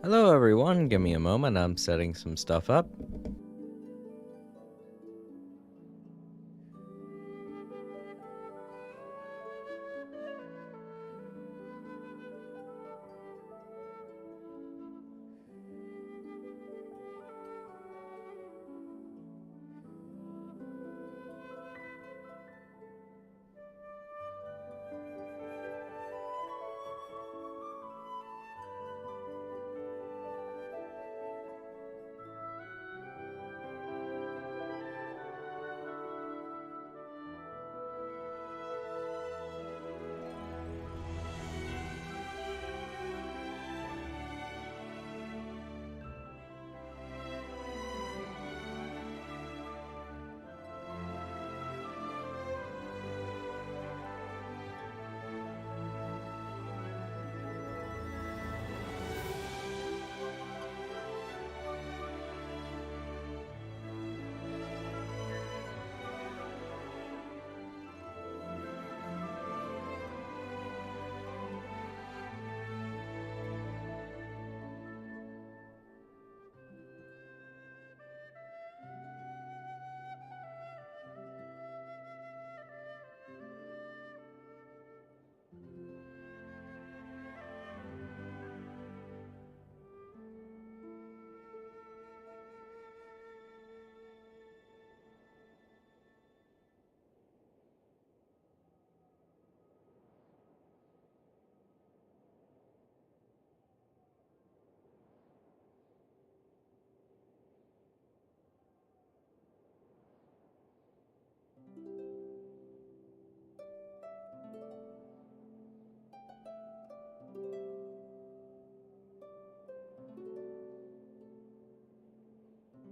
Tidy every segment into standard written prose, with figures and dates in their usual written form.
Hello everyone, give me a moment, I'm setting some stuff up.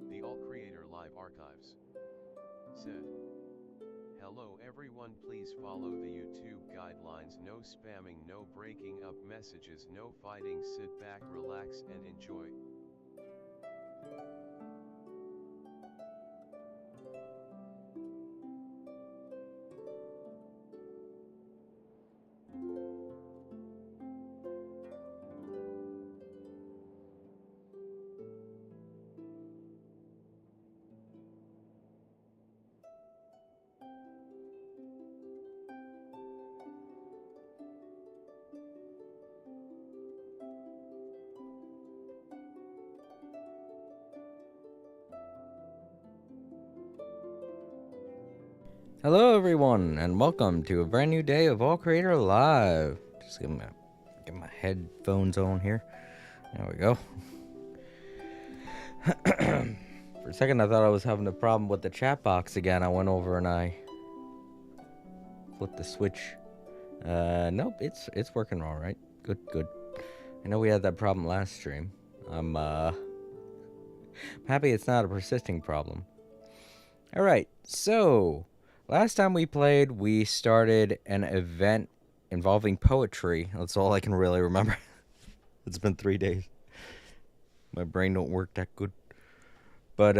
The All Creator Live Archives said, "Hello everyone, please follow the YouTube guidelines, no spamming, no breaking up messages, no fighting, sit back, relax and enjoy." Hello everyone, and welcome to a brand new day of All Creator Live. Just get my headphones on here. There we go. For a second I thought I was having a problem with the chat box again. I went over and I flipped the switch. Nope, it's working all right. Good. I know we had that problem last stream. I'm happy it's not a persisting problem. All right, so last time we played, we started an event involving poetry. That's all I can really remember. It's been 3 days. My brain don't work that good. But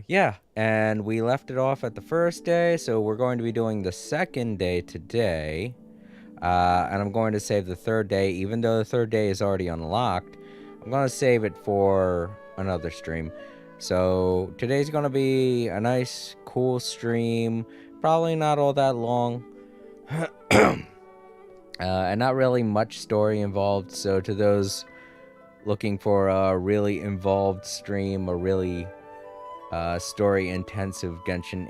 yeah, and we left it off at the first day, so we're going to be doing the second day today. And I'm going to save the third day, even though the third day is already unlocked. I'm going to save it for another stream. So today's going to be a nice, cool stream. Probably not all that long. And not really much story involved. So to those looking for a really involved stream, a really story-intensive Genshin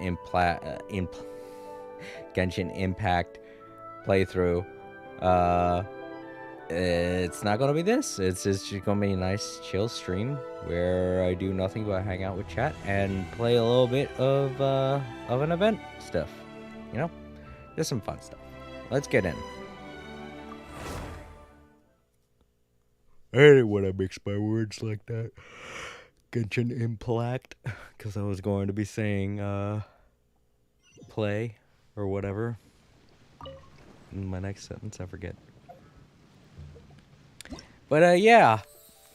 Impact playthrough, it's not gonna be this. It's just gonna be a nice chill stream where I do nothing but hang out with chat and play a little bit of an event stuff. You know, just some fun stuff. Let's get in. I didn't want to mix my words like that. Genshin Impact, because I was going to be saying play or whatever in my next sentence. I forget. But yeah,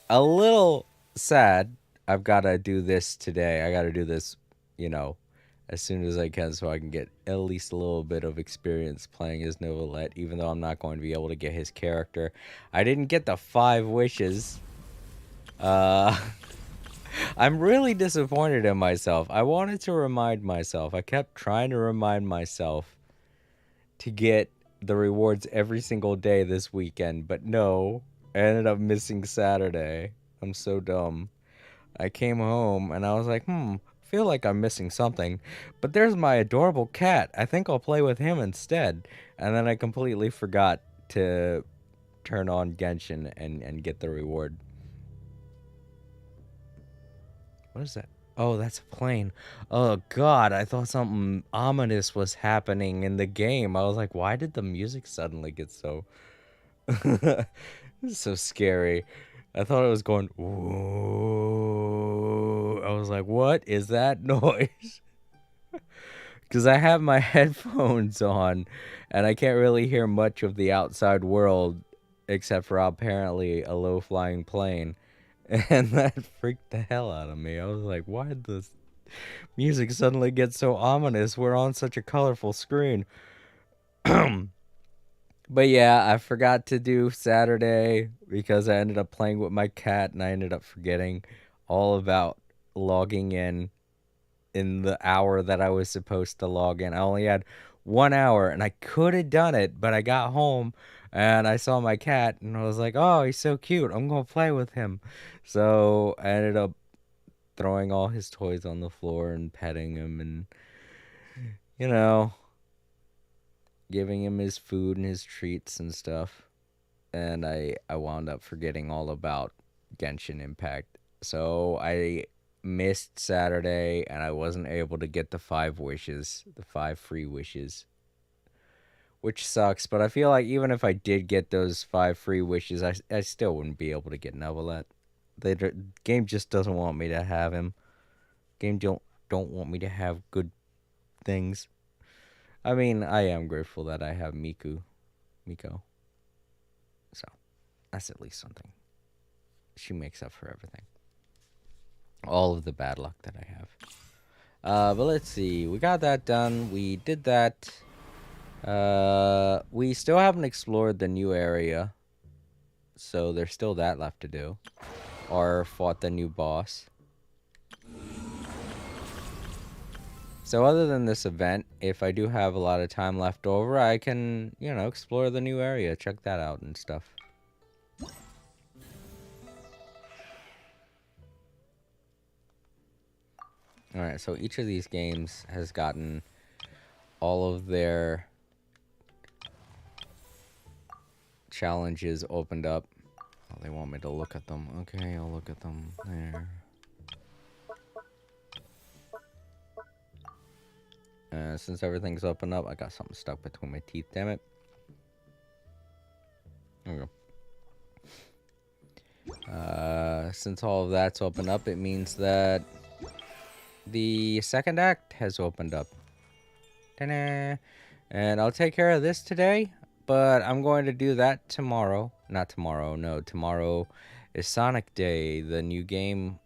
a little sad. I've got to do this today. I got to do this, as soon as I can so I can get at least a little bit of experience playing as Novelette, even though I'm not going to be able to get his character. I didn't get the 5 wishes. Uh, I'm really disappointed in myself. I wanted to remind myself. I kept trying to remind myself to get the rewards every single day this weekend, but no, I ended up missing Saturday. I'm so dumb. I came home and I was like, feel like I'm missing something. But there's my adorable cat. I think I'll play with him instead. And then I completely forgot to turn on Genshin and get the reward. What is that? Oh, that's a plane. Oh, God. I thought something ominous was happening in the game. I was like, why did the music suddenly get so. So scary. I thought it was going. Whoa. I was like, what is that noise? Because I have my headphones on and I can't really hear much of the outside world except for apparently a low flying plane. And that freaked the hell out of me. I was like, why did this music suddenly get so ominous? We're on such a colorful screen. But yeah, I forgot to do Saturday because I ended up playing with my cat and I ended up forgetting all about logging in the hour that I was supposed to log in. I only had 1 hour and I could have done it, but I got home and I saw my cat and I was like, oh, he's so cute. I'm going to play with him. So I ended up throwing all his toys on the floor and petting him and, you know, giving him his food and his treats and stuff. And I wound up forgetting all about Genshin Impact. So I missed Saturday and I wasn't able to get the 5 wishes, the 5 free wishes, which sucks. But I feel like even if I did get those 5 free wishes, I still wouldn't be able to get Nevelet. The game just doesn't want me to have him. Game don't want me to have good things. I mean, I am grateful that I have Miko. So that's at least something. She makes up for everything. All of the bad luck that I have. But let's see. We got that done. We did that. We still haven't explored the new area. So there's still that left to do. Or fought the new boss. So other than this event, if I do have a lot of time left over, I can, explore the new area. Check that out and stuff. Alright, so each of these games has gotten all of their challenges opened up. Oh, they want me to look at them. Okay, I'll look at them. There. Since everything's opened up, I got something stuck between my teeth, damn it. There we go. Since all of that's opened up, it means that the second act has opened up. Ta-da! And I'll take care of this today, but I'm going to do that tomorrow. Not tomorrow, no. Tomorrow is Sonic Day. The new game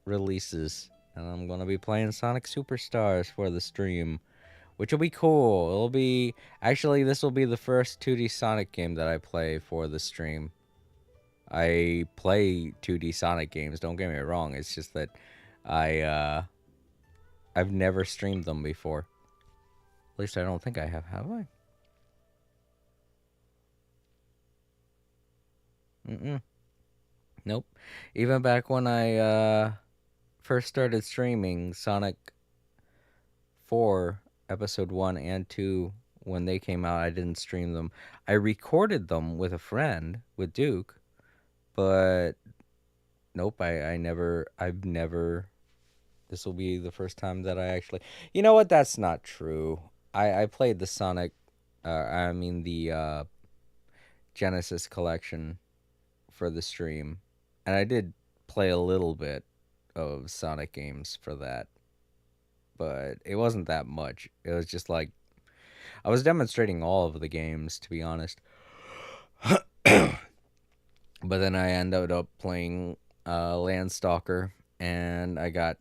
releases, and I'm going to be playing Sonic Superstars for the stream, which will be cool. It'll be... Actually, this will be the first 2D Sonic game that I play for the stream. I play 2D Sonic games, don't get me wrong. It's just that I've never streamed them before. At least I don't think I have I? Nope. Even back when I first started streaming Sonic 4, Episode 1 and 2, when they came out, I didn't stream them. I recorded them with a friend, with Duke, but nope, I've never... This will be the first time that I actually... You know what? That's not true. I played the Sonic... the Genesis collection for the stream. And I did play a little bit of Sonic games for that. But it wasn't that much. It was just like... I was demonstrating all of the games, to be honest. But then I ended up playing Landstalker, and I got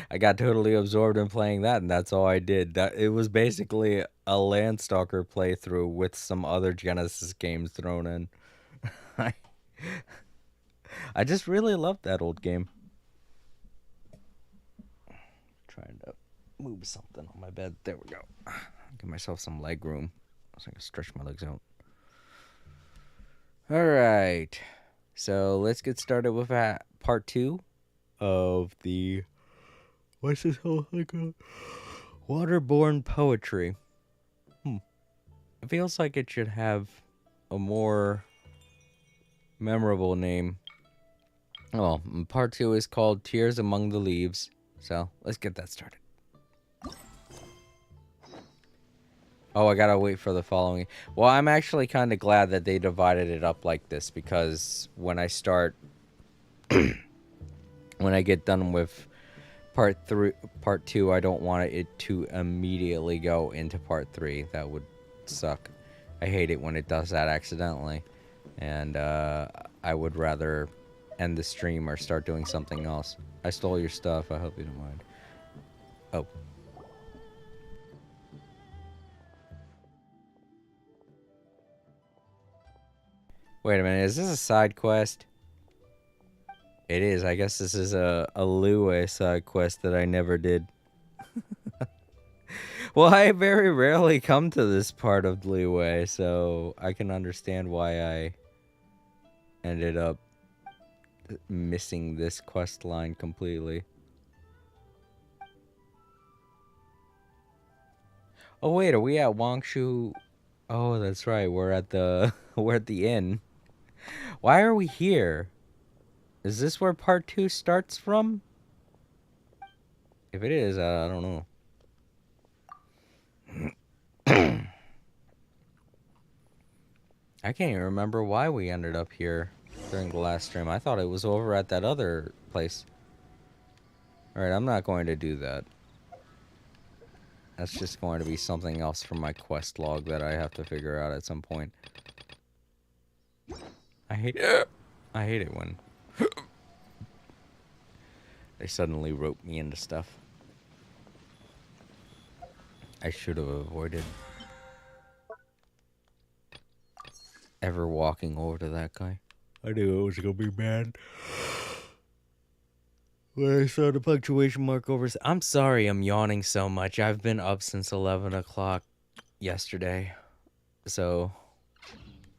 I got totally absorbed in playing that, and that's all I did. That it was basically a Landstalker playthrough with some other Genesis games thrown in. I just really love that old game. Trying to move something on my bed. There we go. Give myself some leg room so I can stretch my legs out. All right. So let's get started with part 2 of the what's this whole thing called? Waterborne poetry. It feels like it should have a more memorable name. Oh, part 2 is called Tears Among the Leaves. So let's get that started. Oh, I gotta wait for the following. Well, I'm actually kind of glad that they divided it up like this because when I start, when I get done with part 2, I don't want it to immediately go into part 3. That would suck. I hate it when it does that accidentally, and I would rather end the stream or start doing something else. I stole your stuff. I hope you don't mind. Oh. Wait a minute, is this a side quest? It is. I guess this is a Lua side quest that I never did. Well, I very rarely come to this part of Lua, so I can understand why I ended up missing this quest line completely. Oh wait, are we at Wangshu? Oh, that's right. We're at the we're at the inn. Why are we here? Is this where part 2 starts from? If it is, I don't know. I can't even remember why we ended up here during the last stream. I thought it was over at that other place. Alright, I'm not going to do that. That's just going to be something else from my quest log that I have to figure out at some point. I hate it when they suddenly rope me into stuff. I should have avoided ever walking over to that guy. I knew it was gonna be bad. When I saw the punctuation mark over, I'm sorry I'm yawning so much. I've been up since 11 o'clock yesterday. So,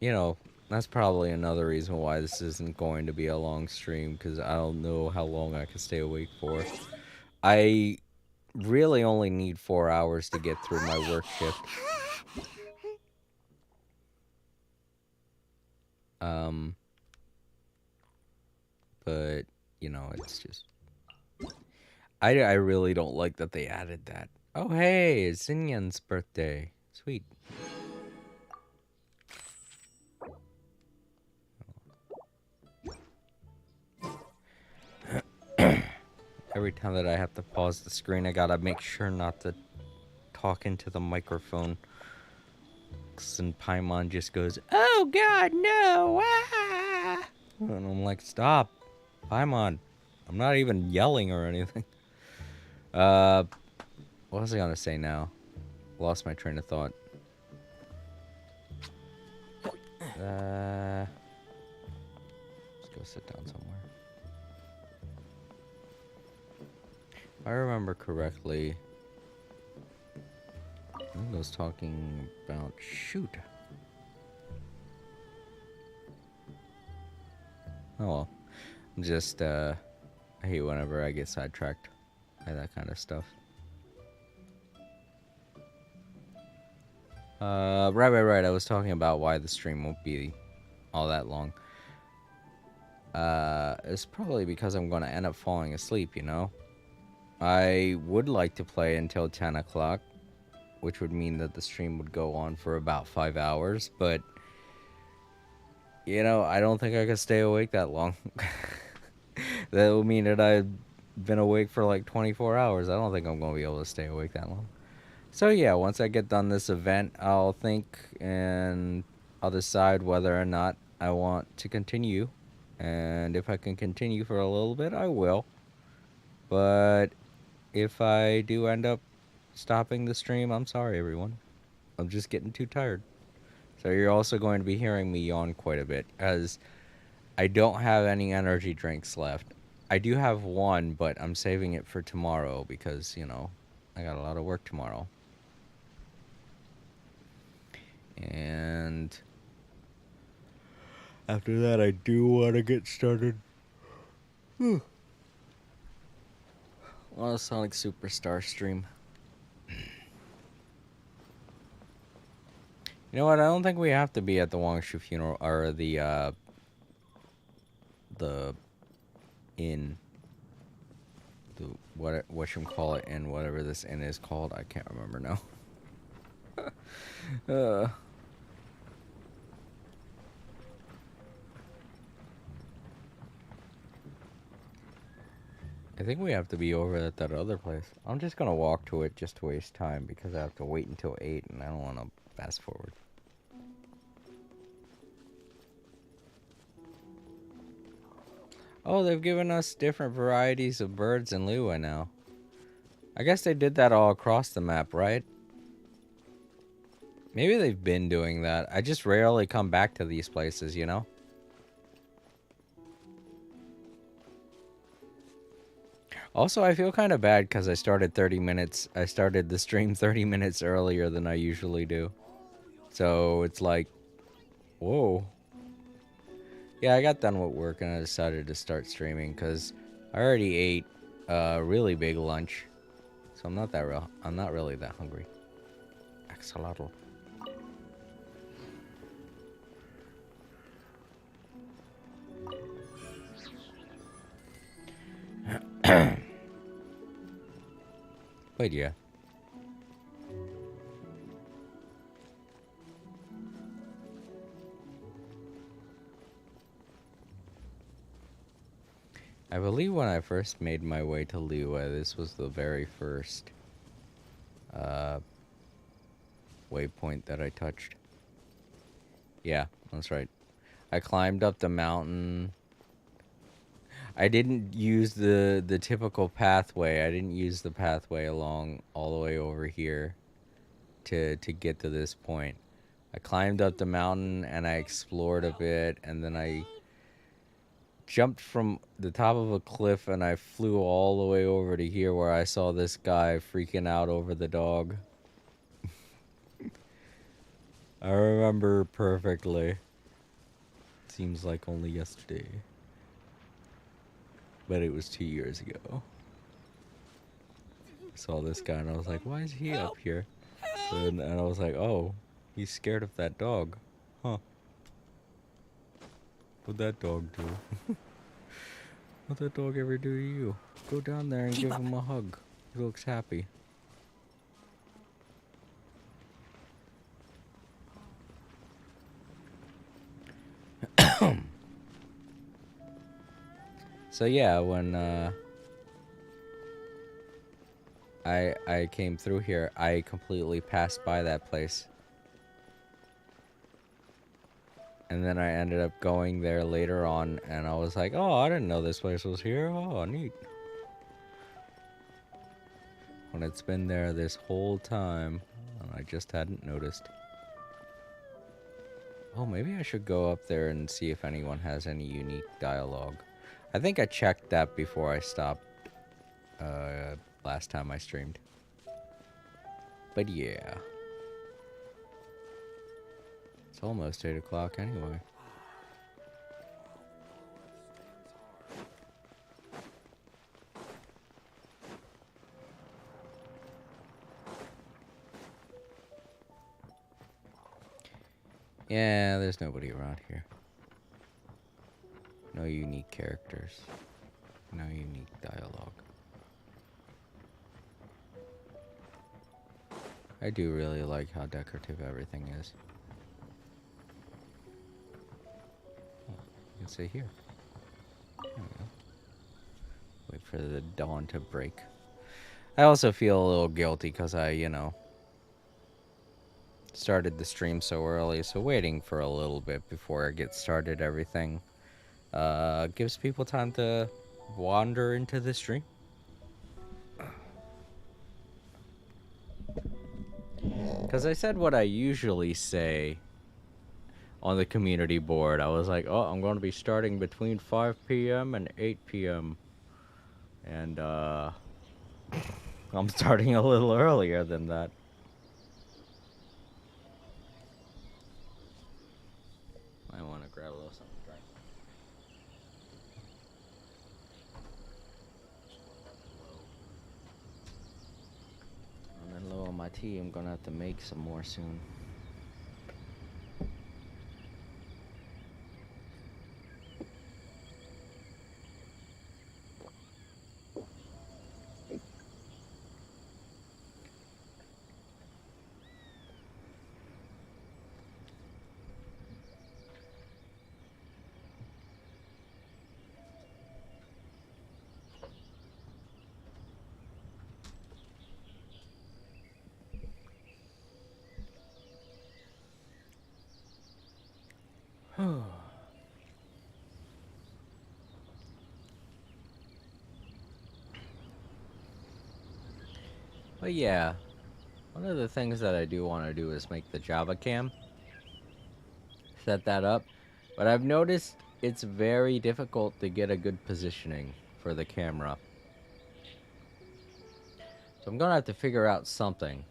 you know, that's probably another reason why this isn't going to be a long stream, because I don't know how long I can stay awake for. I really only need 4 hours to get through my work shift. But, you know, it's just... I really don't like that they added that. Oh, hey, it's Xinyan's birthday. Sweet. Every time that I have to pause the screen, I gotta make sure not to talk into the microphone. And Paimon just goes, "Oh God, no!" Ah! And I'm like, "Stop, Paimon. I'm not even yelling or anything." What was I gonna say now? Lost my train of thought. Let's go sit down somewhere. If I remember correctly, I was talking about... Shoot. Oh well. I'm just, I hate whenever I get sidetracked by that kind of stuff. Right. I was talking about why the stream won't be all that long. It's probably because I'm going to end up falling asleep, you know? I would like to play until 10 o'clock, which would mean that the stream would go on for about 5 hours, but, you know, I don't think I could stay awake that long. That would mean that I've been awake for like 24 hours. I don't think I'm going to be able to stay awake that long. So yeah, once I get done this event, I'll think and I'll decide whether or not I want to continue. And if I can continue for a little bit, I will. But if I do end up stopping the stream, I'm sorry, everyone. I'm just getting too tired. So you're also going to be hearing me yawn quite a bit, as I don't have any energy drinks left. I do have one, but I'm saving it for tomorrow because, you know, I got a lot of work tomorrow. And after that, I do want to get started on a Sonic Superstar stream. You know what? I don't think we have to be at the Wangshu funeral or the inn. The whatchamacallit inn, whatever this inn is called. I can't remember now. I think we have to be over at that other place. I'm just gonna walk to it just to waste time because I have to wait until 8 and I don't want to fast forward. Oh, they've given us different varieties of birds in Lua now. I guess they did that all across the map, right? Maybe they've been doing that. I just rarely come back to these places, you know? Also, I feel kind of bad because I started the stream 30 minutes earlier than I usually do. So it's like, whoa. Yeah, I got done with work and I decided to start streaming because I already ate a really big lunch. So I'm not really that hungry. Axolotl. But yeah. I believe when I first made my way to Liyue, this was the very first waypoint that I touched. Yeah, that's right. I climbed up the mountain. I didn't use the typical pathway. I didn't use the pathway along all the way over here to get to this point. I climbed up the mountain and I explored a bit, and then I jumped from the top of a cliff and I flew all the way over to here where I saw this guy freaking out over the dog. I remember perfectly. Seems like only yesterday. But it was 2 years ago. I saw this guy and I was like, why is he up here? And I was like, oh, he's scared of that dog. Huh. What'd that dog do? What'd that dog ever do to you? Go down there and give him a hug. He looks happy. So yeah, when I came through here, I completely passed by that place. And then I ended up going there later on, and I was like, oh, I didn't know this place was here. Oh, neat. When it's been there this whole time, and I just hadn't noticed. Oh, maybe I should go up there and see if anyone has any unique dialogue. I think I checked that before I stopped last time I streamed. But yeah. It's almost 8 o'clock anyway. Yeah, there's nobody around here. No unique characters. No unique dialogue. I do really like how decorative everything is. Oh, you can stay here. There we go. Wait for the dawn to break. I also feel a little guilty because I, you know, started the stream so early, so waiting for a little bit before I get started everything gives people time to wander into the stream. Because I said what I usually say on the community board. I was like, oh, I'm going to be starting between 5 p.m. and 8 p.m. And I'm starting a little earlier than that. I want to grab a little something to drink. I'm then low on my tea. I'm gonna have to make some more soon. But yeah, one of the things that I do want to do is make the Java cam, set that up. But I've noticed it's very difficult to get a good positioning for the camera. So I'm gonna have to figure out something.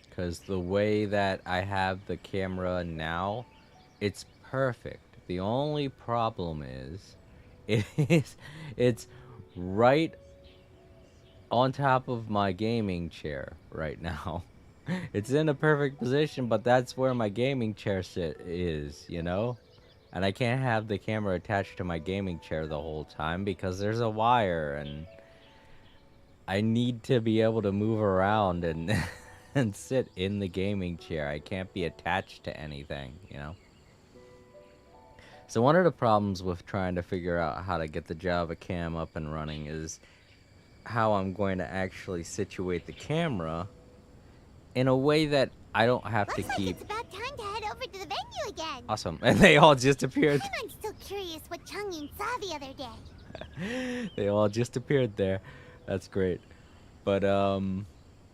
Because the way that I have the camera now, it's perfect. The only problem is, it is, it's right on top of my gaming chair right now. It's in a perfect position, but that's where my gaming chair is, you know? And I can't have the camera attached to my gaming chair the whole time because there's a wire and I need to be able to move around and and sit in the gaming chair. I can't be attached to anything, you know? So one of the problems with trying to figure out how to get the Java cam up and running is how I'm going to actually situate the camera in a way that I don't have to Looks like keep... it's about time to head over to the venue again. Awesome. And they all just appeared. I'm still curious what Changyin saw the other day. They all just appeared there. That's great. But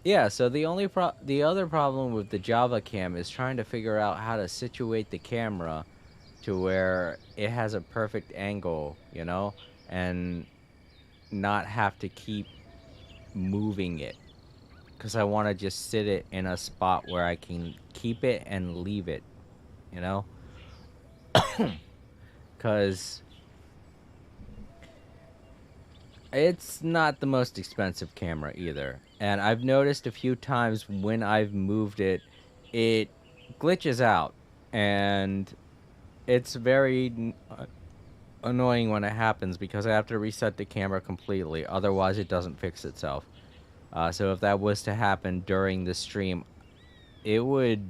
yeah, so the other problem with the Java cam is trying to figure out how to situate the camera to where it has a perfect angle, you know, and not have to keep moving it. Because I want to just sit it in a spot where I can keep it and leave it, you know? Because it's not the most expensive camera either. And I've noticed a few times when I've moved it, it glitches out. And it's very annoying when it happens because I have to reset the camera completely. Otherwise, it doesn't fix itself. So if that was to happen during the stream, it would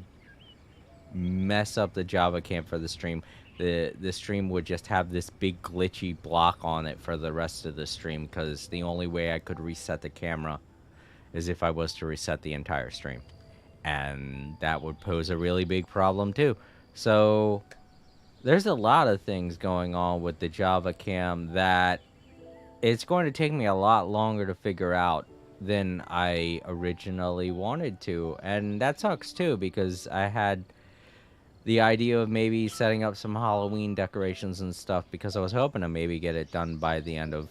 mess up the Java cam for the stream. The stream would just have this big glitchy block on it for the rest of the stream because the only way I could reset the camera is if I was to reset the entire stream. And that would pose a really big problem too. So there's a lot of things going on with the Java cam that it's going to take me a lot longer to figure out than I originally wanted to. And that sucks too because I had the idea of maybe setting up some Halloween decorations and stuff because I was hoping to maybe get it done by the end of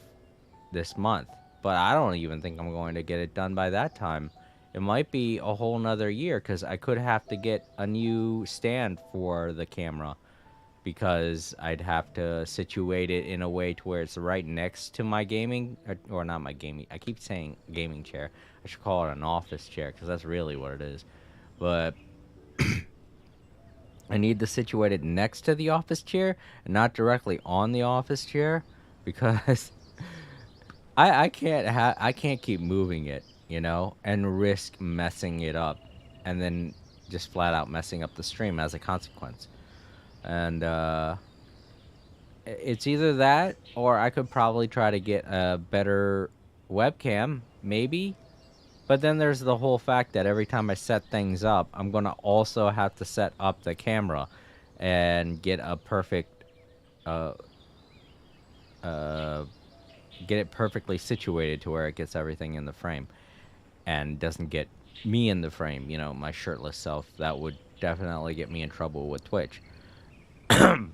this month. But I don't even think I'm going to get it done by that time. It might be a whole nother year because I could have to get a new stand for the camera because I'd have to situate it in a way to where it's right next to my gaming, or not my gaming, I keep saying gaming chair. I should call it an office chair because that's really what it is. But I need to situate it next to the office chair and not directly on the office chair because I can't keep moving it, you know, and risk messing it up and then just flat out messing up the stream as a consequence. And it's either that or I could probably try to get a better webcam, maybe. But then there's the whole fact that every time I set things up, I'm going to also have to set up the camera and get a perfect uh get it perfectly situated to where it gets everything in the frame and doesn't get me in the frame, you know, my shirtless self. That would definitely get me in trouble with Twitch. But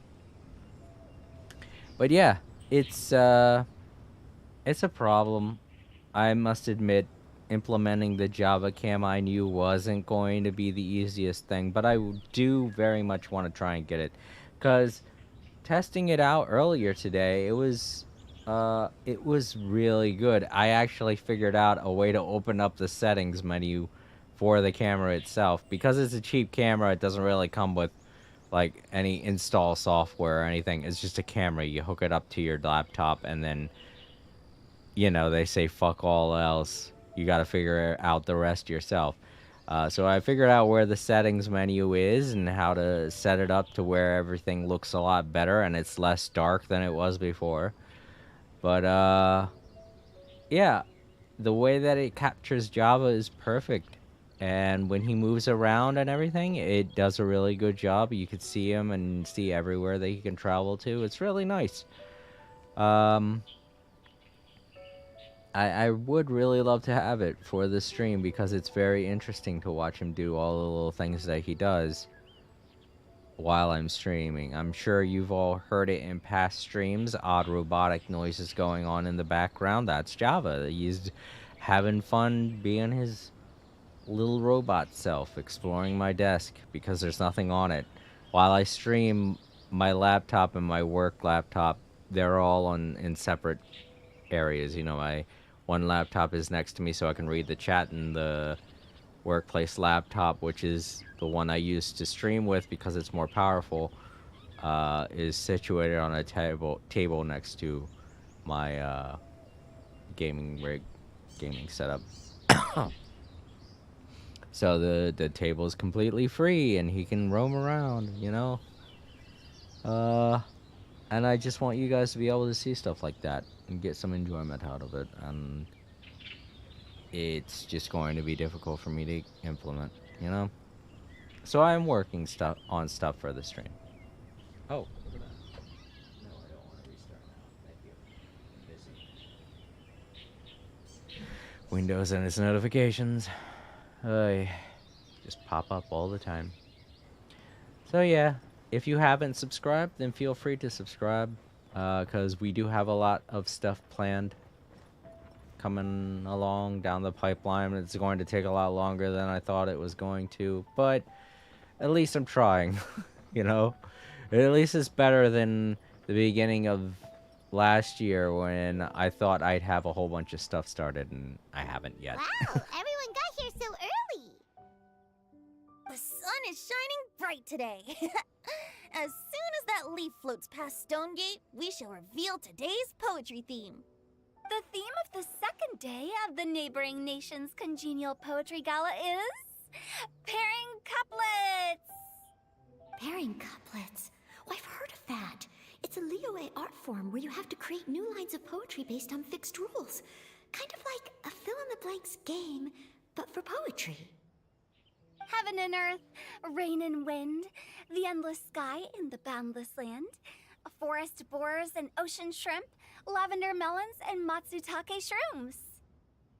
yeah, it's a problem. I must admit, implementing the Java cam I knew wasn't going to be the easiest thing, but I do very much want to try and get it, because testing it out earlier today, it was really good. I actually figured out a way to open up the settings menu for the camera itself. Because it's a cheap camera, it doesn't really come with like any install software or anything. It's just a camera. You hook it up to your laptop, and then, you know, they say fuck all else. You got to figure out the rest yourself. So I figured out where the settings menu is and how to set it up to where everything looks a lot better and it's less dark than it was before. But yeah, the way that it captures Java is perfect. And when he moves around and everything, it does a really good job. You can see him and see everywhere that he can travel to. It's really nice. Um, I would really love to have it for the stream because it's very interesting to watch him do all the little things that he does while I'm streaming. I'm sure you've all heard it in past streams, odd robotic noises going on in the background. That's Java. He's having fun being his little robot self, exploring my desk because there's nothing on it. While I stream, my laptop and my work laptop, they're all in separate areas. You know, my one laptop is next to me so I can read the chat, and the workplace laptop, which is the one I use to stream with because it's more powerful, is situated on a table next to my gaming rig, gaming setup. So the table is completely free and he can roam around, you know. And I just want you guys to be able to see stuff like that and get some enjoyment out of it. And it's just going to be difficult for me to implement, you know. So I'm working on stuff for the stream. Oh, look at that. No, I don't want to restart now. Thank you. I'm busy. Windows and its notifications. Just pop up all the time. So yeah, if you haven't subscribed, then feel free to subscribe, because we do have a lot of stuff planned coming along down the pipeline. It's going to take a lot longer than I thought it was going to, but at least I'm trying, you know? At least it's better than the beginning of last year when I thought I'd have a whole bunch of stuff started, and I haven't yet. Wow, everyone got here so early. The sun is shining bright today. As soon as that leaf floats past Stonegate, we shall reveal today's poetry theme. The theme of the second day of the neighboring nation's congenial poetry gala is pairing couplets. Pairing couplets? Oh, I've heard of that. It's a Liyue art form where you have to create new lines of poetry based on fixed rules. Kind of like a fill-in-the-blanks game, but for poetry. Heaven and earth, rain and wind, the endless sky and the boundless land, forest boars and ocean shrimp, lavender melons and matsutake shrooms.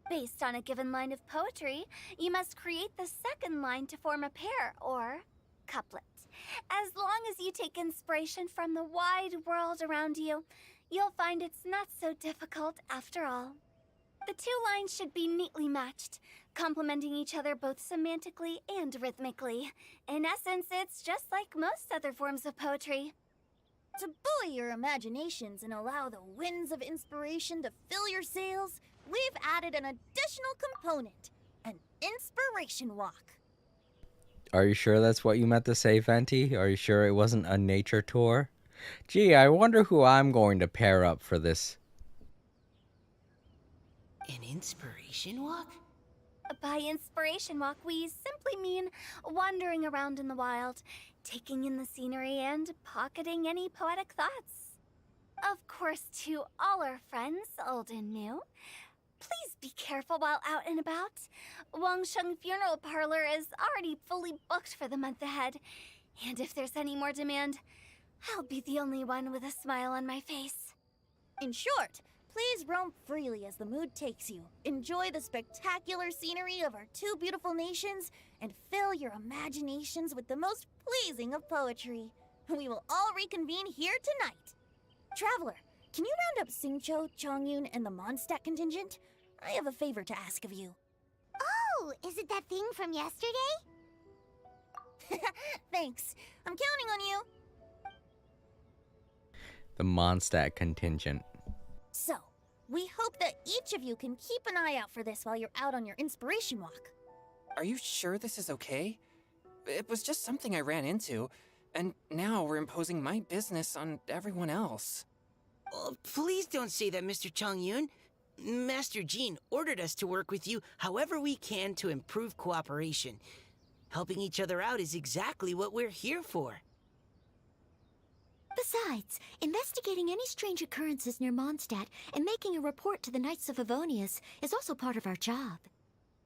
Based on a given line of poetry, you must create the second line to form a pair, or couplet. As long as you take inspiration from the wide world around you, you'll find it's not so difficult after all. The two lines should be neatly matched, complementing each other both semantically and rhythmically. In essence, it's just like most other forms of poetry. To buoy your imaginations and allow the winds of inspiration to fill your sails, we've added an additional component, an inspiration walk. Are you sure that's what you meant to say, Venti? Are you sure it wasn't a nature tour? Gee, I wonder who I'm going to pair up for this. An inspiration walk? By inspiration walk, we simply mean wandering around in the wild, taking in the scenery and pocketing any poetic thoughts. Of course, to all our friends, old and new, please be careful while out and about. Wangsheng Funeral Parlor is already fully booked for the month ahead, and if there's any more demand, I'll be the only one with a smile on my face. In short, please roam freely as the mood takes you. Enjoy the spectacular scenery of our two beautiful nations, and fill your imaginations with the most pleasing of poetry. We will all reconvene here tonight. Traveler, can you round up Singcho, Chongyun, and the Mondstadt contingent? I have a favor to ask of you. Oh, is it that thing from yesterday? Thanks. I'm counting on you. The Mondstadt contingent. So, we hope that each of you can keep an eye out for this while you're out on your inspiration walk. Are you sure this is okay? It was just something I ran into, and now we're imposing my business on everyone else. Oh, please don't say that, Mr. Chongyun. Master Jean ordered us to work with you however we can to improve cooperation. Helping each other out is exactly what we're here for. Besides, investigating any strange occurrences near Mondstadt and making a report to the Knights of Avonius is also part of our job.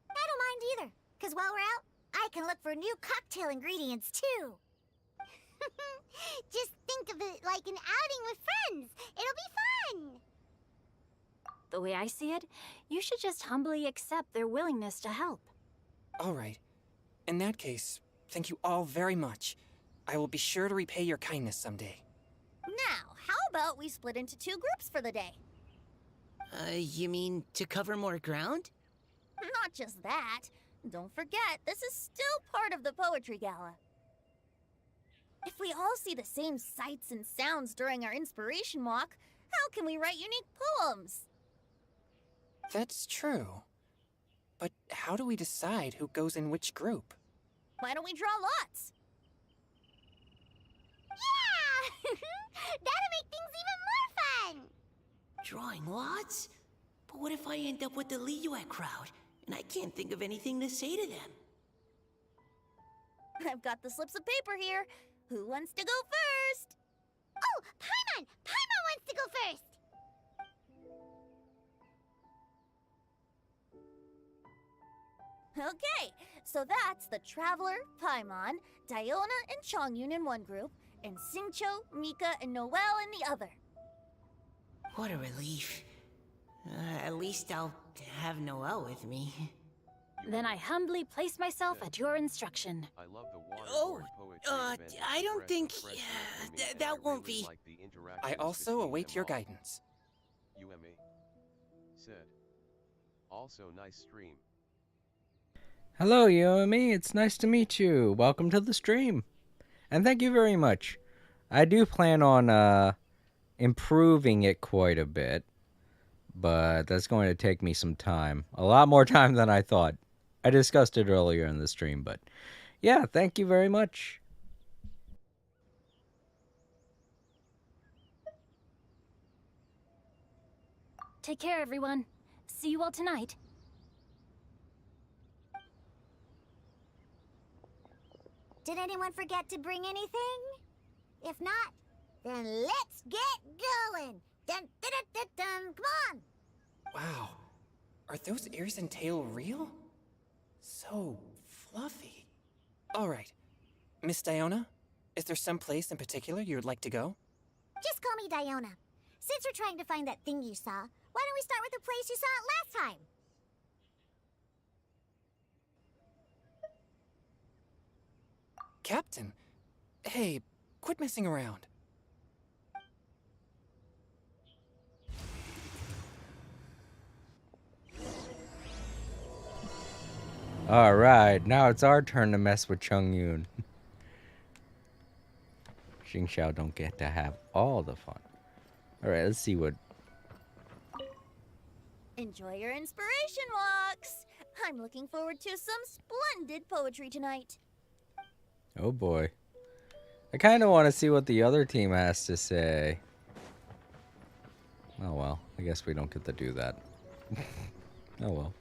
I don't mind either, because while we're out, I can look for new cocktail ingredients too. Just think of it like an outing with friends. It'll be fun. The way I see it, you should just humbly accept their willingness to help. All right. In that case, thank you all very much. I will be sure to repay your kindness someday. Now, how about we split into 2 groups for the day? You mean to cover more ground? Not just that. Don't forget, this is still part of the Poetry Gala. If we all see the same sights and sounds during our inspiration walk, how can we write unique poems? That's true. But how do we decide who goes in which group? Why don't we draw lots? Yeah! That'll make things even more fun. Drawing lots? But what if I end up with the Liyue crowd, and I can't think of anything to say to them? I've got the slips of paper here. Who wants to go first? Oh, Paimon! Paimon wants to go first. Okay, so that's the Traveler, Paimon, Diona, and Chongyun in one group, and Singcho, Mika, and Noelle in the other. What a relief. At least I'll have Noelle with me. Then I humbly place myself at your instruction. I love the Oh, waterboard poetry event I don't expressed think- expressly yeah, to me, th- and that I won't really be- like the I interactions also between await them your all. guidance. UMA said. Also nice stream. Hello, Yomi. It's nice to meet you. Welcome to the stream. And thank you very much. I do plan on improving it quite a bit, but that's going to take me some time. A lot more time than I thought. I discussed it earlier in the stream, but yeah, thank you very much. Take care, everyone. See you all tonight. Did anyone forget to bring anything? If not, then let's get going. Dun, dun, dun, dun, dun. Come on. Wow. Are those ears and tail real? So fluffy. All right. Miss Diona, is there some place in particular you would like to go? Just call me Diona. Since we're trying to find that thing you saw, why don't we start with the place you saw it last time? Captain, hey, quit messing around. Alright, now it's our turn to mess with Chung Yun. Xing Xiao don't get to have all the fun. Alright, let's see what... Enjoy your inspiration walks. I'm looking forward to some splendid poetry tonight. Oh boy. I kind of want to see what the other team has to say. Oh well, I guess we don't get to do that. Oh well.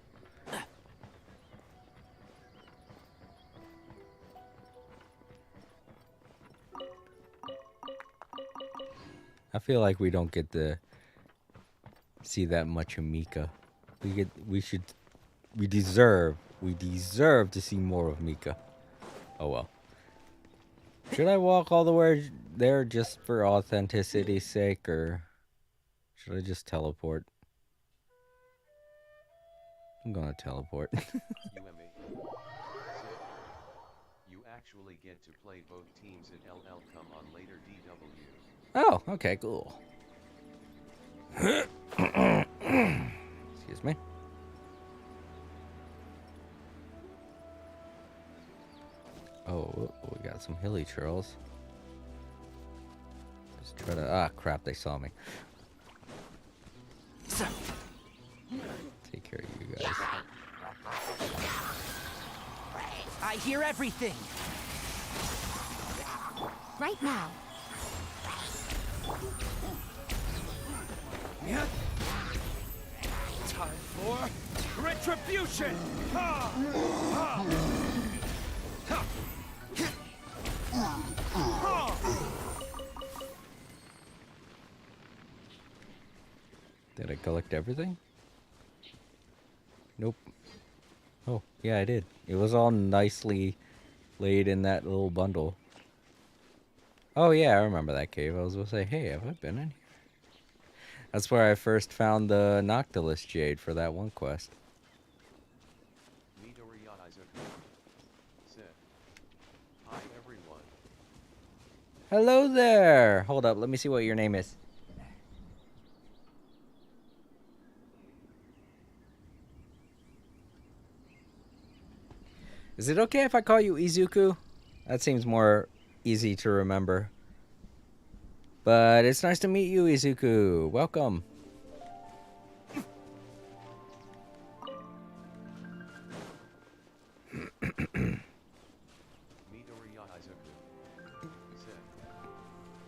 I feel like we don't get to see that much of Mika. We deserve to see more of Mika. Oh well. Should I walk all the way there just for authenticity's sake, or should I just teleport? I'm gonna teleport. UMA said. You actually get to play both teams at LL come on later DW. Oh, okay, cool. Excuse me. Oh, we got some hilly trails. Just try to. Ah, crap! They saw me. Take care of you guys. I hear everything. Right now. Time for retribution! Ha! Ha! Ha! Ha! Did I collect everything? Nope. Oh, yeah, I did. It was all nicely laid in that little bundle. Oh, yeah, I remember that cave. I was gonna say, hey, have I been in here? That's where I first found the Noctilus Jade for that one quest. Midoriya Izuku said, "Hi everyone." Hello there! Hold up, let me see what your name is. Is it okay if I call you Izuku? That seems more easy to remember. But it's nice to meet you, Izuku. Welcome. Midoriya Izuku said,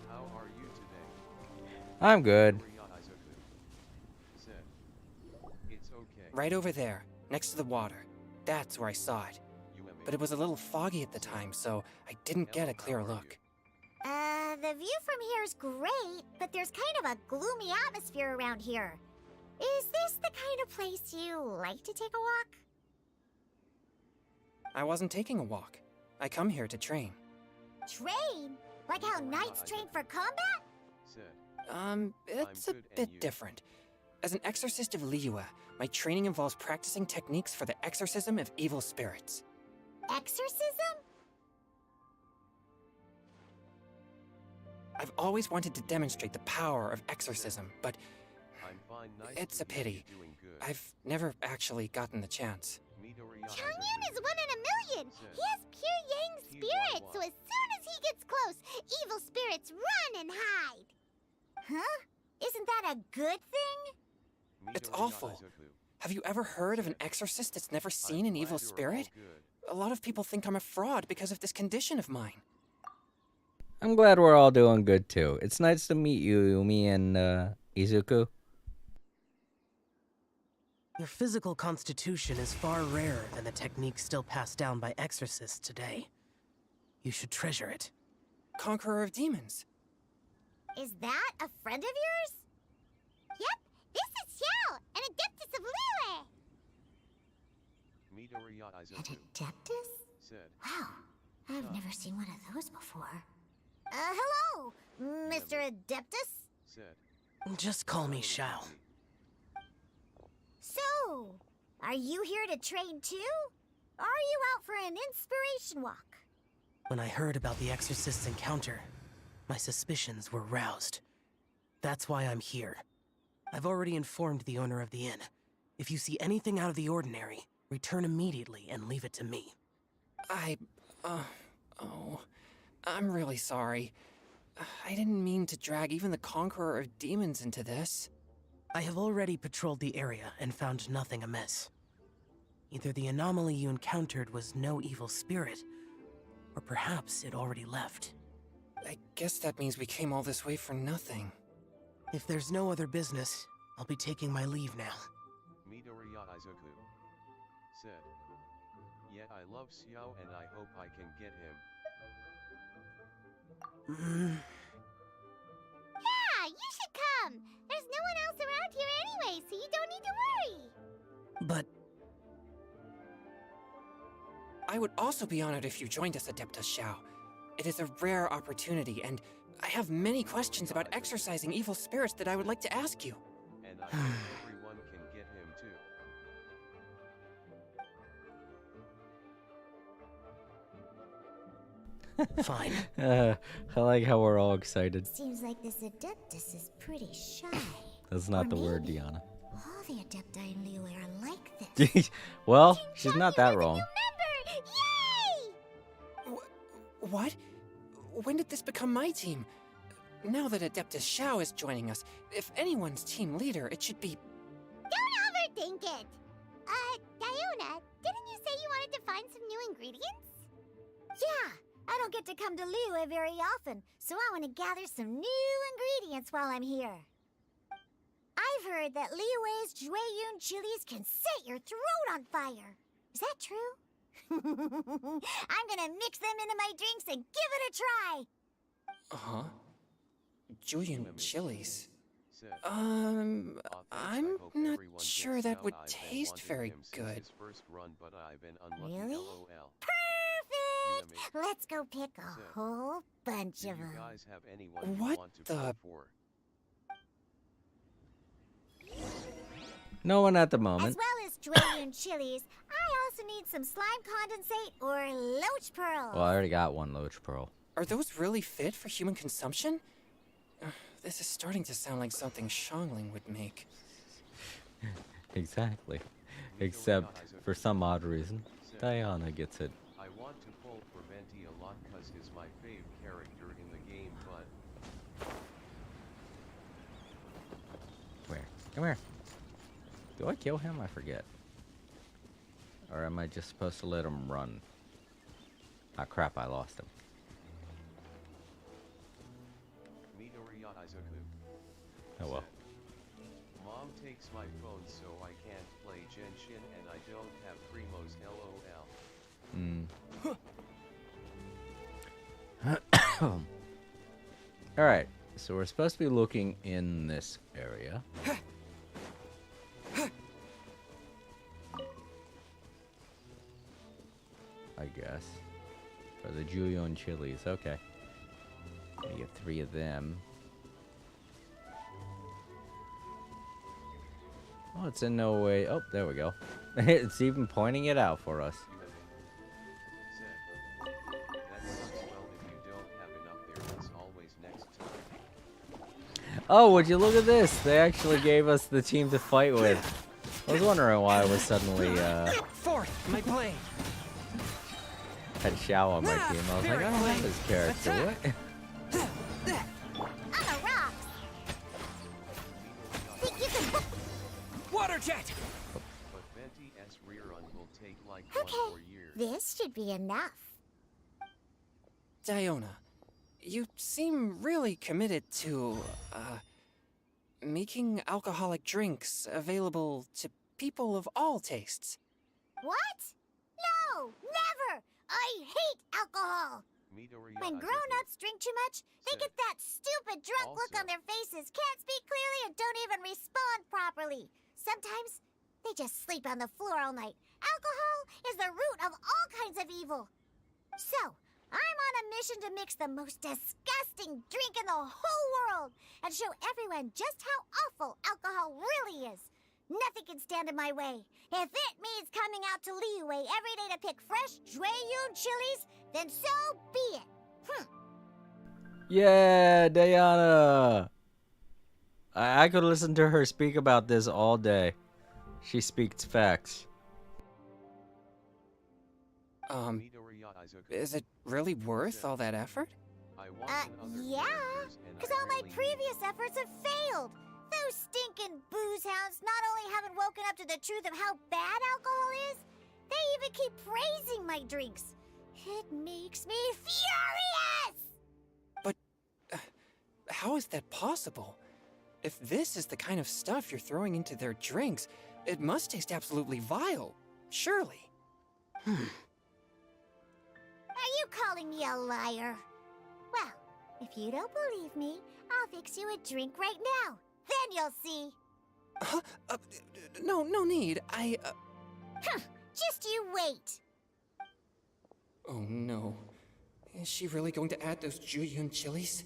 "How are you today?" I'm good. Midoriya Izuku said, "It's okay." Right over there, next to the water. That's where I saw it. But it was a little foggy at the time, so I didn't get a clear look. The view from here is great, but there's kind of a gloomy atmosphere around here. Is this the kind of place you like to take a walk? I wasn't taking a walk. I come here to train. Train? Like how knights train for combat? Said, It's a good, and bit you? different. As an exorcist of Liyue, my training involves practicing techniques for the exorcism of evil spirits. Exorcism? I've always wanted to demonstrate the power of exorcism, but "I'm fine. Nice it's to a meet you, pity. doing good." I've never actually gotten the chance. Midoriya Changyun Izuku is 1 in a million! said, He has pure yang spirit, so as soon as he gets close, evil spirits run and hide! Huh? Isn't that a good thing? It's Midoriya awful. Izuku, Have you ever heard of an exorcist that's never seen "I'm an evil glad you're all spirit? good." A lot of people think I'm a fraud because of this condition of mine. I'm glad we're all doing good too. It's nice to meet you, me and Izuku. Your physical constitution is far rarer than the techniques still passed down by exorcists today. You should treasure it. Conqueror of demons. Is that a friend of yours? Yep, this is Xiao, an adeptus of Liyue! Midoriya An Izuku adeptus? said, Wow, I've never seen one of those before. Hello, Mr. Adeptus? said, Just call me Shao. So, are you here to train too? Or are you out for an inspiration walk? When I heard about the exorcist's encounter, my suspicions were roused. That's why I'm here. I've already informed the owner of the inn. If you see anything out of the ordinary, return immediately and leave it to me. I'm really sorry. I didn't mean to drag even the Conqueror of Demons into this. I have already patrolled the area and found nothing amiss. Either the anomaly you encountered was no evil spirit, or perhaps it already left. I guess that means we came all this way for nothing. If there's no other business, I'll be taking my leave now. Midoriya Izuku said, "Yet I love Xiao and I hope I can get him." Yeah, you should come! There's no one else around here anyway, so you don't need to worry! But I would also be honored if you joined us, Adeptus Shao. It is a rare opportunity, and I have many questions about exorcising evil spirits that I would like to ask you. And I hope everyone can get him too. Fine. I like how we're all excited. Seems like this Adeptus is pretty shy. That's not Or the word, maybe Deanna. all the Adepti in Liyue are like this. Well, she's not that wrong. Remember! Yay! What? When did this become my team? Now that Adeptus Xiao is joining us, if anyone's team leader, it should be... Don't overthink it. Diona, didn't you say you wanted to find some new ingredients? Yeah, I don't get to come to Liyue very often, so I want to gather some new ingredients while I'm here. I've heard that Liyue's Jueyun chilies can set your throat on fire. Is that true? I'm gonna mix them into my drinks and give it a try. Uh-huh. Julian chilies. Said, I'm hope not everyone sure gets that out. would I've been taste wanting very him since good. his first run, but I've been unlucky. Really? LOL. Perfect! UMH. Let's go pick a Sir, whole bunch Do of you them. guys have anyone you What want to the- vote for? No one at the As moment. well as Jueyun chilies, I also need some slime condensate or loach pearls. Well, I already got one Loach Pearl. Are those really fit for human consumption? This is starting to sound like something Shangling would make. Exactly. Except, for some odd reason, Diana gets it. I want to pull for Venti a lot cause he's my fave character in the game, but Where? Come here. Do I kill him? I forget. Or am I just supposed to let him run? Ah, crap, I lost him. Midoriya Izuku. Oh well. Mom takes my phone so I can't play Genshin and I don't have Primo's LOL. Alright, so we're supposed to be looking in this area. I guess. For the Julian chilies, okay. We get 3 of them. Oh, it's in no way. Oh, there we go. It's even pointing it out for us. Said. That sucks. Well, if you don't have enough there, it's always next time. Oh, would you look at this? They actually gave us the team to fight with. I was wondering why I was suddenly, Fourth, my blade. had Xiao on my team. I was like, I don't have this character. What? On the rocks! Think you can... Water jet! But Venti's rerun will take like Okay, 1 more year. this should be enough. Diona, you seem really committed to, making alcoholic drinks available to people of all tastes. What? No! Never! I hate alcohol! Midoriya When Izuku. grown-ups drink too much, they Said. get that stupid drunk look Also- on their faces, can't speak clearly, and don't even respond properly. Sometimes, they just sleep on the floor all night. Alcohol is the root of all kinds of evil. So, I'm on a mission to mix the most disgusting drink in the whole world and show everyone just how awful alcohol really is. Nothing can stand in my way. If it means coming out to Liyue every day to pick fresh Jueyun chilies, then so be it. Yeah, Diana! I could listen to her speak about this all day. She speaks facts. Midoriya Izuku. Is it really worth all that effort? I want another Yeah, characters, and because I all my really previous efforts have failed. Those stinking booze hounds not only haven't woken up to the truth of how bad alcohol is, they even keep praising my drinks. It makes me furious! How is that possible? If this is the kind of stuff you're throwing into their drinks, it must taste absolutely vile. Surely. Are you calling me a liar? Well, if you don't believe me, I'll fix you a drink right now. Then you'll see. Huh? No need. Just you wait. Oh no. Is she really going to add those Jueyun chilies?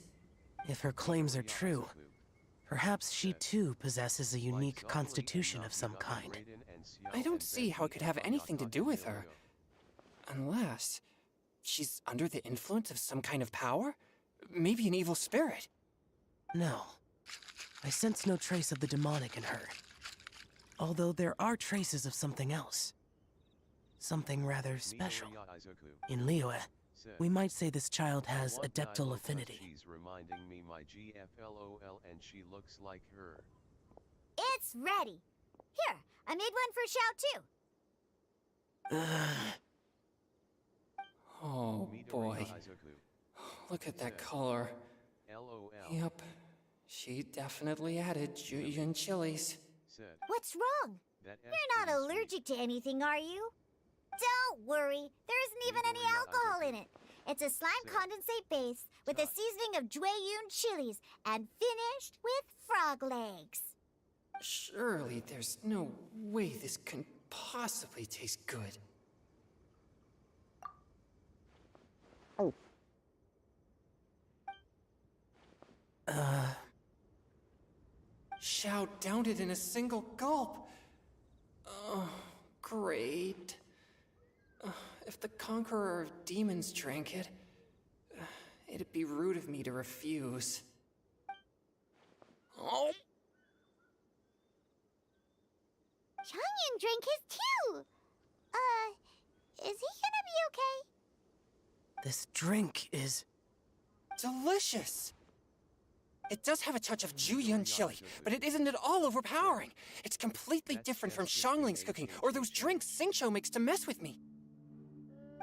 If her claims are Midoriya true, Izuku. perhaps she too possesses a Like unique suddenly constitution enough, of some you got kind. Raiden and Ciel I don't and see how it Venti could have and anything to do with her. Nakatsuyo. Unless... she's under the influence of some kind of power? Maybe an evil spirit? No. I sense no trace of the demonic in her. Although there are traces of something else. Something rather special. Midoriya Izuku In Liyue, said, we might say this child has "What adeptal Daigo, but affinity. She's reminding me my GFLOL and she looks like her." It's ready. Here, I made one for Xiao too. Oh boy. Midoriya Izuku Look at that color. LOL Yep. She definitely added Julian chilies. said, What's wrong? "That You're not allergic to anything, are you? Don't worry, there isn't even any alcohol in it. It's a slime condensate base with a seasoning of Jueyun chilies and finished with frog legs. Surely there's no way this can possibly taste good. Xiao downed it in a single gulp. Oh, great. If the Conqueror of Demons drank it, it'd be rude of me to refuse. Oh, Changyun drank his too. Is he gonna be okay? This drink is... delicious! It does have a touch of Jueyun chili, but it isn't at all overpowering. It's completely different from Xiangling's cooking or those drinks Xingqiu makes to mess with me.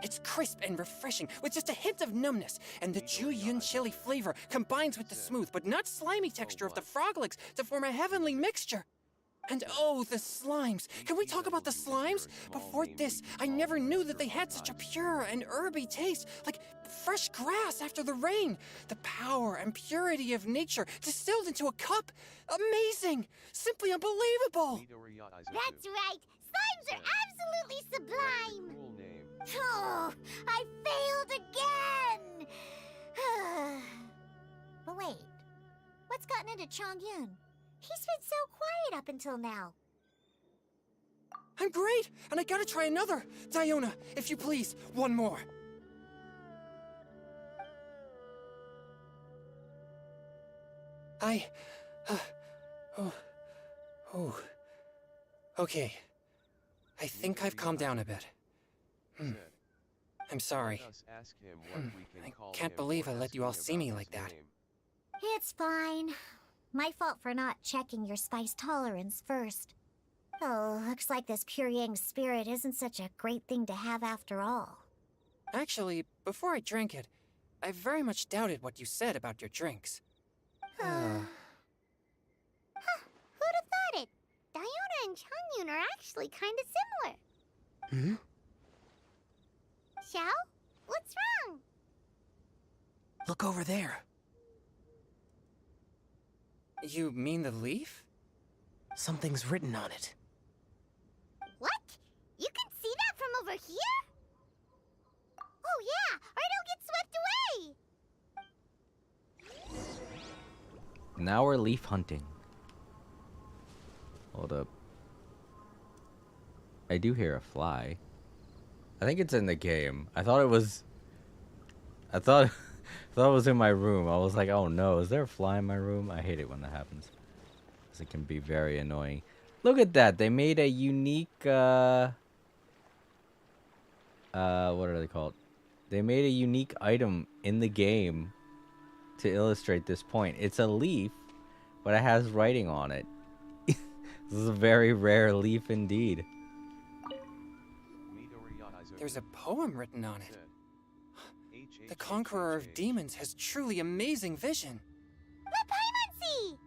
It's crisp and refreshing, with just a hint of numbness, and the Jueyun chili flavor combines with the smooth but not slimy texture of the frog legs to form a heavenly mixture. And oh, the slimes! Can we talk about the slimes? Before this, I never knew that they had such a pure and herby taste, like fresh grass after the rain. The power and purity of nature distilled into a cup. Amazing! Simply unbelievable! Midoriya Izuku That's right. Slimes are absolutely sublime. cool name. Oh, I failed again. But wait, what's gotten into Changyun? He's been so quiet up until now. I'm great, and I gotta try another. Diona, if you please, one more. Okay. I think I've calmed down a bit. Said, I'm sorry. "Let us ask him what we can I call can't him believe or I let ask you all me see me about like his that. name." It's fine. My fault for not checking your spice tolerance first. Oh, looks like this pure yang spirit isn't such a great thing to have after all. Actually, before I drank it, I very much doubted what you said about your drinks. Who'd have thought it? Diona and Changyun are actually kind of similar. Hmm? Xiao? What's wrong? Look over there. You mean the leaf? Something's written on it. What? You can see that from over here? Oh yeah, or it'll get swept away. Now we're leaf hunting. Hold up. I do hear a fly. I think it's in the game. I thought it was I thought it was in my room. I was like, oh no, is there a fly in my room? I hate it when that happens. 'Cause it can be very annoying. Look at that. They made a unique what are they called? They made a unique item in the game to illustrate this point. It's a leaf, but it has writing on it. This is a very rare leaf indeed. Midoriya Izuku There's a poem written on it. said, The Conqueror of Demons has truly amazing vision. Let Paimon see!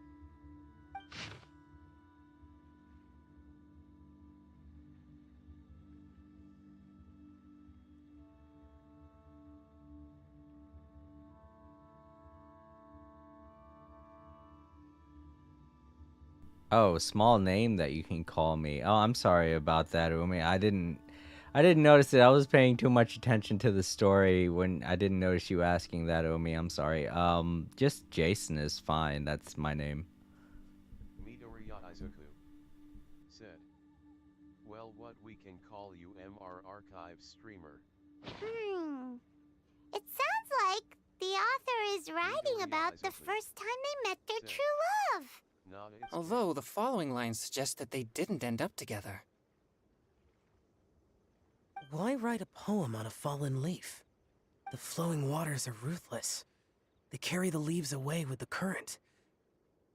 Oh, small name that you can call me. Oh, I'm sorry about that, Umi. I didn't notice it. I was paying too much attention to the story when I didn't notice you asking that, Umi. I'm sorry. Just Jason is fine. That's my name. Midoriya Izuku said, "Well, what we can call you MR Archive streamer." It sounds like the author is writing about the first time they met their true love. Although the following lines suggest that they didn't end up together. Why write a poem on a fallen leaf? The flowing waters are ruthless. They carry the leaves away with the current.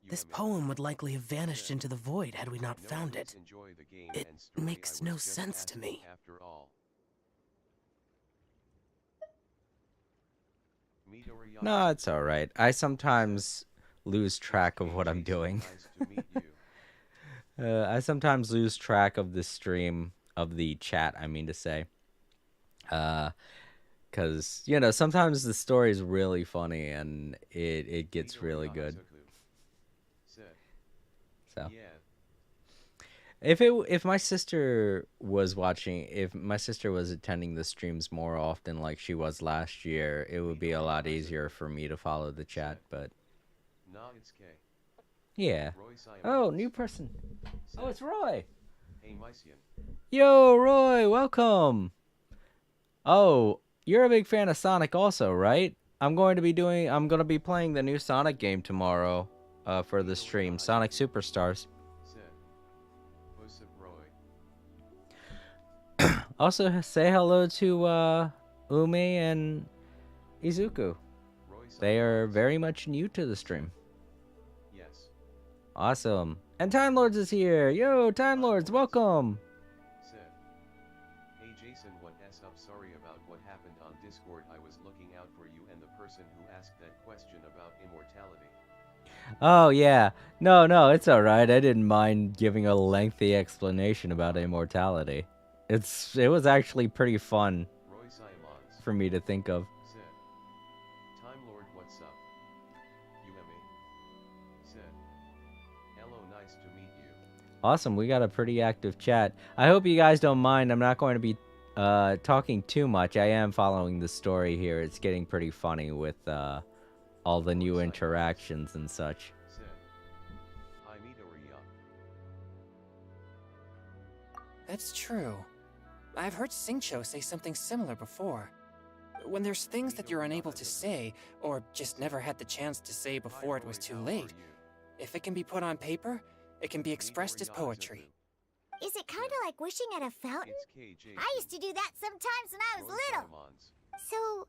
This poem would likely have vanished into the void had we not found it. It makes no sense to me. No, it's alright. I sometimes lose track of what I'm doing. I sometimes lose track of the stream, of the chat, I mean to say. Because, you know, sometimes the story is really funny and it gets really good. So, if my sister was watching, if my sister was attending the streams more often like she was last year, it would be a lot easier for me to follow the chat, but yeah. Oh, new person. Oh, it's Roy. Yo, Roy, welcome. Oh, you're a big fan of Sonic also, right? I'm going to be playing the new Sonic game tomorrow for the stream, Sonic Superstars. Also, say hello to Ume and Izuku. They are very much new to the stream. Yes. Awesome. And Time Lords is here. Yo, Time Lords, welcome. Said. Hey Jason, what's up? Sorry about what happened on Discord. I was looking out for you and the person who asked that question about immortality. Oh, yeah. No, it's alright. I didn't mind giving a lengthy explanation about immortality. It was actually pretty fun for me to think of. Said. Time Lord, what's up? UMA. Said. Hello, nice to meet you. Awesome, we got a pretty active chat. I hope you guys don't mind. I'm not going to be talking too much. I am following the story here. It's getting pretty funny with all the new interactions and such. Said. Hi, Midoriya. That's true. I've heard Singcho say something similar before. When there's things that you're unable to say, or just never had the chance to say before it was too late, if it can be put on paper, it can be expressed as poetry. Is it kind of like wishing at a fountain? I used to do that sometimes when I was little. So,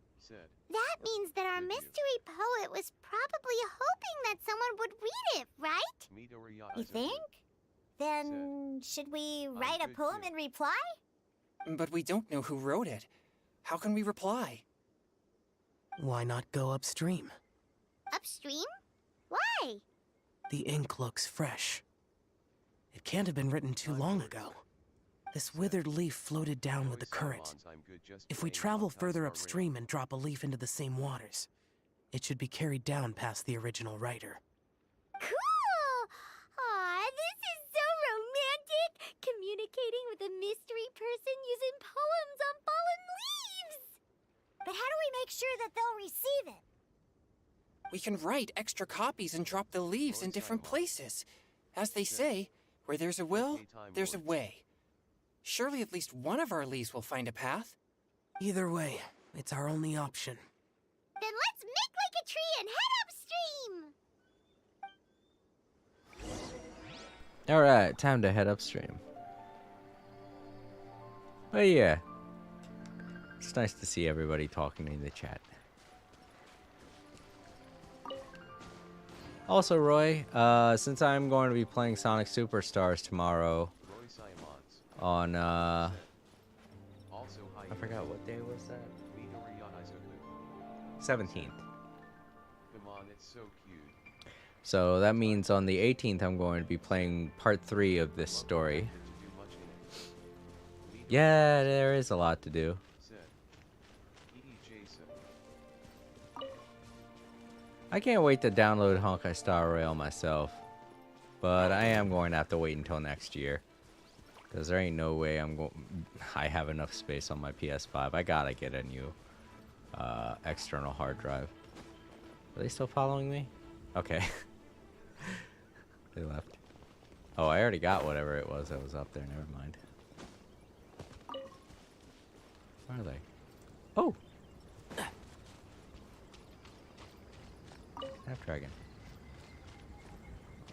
that means that our mystery poet was probably hoping that someone would read it, right? You think? Then, should we write a poem in reply? But we don't know who wrote it. How can we reply? Why not go upstream? Upstream? Why? The ink looks fresh. It can't have been written too long ago. This withered leaf floated down with the current. If we travel further upstream and drop a leaf into the same waters, it should be carried down past the original writer. Cool! Aw, this is so romantic! Communicating with a mystery person using poems on fallen leaves! But how do we make sure that they'll receive it? We can write extra copies and drop the leaves in different places. As they say, where there's a will, there's a way. Surely at least one of our leaves will find a path. Either way, it's our only option. Then let's make like a tree and head upstream! Alright, time to head upstream. But yeah, it's nice to see everybody talking in the chat. Also, Roy, since I'm going to be playing Sonic Superstars tomorrow on, I forgot what day was that? 17th. Come on, it's so cute. So that means on the 18th I'm going to be playing part 3 of this story. Yeah, there is a lot to do. I can't wait to download Honkai Star Rail myself, but I am going to have to wait until next year, because there ain't no way I have enough space on my PS5. I gotta get a new external hard drive. Are they still following me? Okay. They left. Oh, I already got whatever it was that was up there. Never mind. Where are they? Oh! Snapdragon.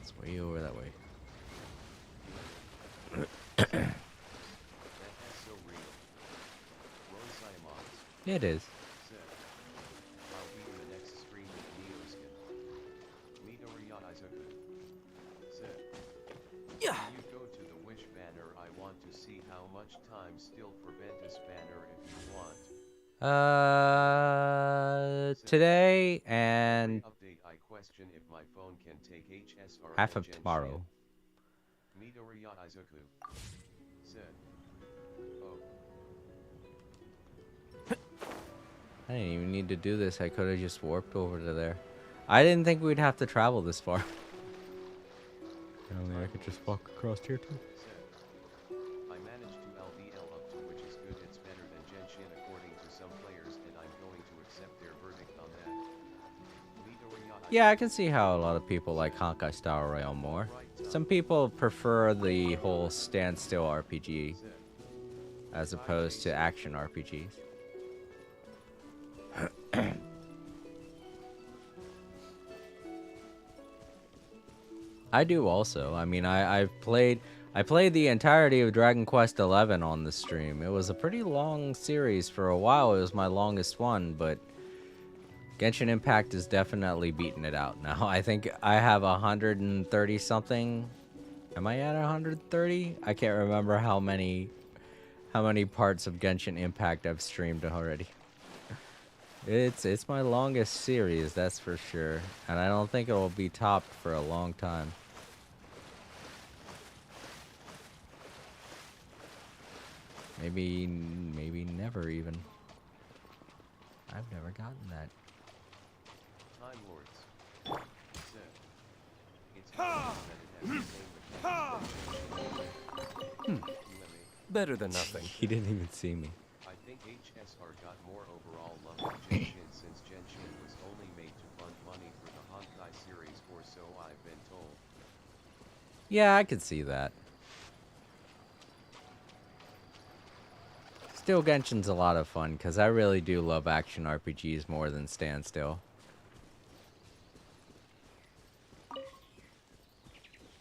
It's way over that way. That's so real. Ron Simons It is. said, I'll be in the next stream with Neoskin. Midoriya Izuku said, Yeah. when you go to the Wish banner, I want to see how much time still for Ventus banner if you want. Today and Update, I question if my phone can take HSR half and of tomorrow. Midoriya Izuku said, oh, I didn't even need to do this. I could have just warped over to there. I didn't think we'd have to travel this far. I mean, I could just walk across here too. said, I managed to LVL up to which is good, it's better than Genshin according to some players, and I'm going to accept their verdict on that. Midoriya Yeah, I can see how a lot of people like Honkai Star Rail more. Some people prefer the whole standstill RPG said, as opposed to action RPGs. I do also. I mean, I played the entirety of Dragon Quest XI on the stream. It was a pretty long series for a while. It was my longest one, but Genshin Impact is definitely beating it out now. I think I have 130 something. Am I at 130? I can't remember how many parts of Genshin Impact I've streamed already. It's my longest series, that's for sure, and I don't think it will be topped for a long time. Maybe never even. I've never gotten that. Time Lords said, it's better than it has the same mechanics as Genshin. Better than nothing. He didn't even see me. I think HSR got more overall love than Genshin since Genshin was only made to fund money for the Honkai series, or so I've been told. Yeah, I could see that. Still, Genshin's a lot of fun, because I really do love action RPGs more than Standstill.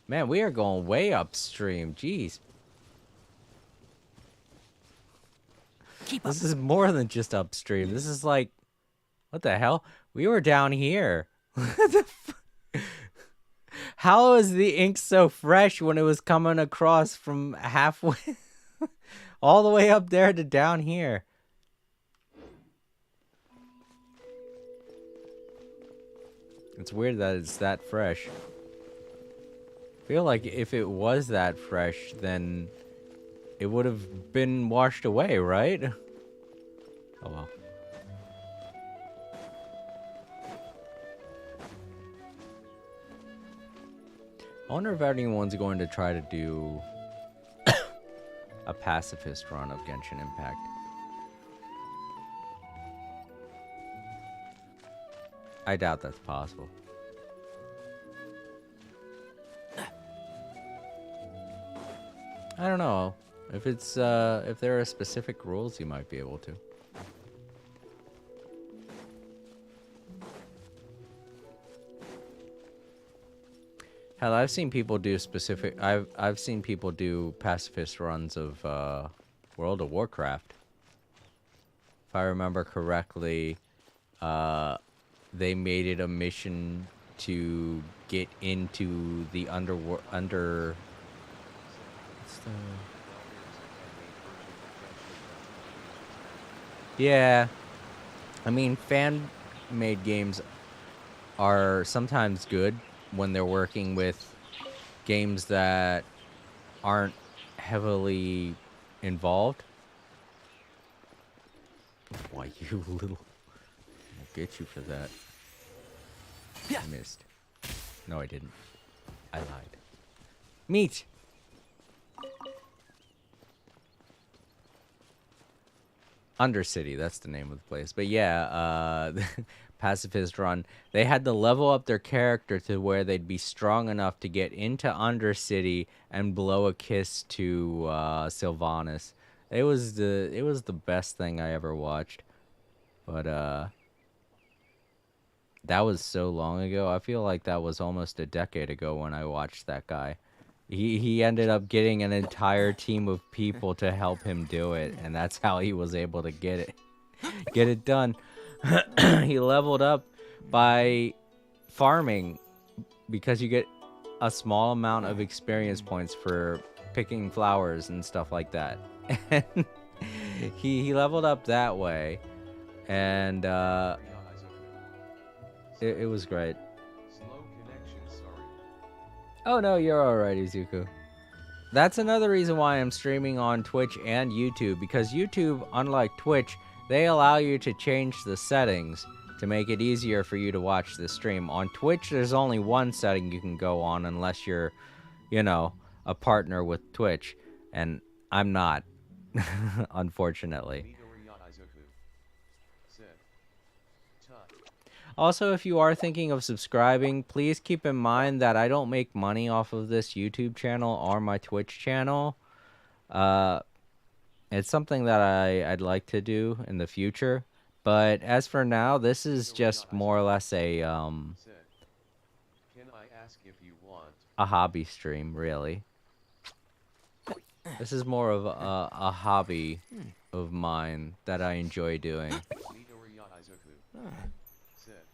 Man, we are going way upstream. Jeez. This is more than just upstream. This is like... What the hell? We were down here. What the How is the ink so fresh when it was coming across from halfway... all the way up there to down here? It's weird that it's that fresh. I feel like if it was that fresh, then it would have been washed away, right? Oh well. I wonder if anyone's going to try to do a pacifist run of Genshin Impact. I doubt that's possible. I don't know. If it's if there are specific rules, you might be able to. Hell, I've seen people do specific. I've seen people do pacifist runs of World of Warcraft. If I remember correctly, they made it a mission to get into the under. What's the? Yeah, I mean, fan-made games are sometimes good when they're working with games that aren't heavily involved. Why, you little... I'll get you for that. I missed. No, I didn't. I lied. Meat! Undercity, that's the name of the place. But yeah, pacifist run. They had to level up their character to where they'd be strong enough to get into Undercity and blow a kiss to Sylvanas. It was the best thing I ever watched. But that was so long ago. I feel like that was almost a decade ago when I watched that guy. He ended up getting an entire team of people to help him do it, and that's how he was able to get it done. He leveled up by farming because you get a small amount of experience points for picking flowers and stuff like that. And he leveled up that way, and it was great. Slow connection, sorry. Oh no, you're alright, Izuku. That's another reason why I'm streaming on Twitch and YouTube, because YouTube, unlike Twitch, they allow you to change the settings to make it easier for you to watch the stream. On Twitch, there's only one setting you can go on unless you're, you know, a partner with Twitch, and I'm not, unfortunately. Midoriya Izuku said, "Tut." Also, if you are thinking of subscribing, please keep in mind that I don't make money off of this YouTube channel or my Twitch channel. It's something that I'd like to do in the future. But as for now, this is just more or less a Said, "Can I ask if you want?" hobby stream, really. This is more of a hobby of mine that I enjoy doing. Midoriya Izuku said,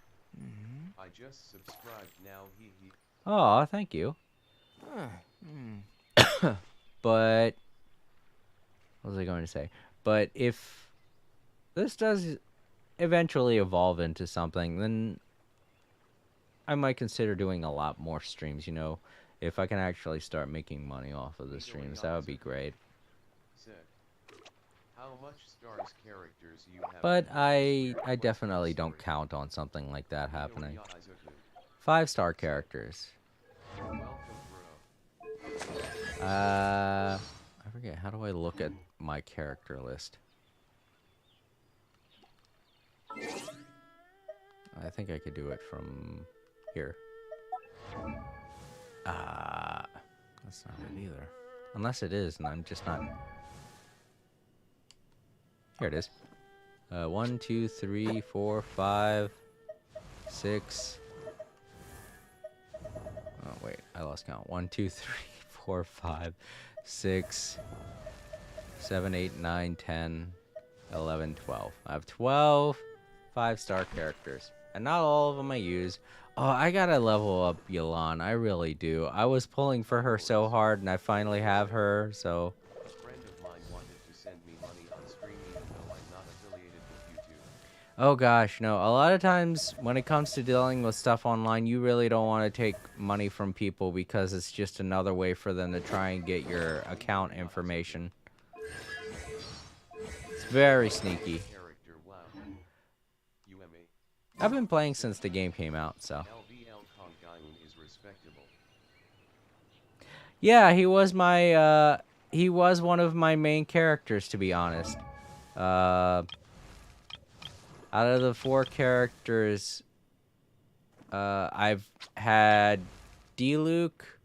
"I just subscribed now, he." Oh, thank you. But what was I going to say? But if this does eventually evolve into something, then I might consider doing a lot more streams, you know. If I can actually start making money off of the streams, that would be great. Said, "How much stars characters you have?" But I definitely don't count on something like that happening. Midoriya Izuku, 5-star characters. welcome, bro. I forget, how do I look at my character list? I think I could do it from here. That's not it either. Unless it is, and I'm just not. Here it is. 1, 2, 3, 4, 5, 6. Oh, wait, I lost count. 1, 2, 3, 4, 5, 6, 7, 8, 9, 10, 11, 12. I have 12 5-star characters, and not all of them I use. Oh, I gotta level up Yelan. I really do. I was pulling for her so hard, and I finally have her, so. A friend of mine wanted to send me money on stream even though I'm not affiliated with YouTube. Oh gosh, no. A lot of times when it comes to dealing with stuff online, you really don't want to take money from people because it's just another way for them to try and get your account information. It's very sneaky. Character, wow. UMA. I've been playing since the game came out, so. LVL Kongayun is respectable. Yeah, he was one of my main characters, to be honest. Out of the 4 characters, I've had D-Luke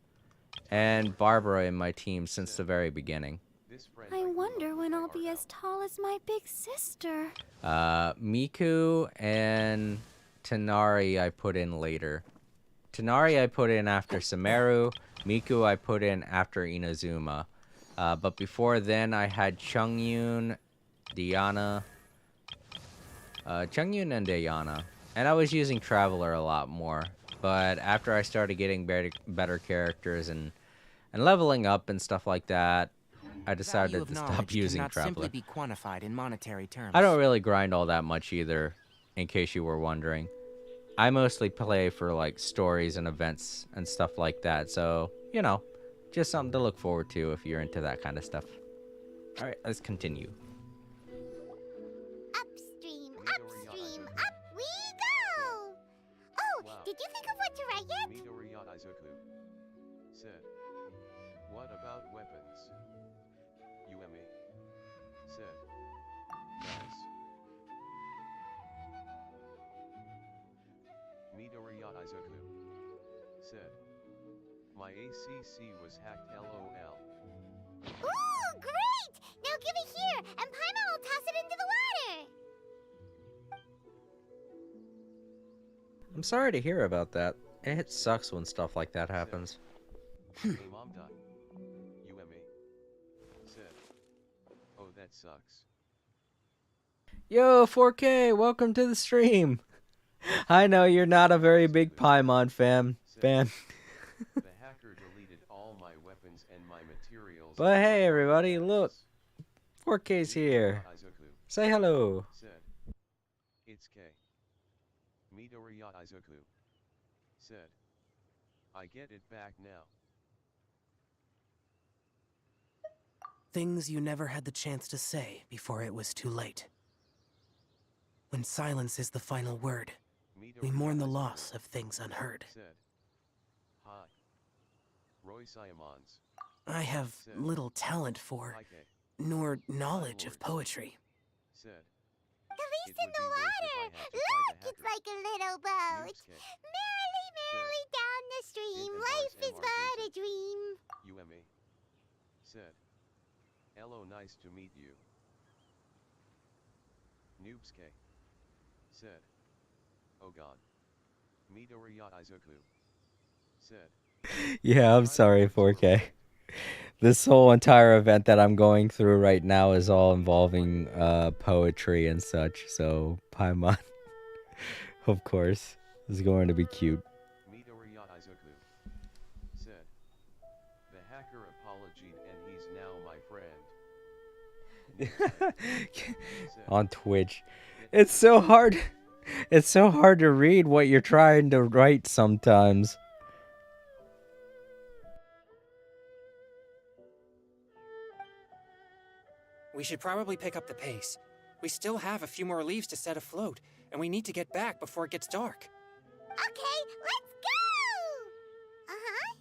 and Barbara in my team since the very beginning. This friend I grew up wonder when with I'll be are as tall as my big sister. Miku and Tanari I put in later. Tanari I put in after Sumeru. Miku I put in after Inazuma. But before then I had Chungyun, Diana. Chungyun and Diana. And I was using Traveler a lot more. But after I started getting better characters and leveling up and stuff like that, I decided to stop using Traveler. Simply be quantified in monetary terms. I don't really grind all that much either, in case you were wondering. I mostly play for like stories and events and stuff like that, so, you know, just something to look forward to if you're into that kind of stuff. Alright, let's continue. Upstream, upstream, up we go! Oh, Wow. did you think of what to write yet? Midoriya Izuku said, "What about weapons?" UMA said, "Nice." Midoriya Izuku said, "My ACC was hacked, LOL." Ooh, great! Now give it here, and Paimon will toss it into the water! I'm sorry to hear about that. It sucks when stuff like that happens. Hey mom. UMA. Said. Oh, that sucks. Yo, 4K, welcome to the stream. I know you're not a very big Paimon fan. The hacker deleted all my weapons and my materials. But and my hey, everybody, look. artifacts. 4K's here. Izoku Say hello. said. It's K. Midoriya Izoku said. I get it back now. Things you never had the chance to say before it was too late. When silence is the final word, we mourn the loss of things unheard. Said. Hi. Roy Siamons. I have little talent for, nor knowledge of poetry. Said. The least in the water! Look, it's like a little boat! Merrily, merrily down the stream, life is but a dream! UMA. Said. Hello, nice to meet you. Noobsuke. Said. Oh god. Midoriya Izoku. Said. Yeah, I'm sorry, 4K. This whole entire event that I'm going through right now is all involving poetry and such, so Paimon, of course, is going to be cute. Midoriya Izoku. Said. The hacker apologized and he's now my friend. On Twitch. It's so hard. It's so hard to read what you're trying to write sometimes. We should probably pick up the pace. We still have a few more leaves to set afloat, and we need to get back before it gets dark. Okay, let's go! Uh-huh.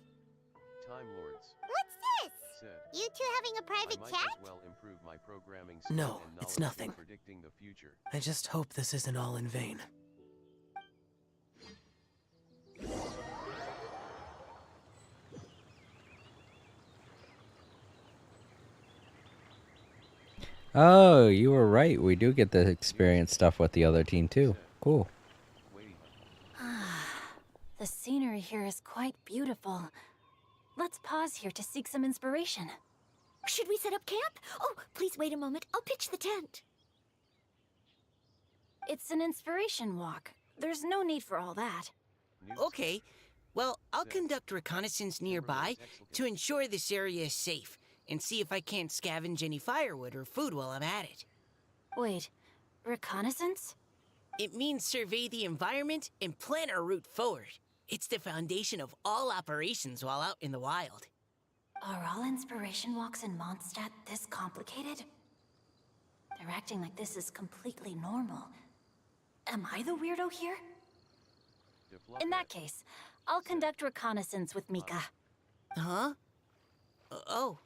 Time Lords. What's this? Said. You two having a private I might chat? as well improve my programming skill No, and it's knowledge in nothing. predicting the future. I just hope this isn't all in vain. Oh, you were right. We do get the experience stuff with the other team too. Cool. Wait. The scenery here is quite beautiful. Let's pause here to seek some inspiration. Should we set up camp? Oh, please wait a moment. I'll pitch the tent. It's an inspiration walk. There's no need for all that. Okay, well, I'll conduct reconnaissance nearby to ensure this area is safe, and see if I can't scavenge any firewood or food while I'm at it. Wait, reconnaissance? It means survey the environment and plan our route forward. It's the foundation of all operations while out in the wild. Are all inspiration walks in Mondstadt this complicated? They're acting like this is completely normal. Am I the weirdo here? In that case, I'll conduct reconnaissance with Mika. Huh? Oh,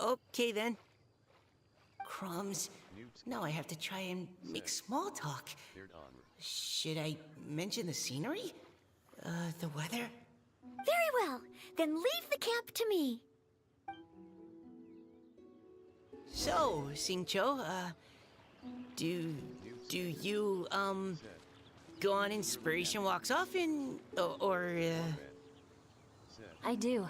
okay then. Crumbs. Now I have to try and make small talk. Should I mention the scenery? The weather? Very well. Then leave the camp to me. So, Singcho, do you, go on inspiration walks often? Or I do.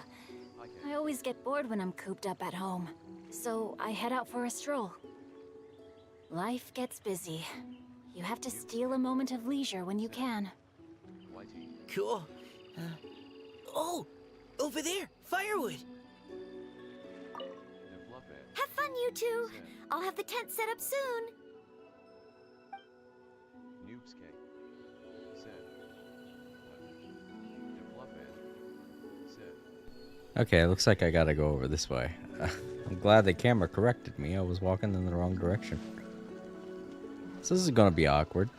I always get bored when I'm cooped up at home, so I head out for a stroll. Life gets busy. You have to steal a moment of leisure when you can. Cool. Oh! Over there! Firewood! Have fun, you two. I'll have the tent set up soon. Okay, looks like I gotta go over this way. I'm glad the camera corrected me. I was walking in the wrong direction. So this is gonna be awkward.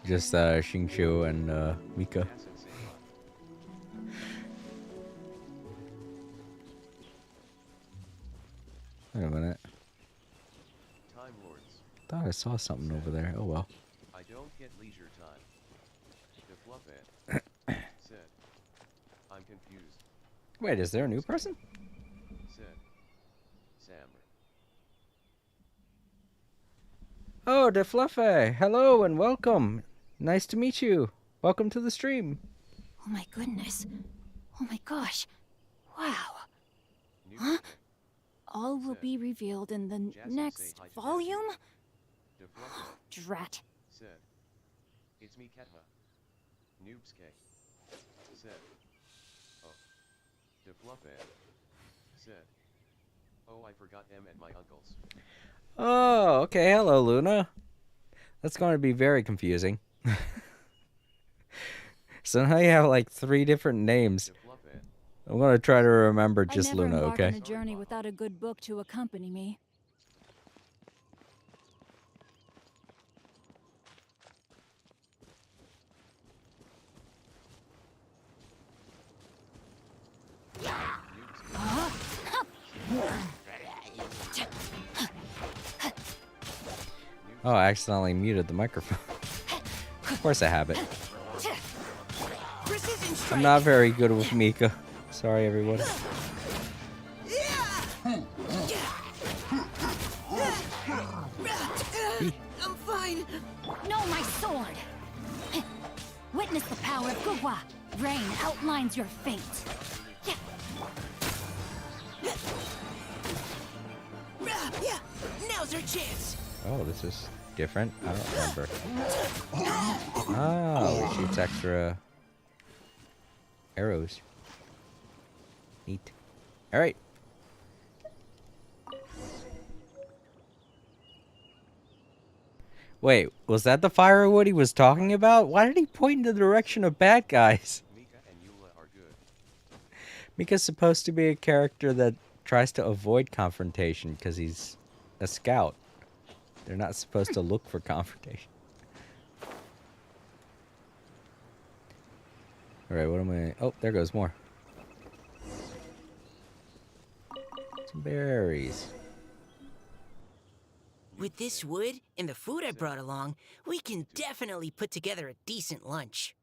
Just Xingqiu and Mika. Wait a minute. Time Lords. Thought I saw something over there. Oh well. I don't get leisure time. The Fluffhead said. I'm confused. Wait, is there a new person? Said. Sammer. Oh, De Fluffy! Hello and welcome! Nice to meet you. Welcome to the stream. Oh my goodness. Oh my gosh. Wow. Noob Huh? Skate, All will be revealed in the Jazzy, next say hi to volume? Defluffet Drat. said, "It's me, Ketha." Noobske said, "Oh." Defluffet said, "Oh, I forgot M at my uncle's." Oh, okay. Hello, Luna. That's going to be very confusing. So now you have like 3 different names. Defluffet I'm going to try to remember I just never Luna, embark okay? on a journey without a good book to accompany me. Oh, I accidentally muted the microphone. Of course I have it. Precision I'm strike! not very good with Mika. Sorry, everyone. I'm fine. No, my sword! Witness the power of Gugwa. Rain outlines your fate. Yeah, now's our chance. Oh, this is different. I don't remember. Oh, it shoots extra arrows. Neat. All right. Wait, was that the firewood he was talking about? Why did he point in the direction of bad guys? Mika and Eula are good. Mika's supposed to be a character that tries to avoid confrontation because he's a scout. They're not supposed to look for confrontation. Alright, what am I... Oh, there goes more. Some berries. With this wood and the food I brought along, we can definitely put together a decent lunch.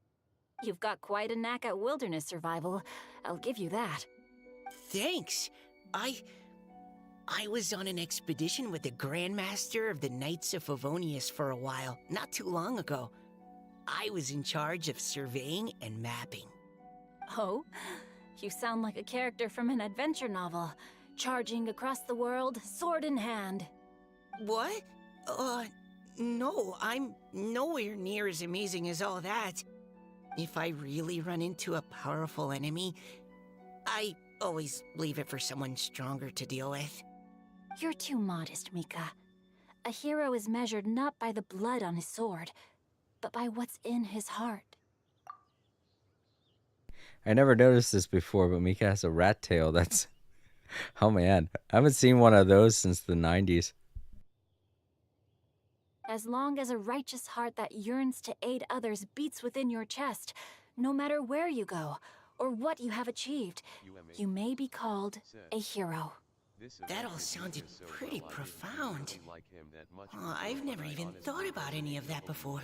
You've got quite a knack at wilderness survival. I'll give you that. Thanks. I was on an expedition with the Grandmaster of the Knights of Favonius for a while, not too long ago. I was in charge of surveying and mapping. Oh? You sound like a character from an adventure novel. Charging across the world, sword in hand. What? No, I'm nowhere near as amazing as all that. If I really run into a powerful enemy, I always leave it for someone stronger to deal with. You're too modest, Mika. A hero is measured not by the blood on his sword, but by what's in his heart. I never noticed this before, but Mika has a rat tail. That's... Oh man, I haven't seen one of those since the 90s. As long as a righteous heart that yearns to aid others beats within your chest, no matter where you go or what you have achieved, you may be called a hero. That all sounded pretty profound. Oh, I've never even thought about any of that before.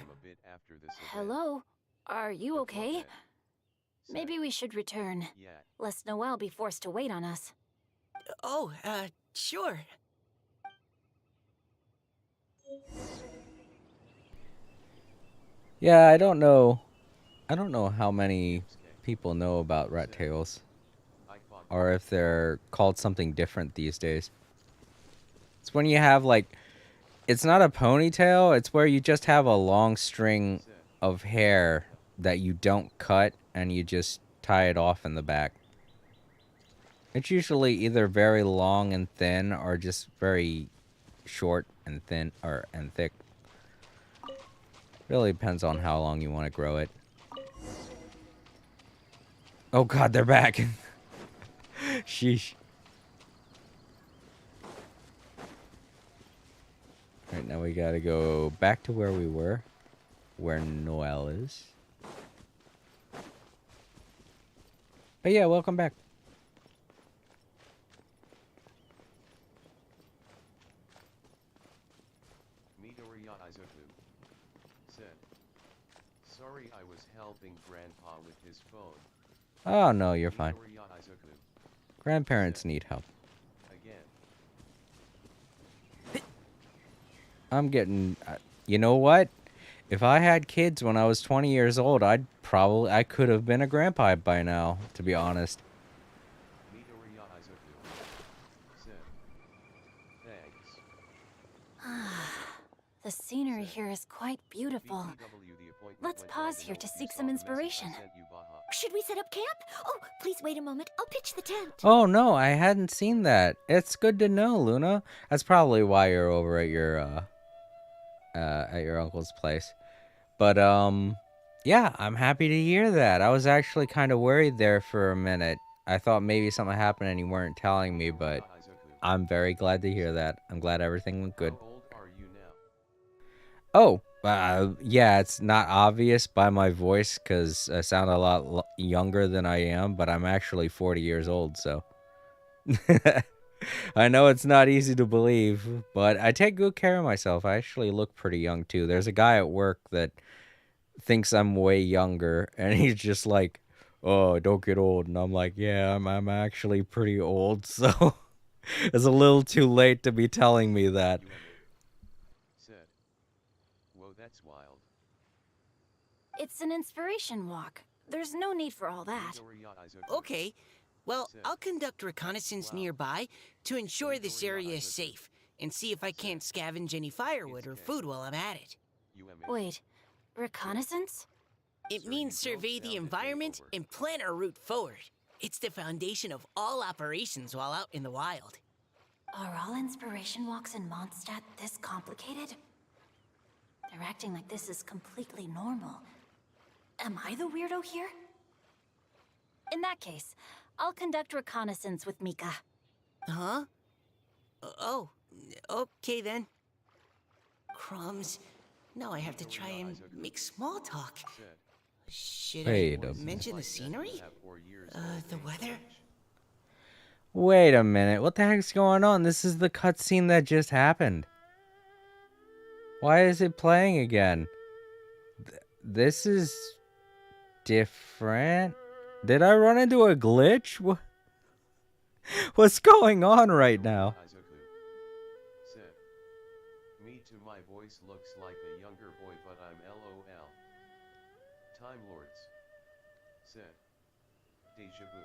Hello? Are you okay? Maybe we should return, lest Noelle be forced to wait on us. Oh, sure. Yeah, I don't know how many people know about rat tails, or if they're called something different these days. It's when you have like, it's not a ponytail, it's where you just have a long string of hair that you don't cut and you just tie it off in the back. It's usually either very long and thin or just very short and thin and thick. Really depends on how long you want to grow it. Oh god, they're back. Sheesh. Alright, now we gotta go back to where we were. Where Noelle is. But yeah, welcome back. Midoriya Izuku said, "Sorry, I was helping Grandpa with his phone." Oh no, you're fine. Midoriya Izuku Grandparents need help. again. I'm getting... you know what? If I had kids when I was 20 years old, I could have been a grandpa by now, to be honest. Midoriya Izuku said, thanks. The scenery here is quite beautiful. BTW, the appointment Let's went pause well. here I to hope you seek saw some the message I inspiration. sent you, Baha. Should we set up camp? Oh, please wait a moment. I'll pitch the tent. Oh no, I hadn't seen that. It's good to know, Luna. That's probably why you're over at your uncle's place. But yeah, I'm happy to hear that. I was actually kind of worried there for a minute. I thought maybe something happened and you weren't telling me, but Midoriya Izuku, I'm very glad to hear that. I'm glad everything went good. how old are you now? Oh, yeah, it's not obvious by my voice because I sound a lot younger than I am, but I'm actually 40 years old, so. I know it's not easy to believe, but I take good care of myself. I actually look pretty young, too. There's a guy at work that thinks I'm way younger, and he's just like, oh, don't get old. And I'm like, yeah, I'm actually pretty old, so it's a little too late to be telling me that. Said, whoa, that's wild. It's an inspiration walk. There's no need for all that. Midoriya Izuku, Okay. Well, I'll conduct reconnaissance nearby to ensure this area is safe and see if I can't scavenge any firewood or food while I'm at it. UMA. Wait, reconnaissance? It means survey the environment and plan our route forward. It's the foundation of all operations while out in the wild. Are all inspiration walks in Mondstadt this complicated? They're acting like this is completely normal. Am I the weirdo here? In that case, I'll conduct reconnaissance with Mika. Huh? Oh, okay then. Crumbs. Now I have to try and make small talk. Should Wait I a mention the scenery? The weather? Wait a minute. What the heck's going on? This is the cutscene that just happened. Why is it playing again? This is different. Did I run into a glitch? What's going on right now? Izuku said, me too, my voice looks like a younger boy, but I'm LOL. Time Lords said, deja vu.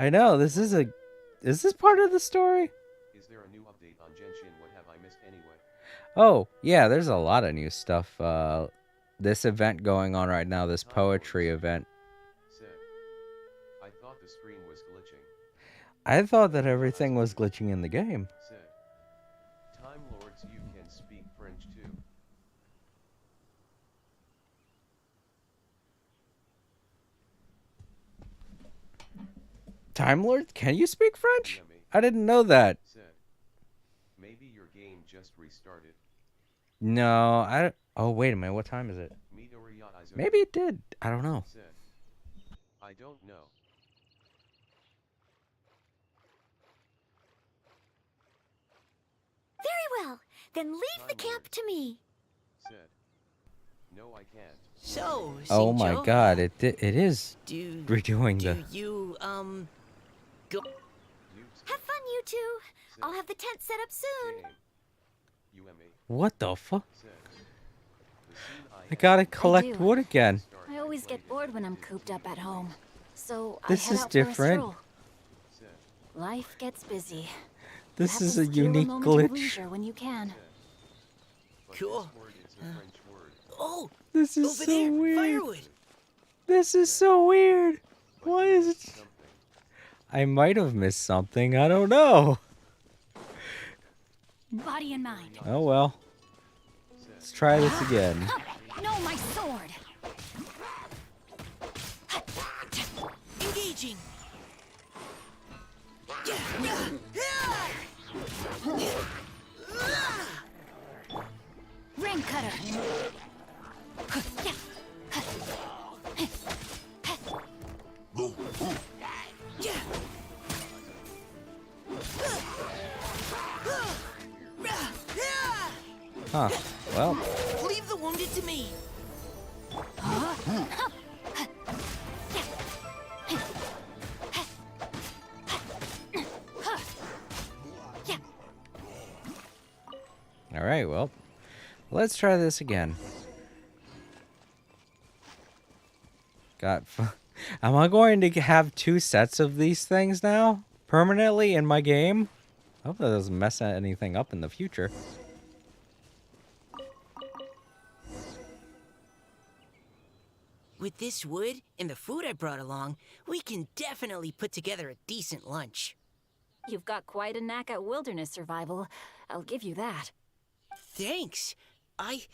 I know, is this part of the story? Is there a new update on Genshin? What have I missed anyway? Oh, yeah, there's a lot of new stuff. This event going on right now, this poetry event. Said, I thought the screen was glitching. I thought that everything was glitching in the game. Said, Time Lords, you can speak French too. Time Lord, can you speak French? Yummy I didn't know that. said, maybe your game just restarted. No, I don't. Oh, wait a minute. What time is it? Midoriya Izuku Maybe it did. I don't know. said, I don't know. Very well. Then leave the camp to me. Said, no, I can't. So, Oh my Xingqiu, God! It is Do redoing do the. you go? Have fun, you two. I'll have the tent set up soon. UMA What the fuck? said, the scene I gotta do. collect wood again. I always get bored when I'm cooped up at home. So This I head is out for a different. stroll. said, Life gets busy. You This have to is a steal unique moment of glitch. leisure when you can. but Cool. this word is a French word. Oh, This is over so there, weird. firewood. This is so weird. But Why you is it? missed something. I might have missed something. I don't know. Body and mind. Oh well. Let's try this again. No, my sword. Engaging. Ring cutter. Huh. Well, Leave the wounded to me. all right. Well, let's try this again. Got. Am I going to have 2 sets of these things now permanently in my game? I hope that doesn't mess anything up in the future. With this wood and the food I brought along, we can definitely put together a decent lunch. You've got quite a knack at wilderness survival. I'll give you that. Thanks. I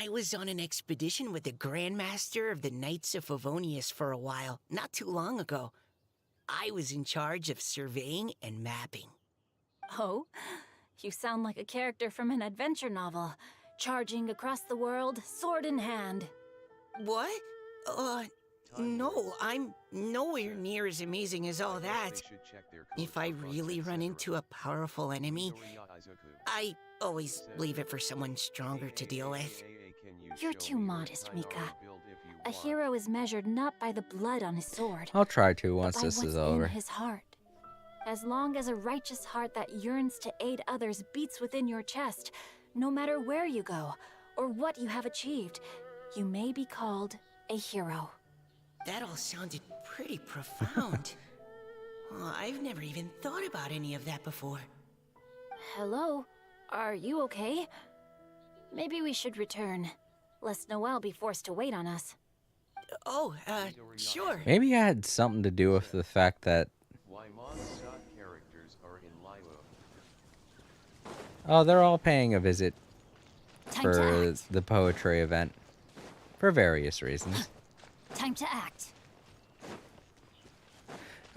was on an expedition with the Grandmaster of the Knights of Favonius for a while, not too long ago. I was in charge of surveying and mapping. Oh? You sound like a character from an adventure novel. Charging across the world, sword in hand. What? No, I'm nowhere near as amazing as all that. If I really run into a powerful enemy, I always leave it for someone stronger to deal with. You're too modest, Mika. A hero is measured not by the blood on his sword, I'll try to but once by this what's is over. in his heart. As long as a righteous heart that yearns to aid others beats within your chest, no matter where you go or what you have achieved, you may be called a hero. That all sounded pretty profound. Oh, I've never even thought about any of that before. Hello? Are you okay? Maybe we should return, lest Noelle be forced to wait on us. Oh, sure. Maybe it had something to do with the fact that. Why Mondstadt characters are in Lilo. Oh, they're all paying a visit Time for to act. the poetry event. For various reasons. Time to act.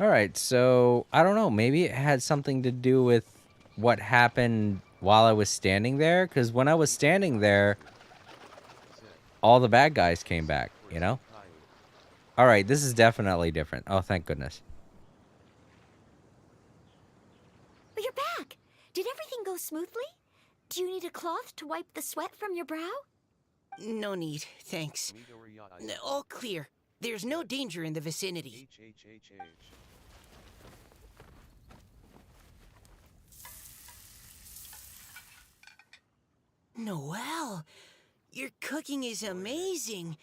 Alright, so I don't know. Maybe it had something to do with what happened while I was standing there. Because when I was standing there, all the bad guys came back, you know? Alright, this is definitely different. Oh, thank goodness. Oh, you're back! Did everything go smoothly? Do you need a cloth to wipe the sweat from your brow? No need, thanks. All clear. There's no danger in the vicinity. Noelle, your cooking is amazing.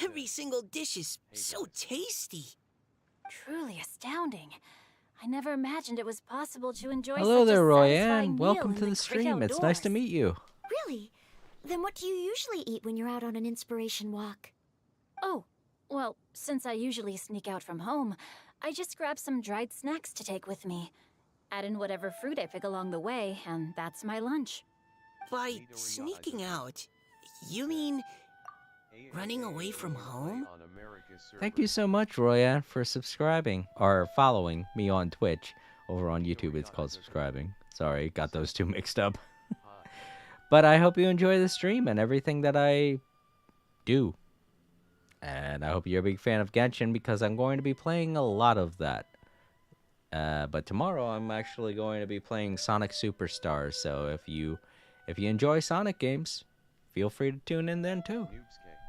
Every single dish is so tasty. Truly astounding. I never imagined it was possible to enjoy Hello such there, a satisfying Royanne. meal Welcome in to the great stream. It's nice to outdoors. meet you. Really? Then what do you usually eat when you're out on an inspiration walk? Oh, well, since I usually sneak out from home, I just grab some dried snacks to take with me. Add in whatever fruit I pick along the way, and that's my lunch. By sneaking out, you mean running away from home? Thank you so much, Royanne, for subscribing or following me on Twitch. Over on YouTube, it's called subscribing. Sorry, got those two mixed up. But I hope you enjoy the stream and everything that I do. And I hope you're a big fan of Genshin because I'm going to be playing a lot of that. But tomorrow I'm actually going to be playing Sonic Superstars. So if you enjoy Sonic games, feel free to tune in then too. Noobscape.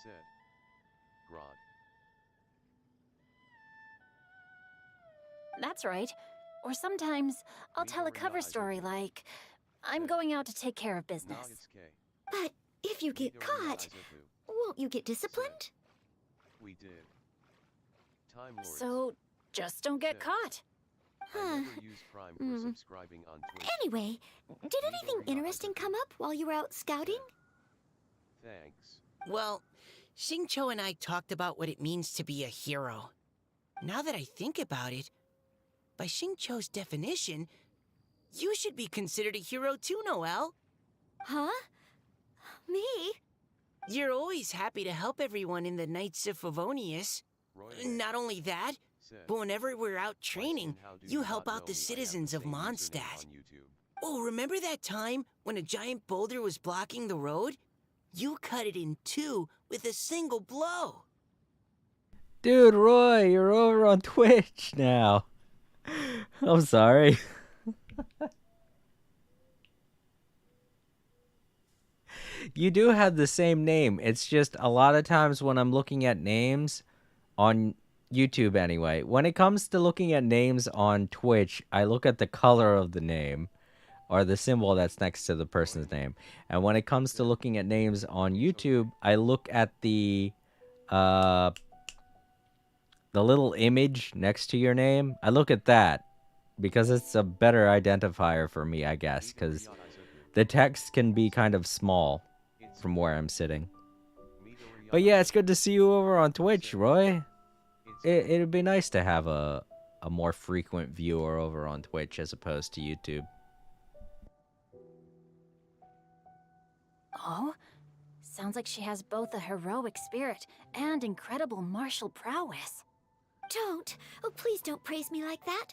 Said. Grod. That's right. Or sometimes I'll tell a cover story like, I'm going out to take care of business. Nagaske. But if you get caught, won't you get disciplined? We did. Time Lords. So just don't get caught. I never use Prime for subscribing on Twitch. Anyway, did anything interesting come up while you were out scouting? Thanks. Well, Xingqiu and I talked about what it means to be a hero. Now that I think about it, by Xingqiu's definition, you should be considered a hero too, Noelle. Huh? Me? You're always happy to help everyone in the Knights of Favonius. Not only that, but whenever we're out training, you help out the citizens of Mondstadt. Oh, remember that time when a giant boulder was blocking the road? You cut it in two with a single blow. Dude, Roy, you're over on Twitch now. I'm sorry. You do have the same name. It's just a lot of times when I'm looking at names on YouTube anyway, when it comes to looking at names on Twitch, I look at the color of the name or the symbol that's next to the person's name. And when it comes to looking at names on YouTube, I look at the uh, the little image next to your name, I look at that because it's a better identifier for me, I guess, because the text can be kind of small from where I'm sitting. But yeah, it's good to see you over on Twitch, Roy. It'd be nice to have a more frequent viewer over on Twitch as opposed to YouTube. Oh? Sounds like she has both a heroic spirit and incredible martial prowess. Don't. Oh, please don't praise me like that.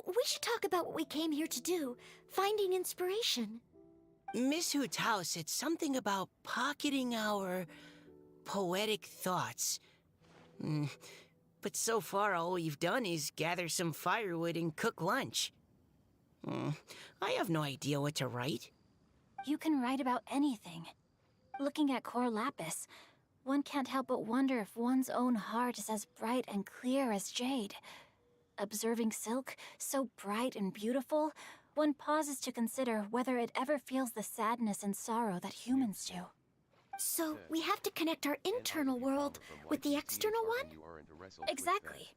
We should talk about what we came here to do. Finding inspiration. Miss Hoot's house said something about pocketing our poetic thoughts. But so far, all we've done is gather some firewood and cook lunch. I have no idea what to write. You can write about anything. Looking at Cor Lapis, one can't help but wonder if one's own heart is as bright and clear as jade. Observing silk, so bright and beautiful, one pauses to consider whether it ever feels the sadness and sorrow that humans do. So, we have to connect our internal world with the external one? Exactly.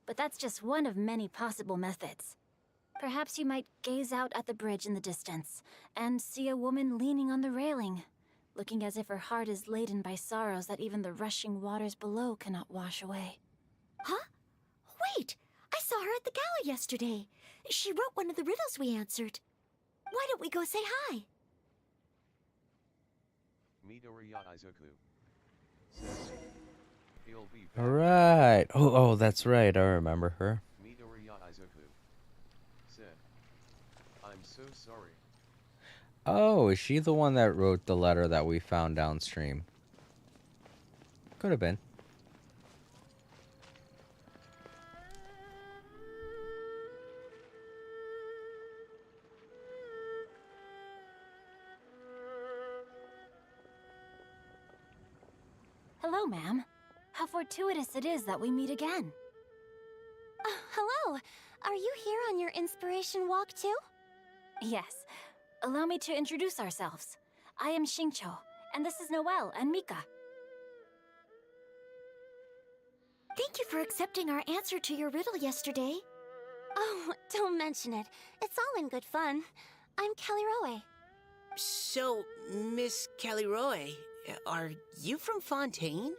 But that's just one of many possible methods. Perhaps you might gaze out at the bridge in the distance and see a woman leaning on the railing, looking as if her heart is laden by sorrows that even the rushing waters below cannot wash away. Huh? Wait! I saw her at the gala yesterday. She wrote one of the riddles we answered. Why don't we go say hi? Alright. Oh, that's right. I remember her. I'm so sorry. Oh, is she the one that wrote the letter that we found downstream? Could have been. Hello, ma'am. How fortuitous it is that we meet again. Hello. Are you here on your inspiration walk too? Yes. Allow me to introduce ourselves. I am Xingqiu, and this is Noelle and Mika. Thank you for accepting our answer to your riddle yesterday. Oh, don't mention it. It's all in good fun. I'm Kelly Roe. So, Miss Kelly Roy, are you from Fontaine?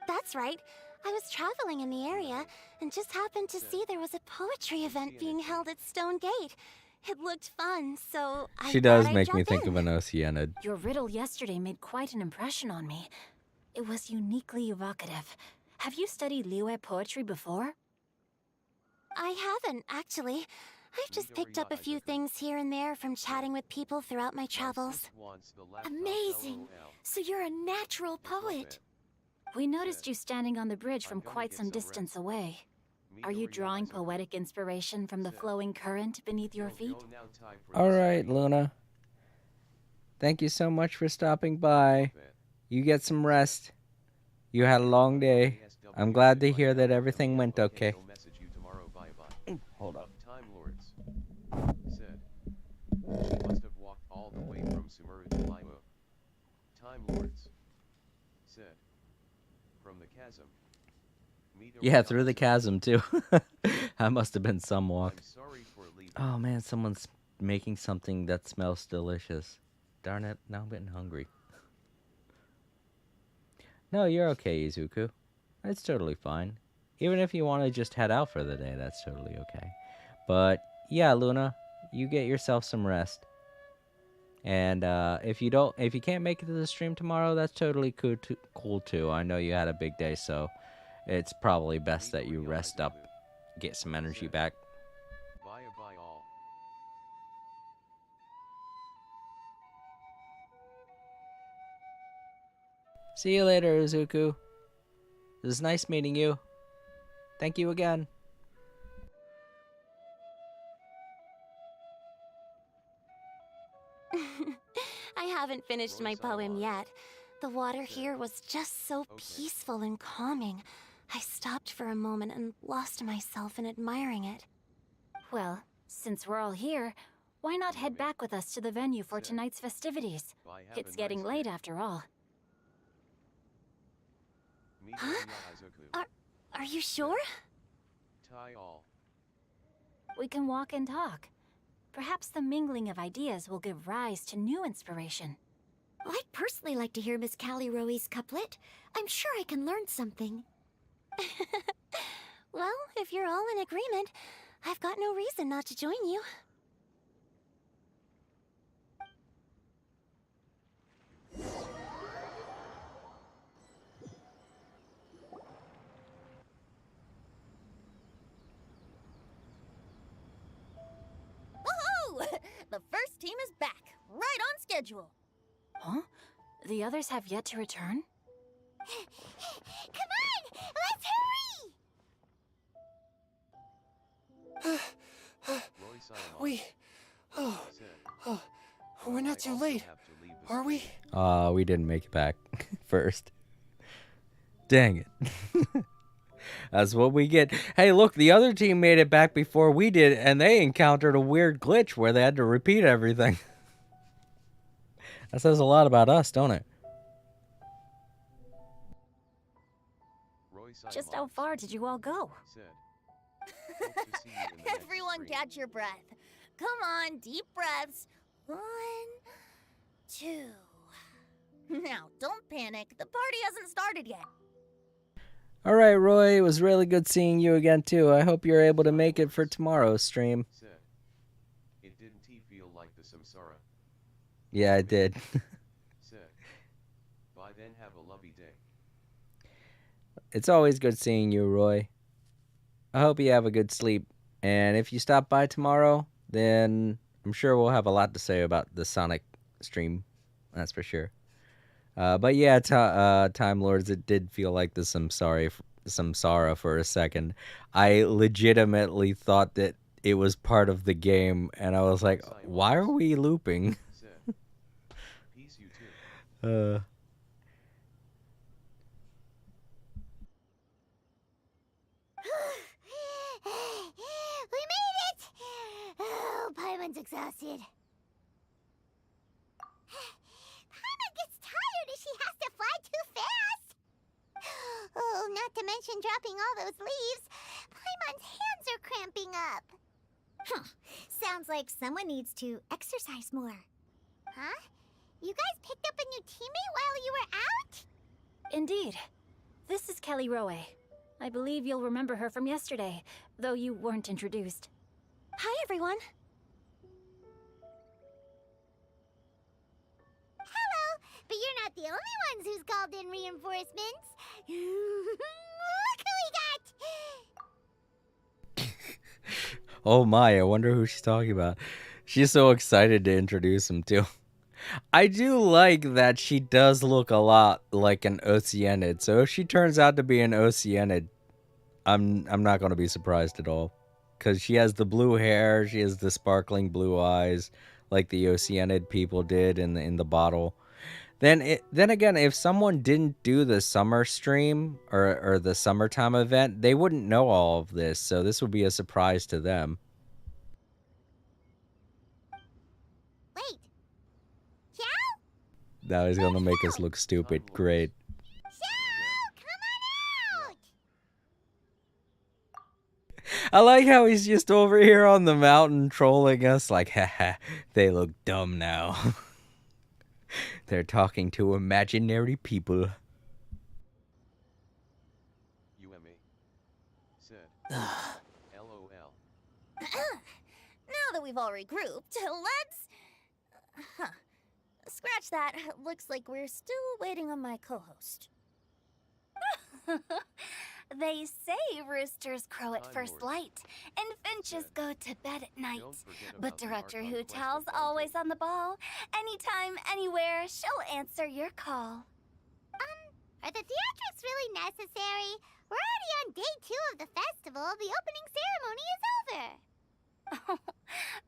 That's right. I was traveling in the area and just happened to see there was a poetry event being held at Stone Gate. It looked fun, so I She thought does I'd make me drop think in. of an Oceanid. Your riddle yesterday made quite an impression on me. It was uniquely evocative. Have you studied Liyue poetry before? I haven't, actually. I've just picked up a few things here and there from chatting with people throughout my travels. Amazing! So you're a natural poet. We noticed you standing on the bridge from quite some distance away. Are you drawing poetic inspiration from the flowing current beneath your feet? Alright, Luna. Thank you so much for stopping by. You get some rest. You had a long day. I'm glad to hear that everything went okay. Hold up. Time Lords said, "You must have walked all the way from Sumeru to Liyue." Time Lords said, "From the chasm." Yeah, through the chasm, too. That must have been some walk. I'm sorry for leaving. Oh, man, someone's making something that smells delicious. Darn it, now I'm getting hungry. No, you're okay, Izuku. It's totally fine. Even if you want to just head out for the day, that's totally okay. But, yeah, Luna, you get yourself some rest. And if you can't make it to the stream tomorrow, that's totally cool too. I know you had a big day, so it's probably best that you rest up, get some energy back. Bye bye all. See you later, Izuku. It was nice meeting you. Thank you again. I haven't finished my poem yet. The water here was just so peaceful and calming. I stopped for a moment and lost myself in admiring it. Well, since we're all here, why not head back with us to the venue for tonight's festivities? It's getting late after all. Are you sure? Tai all. We can walk and talk. Perhaps the mingling of ideas will give rise to new inspiration. I'd personally like to hear Miss Callie Rowe's couplet. I'm sure I can learn something. Well, if you're all in agreement, I've got no reason not to join you. Woohoo! The first team is back, right on schedule. Huh? The others have yet to return? Come on! Let's hurry! Roy Simon We. Oh, said, oh, we're not "I too also late, have to leave the are we? station." We didn't make it back first. Dang it. That's what we get. Hey, look, the other team made it back before we did, and they encountered a weird glitch where they had to repeat everything. That says a lot about us, don't it? Roy Just Simon how far did you all go? said, "Hope to see you in the next Everyone stream." catch your breath. Come on, deep breaths. 1, 2. Now, don't panic. The party hasn't started yet. All right, Roy, it was really good seeing you again, too. I hope you're able to make it for tomorrow's stream. Said, "It didn't feel like the samsara." Yeah, I did. Said, "Bye then, have a lovely day." It's always good seeing you, Roy. I hope you have a good sleep. And if you stop by tomorrow, then I'm sure we'll have a lot to say about the Sonic stream. That's for sure. But yeah, Time Lords, it did feel like the Samsara for a second. I legitimately thought that it was part of the game, and I was like, why are we looping? Said, "Peace you too." We made it! Oh, Paimon's exhausted. Paimon gets tired if she has to fly too fast. Oh, not to mention dropping all those leaves. Paimon's hands are cramping up. Sounds like someone needs to exercise more. Huh? You guys picked up a new teammate while you were out? Indeed. This is Callie Rowe. I believe you'll remember her from yesterday, though you weren't introduced. Hi, everyone. Hello, but you're not the only ones who's called in reinforcements. Look who we got! Oh my, I wonder who she's talking about. She's so excited to introduce him too. I do like that she does look a lot like an Oceanid, so if she turns out to be an Oceanid, I'm not going to be surprised at all. Because she has the blue hair, she has the sparkling blue eyes, like the Oceanid people did in the bottle. Then again, if someone didn't do the summer stream or the summertime event, they wouldn't know all of this, so this would be a surprise to them. Wait. Xiao? Now he's gonna make us look stupid. Great. Xiao, come on out! I like how he's just over here on the mountain trolling us like, haha, they look dumb now. They're talking to imaginary people. UMA said, LOL. Now that we've all regrouped, let's... Scratch that. Looks like we're still waiting on my co-host. They say roosters crow at Time first Lord light, and finches said, go to bed at night. "Don't forget But about the Director Archon Hu quest Tao's encounter." always on the ball. Anytime, anywhere, she'll answer your call. Are the theatrics really necessary? We're already on day 2 of the festival. The opening ceremony is over.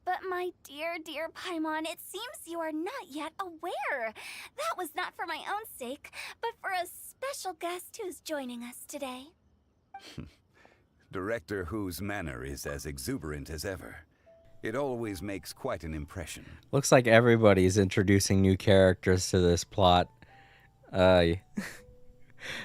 But my dear, dear Paimon, it seems you are not yet aware. That was not for my own sake, but for a special guest who's joining us today. Director Who's manner is as exuberant as ever. It always makes quite an impression. Looks like everybody's introducing new characters to this plot.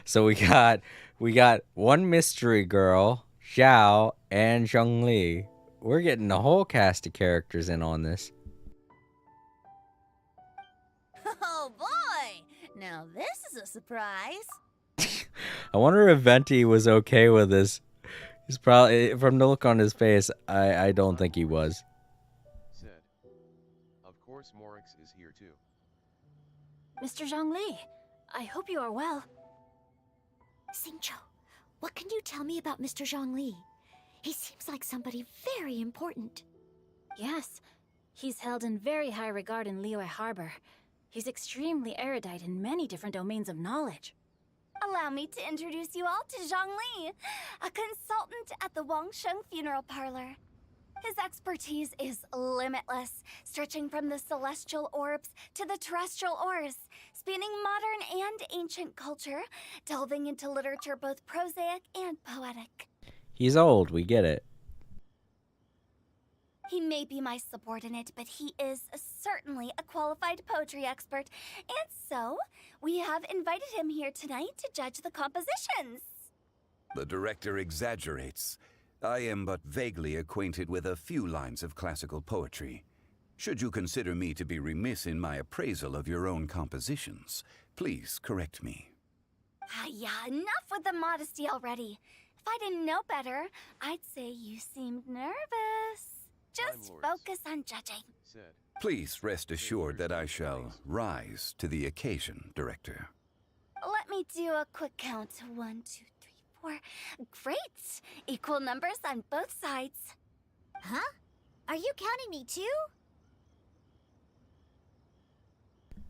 So we got one mystery girl, Xiao, and Zhongli. We're getting the whole cast of characters in on this. Oh boy! Now this is a surprise. I wonder if Venti was okay with this. He's probably, from the look on his face, I don't think he was. Said. Of course Morix is here too. Mr. Zhongli, I hope you are well. Xingqiu, what can you tell me about Mr. Zhongli? He seems like somebody very important. Yes, he's held in very high regard in Liyue Harbor. He's extremely erudite in many different domains of knowledge. Allow me to introduce you all to Zhongli, a consultant at the Wangsheng Funeral Parlor. His expertise is limitless, stretching from the celestial orbs to the terrestrial ores, spanning modern and ancient culture, delving into literature both prosaic and poetic. He's old, we get it. He may be my subordinate, but he is certainly a qualified poetry expert, and so we have invited him here tonight to judge the compositions. The director exaggerates. I am but vaguely acquainted with a few lines of classical poetry. Should you consider me to be remiss in my appraisal of your own compositions, please correct me. Yeah, enough with the modesty already. If I didn't know better, I'd say you seemed nervous. Just Time Lords. focus on judging. Said. Please rest assured that I shall rise to the occasion, Director. Let me do a quick count. 1, 2, 3, 4. Great! Equal numbers on both sides. Huh? Are you counting me too?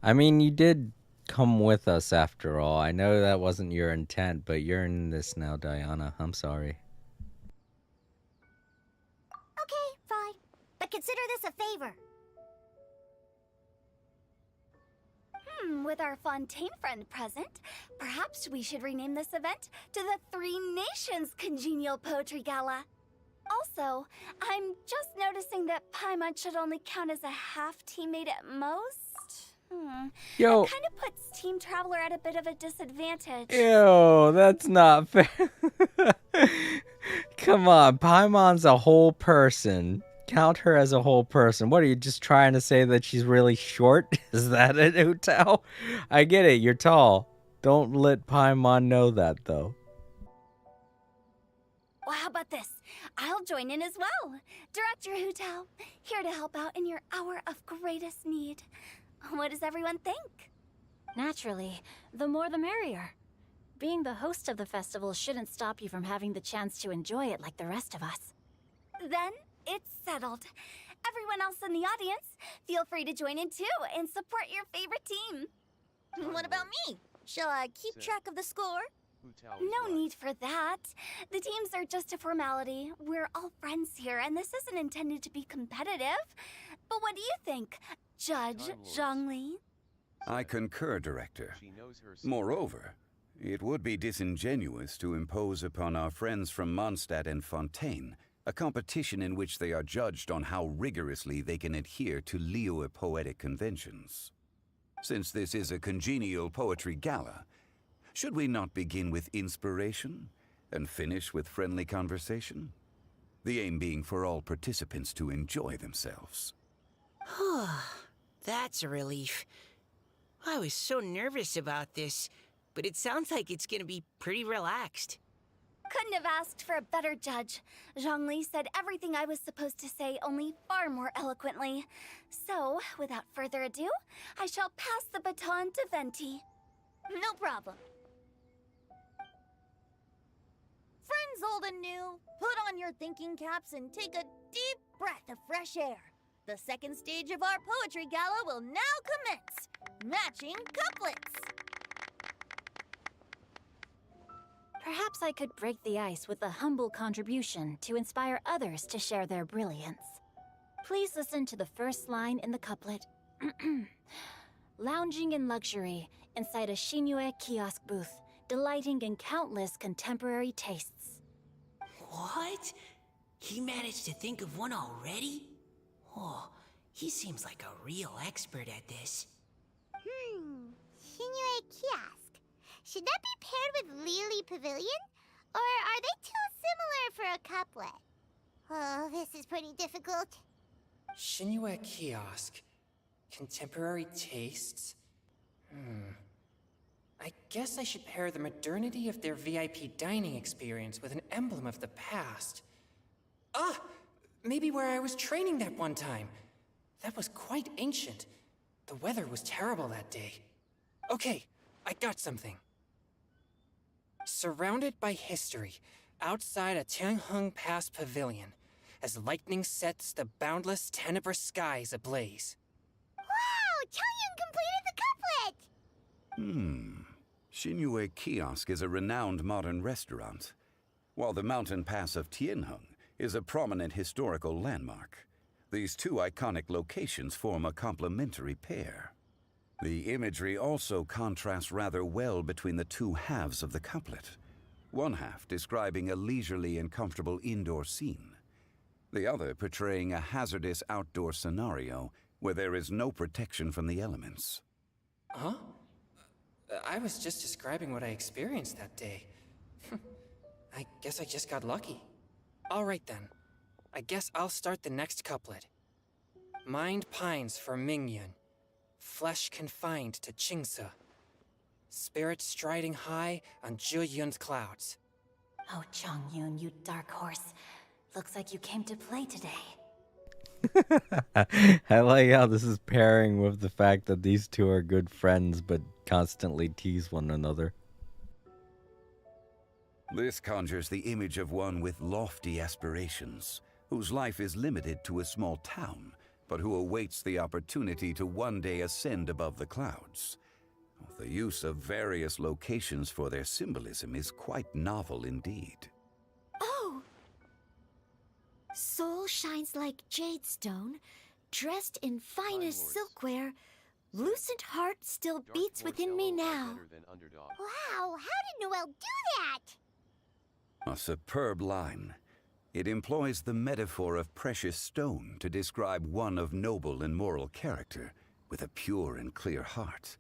I mean, you did come with us after all. I know that wasn't your intent, but you're in this now, Diana. I'm sorry. Okay, fine. But consider this a favor. With our Fontaine friend present, perhaps we should rename this event to the Three Nations Congenial Poetry Gala. Also, I'm just noticing that Paimon should only count as a half teammate at most. Yo. That kind of puts Team Traveler at a bit of a disadvantage. Ew, that's not fair. Come on, Paimon's a whole person. Count her as a whole person. What, are you just trying to say that she's really short? Is that it, Utao? I get it, you're tall. Don't let Paimon know that, though. Well, how about this? I'll join in as well. Director Hu Tao, here to help out in your hour of greatest need. What does everyone think? Naturally, the more the merrier. Being the host of the festival shouldn't stop you from having the chance to enjoy it like the rest of us. Then it's settled. Everyone else in the audience, feel free to join in too and support your favorite team. What about me? Shall I keep track of the score? No need for that. The teams are just a formality. We're all friends here, and this isn't intended to be competitive. But what do you think, Judge Zhongli? I concur, Director. Moreover, it would be disingenuous to impose upon our friends from Mondstadt and Fontaine a competition in which they are judged on how rigorously they can adhere to Liyue poetic conventions. Since this is a congenial poetry gala, should we not begin with inspiration and finish with friendly conversation? The aim being for all participants to enjoy themselves. That's a relief. I was so nervous about this, but it sounds like it's gonna be pretty relaxed. Couldn't have asked for a better judge. Zhongli said everything I was supposed to say, only far more eloquently. So, without further ado, I shall pass the baton to Venti. No problem. Friends old and new, put on your thinking caps and take a deep breath of fresh air. The second stage of our poetry gala will now commence. Matching couplets. Perhaps I could break the ice with a humble contribution to inspire others to share their brilliance. Please listen to the first line in the couplet. Lounging in luxury inside a Shinue kiosk booth, delighting in countless contemporary tastes. What? He managed to think of one already? Oh, he seems like a real expert at this. Shinue Kiosk. should that be paired with Lily Pavilion? Or are they too similar for a couplet? Oh, this is pretty difficult. Shinue Kiosk. Contemporary tastes? I guess I should pair the modernity of their VIP dining experience with an emblem of the past. Ah! Maybe where I was training that one time. That was quite ancient. The weather was terrible that day. Okay, I got something. Surrounded by history, outside a Tianheng Pass pavilion, as lightning sets the boundless tenebrous skies ablaze. Wow! Chongyun completed the couplet! Shinue Kiosk is a renowned modern restaurant, while the mountain pass of Tianheng is a prominent historical landmark. These two iconic locations form a complementary pair. The imagery also contrasts rather well between the two halves of the couplet. One half describing a leisurely and comfortable indoor scene, the other portraying a hazardous outdoor scenario where there is no protection from the elements. Huh? I was just describing what I experienced that day. I guess I just got lucky. All right then. I guess I'll start the next couplet. Mind pines for Mingyun. Flesh confined to Qingse. Spirit striding high on Zheyun's clouds. Oh, Chongyun, you dark horse. Looks like you came to play today. I like how this is pairing with the fact that these two are good friends but constantly tease one another. This conjures the image of one with lofty aspirations, whose life is limited to a small town, but who awaits the opportunity to one day ascend above the clouds. The use of various locations for their symbolism is quite novel indeed. Oh! Soul shines like jadestone, dressed in finest silkware. Lucent heart still beats within me now. Wow, how did Noelle do that? A superb line. It employs the metaphor of precious stone to describe one of noble and moral character, with a pure and clear heart.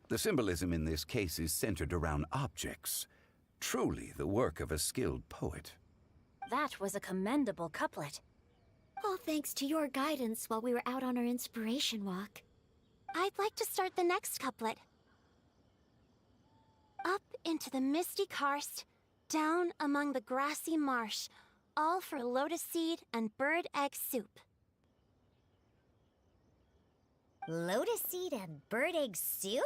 The symbolism in this case is centered around objects, truly the work of a skilled poet. That was a commendable couplet. All thanks to your guidance while we were out on our inspiration walk. I'd like to start the next couplet. Up into the misty karst, down among the grassy marsh, all for lotus seed and bird egg soup. Lotus seed and bird egg soup?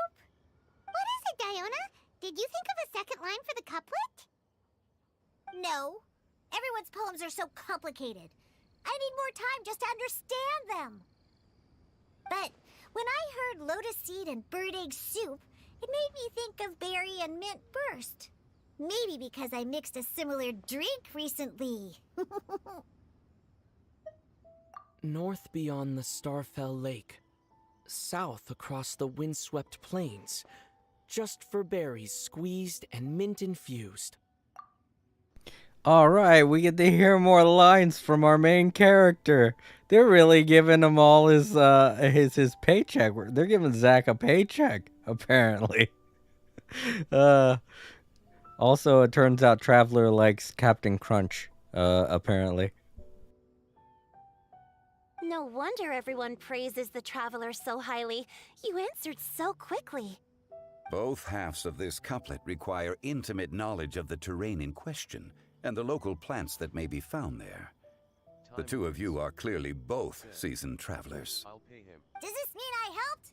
What is it, Diona? Did you think of a second line for the couplet? No. Everyone's poems are so complicated. I need more time just to understand them. But when I heard lotus seed and bird egg soup, it made me think of berry and mint burst. Maybe because I mixed a similar drink recently. North beyond the Starfell Lake. South across the windswept plains. Just for berries squeezed and mint infused. Alright, we get to hear more lines from our main character. They're really giving him all his paycheck. They're giving Zach a paycheck, apparently. Also, it turns out Traveler likes Captain Crunch, apparently. No wonder everyone praises the Traveler so highly. You answered so quickly. Both halves of this couplet require intimate knowledge of the terrain in question and the local plants that may be found there. The two of you are clearly both seasoned travelers. I'll pay him. Does this mean I helped?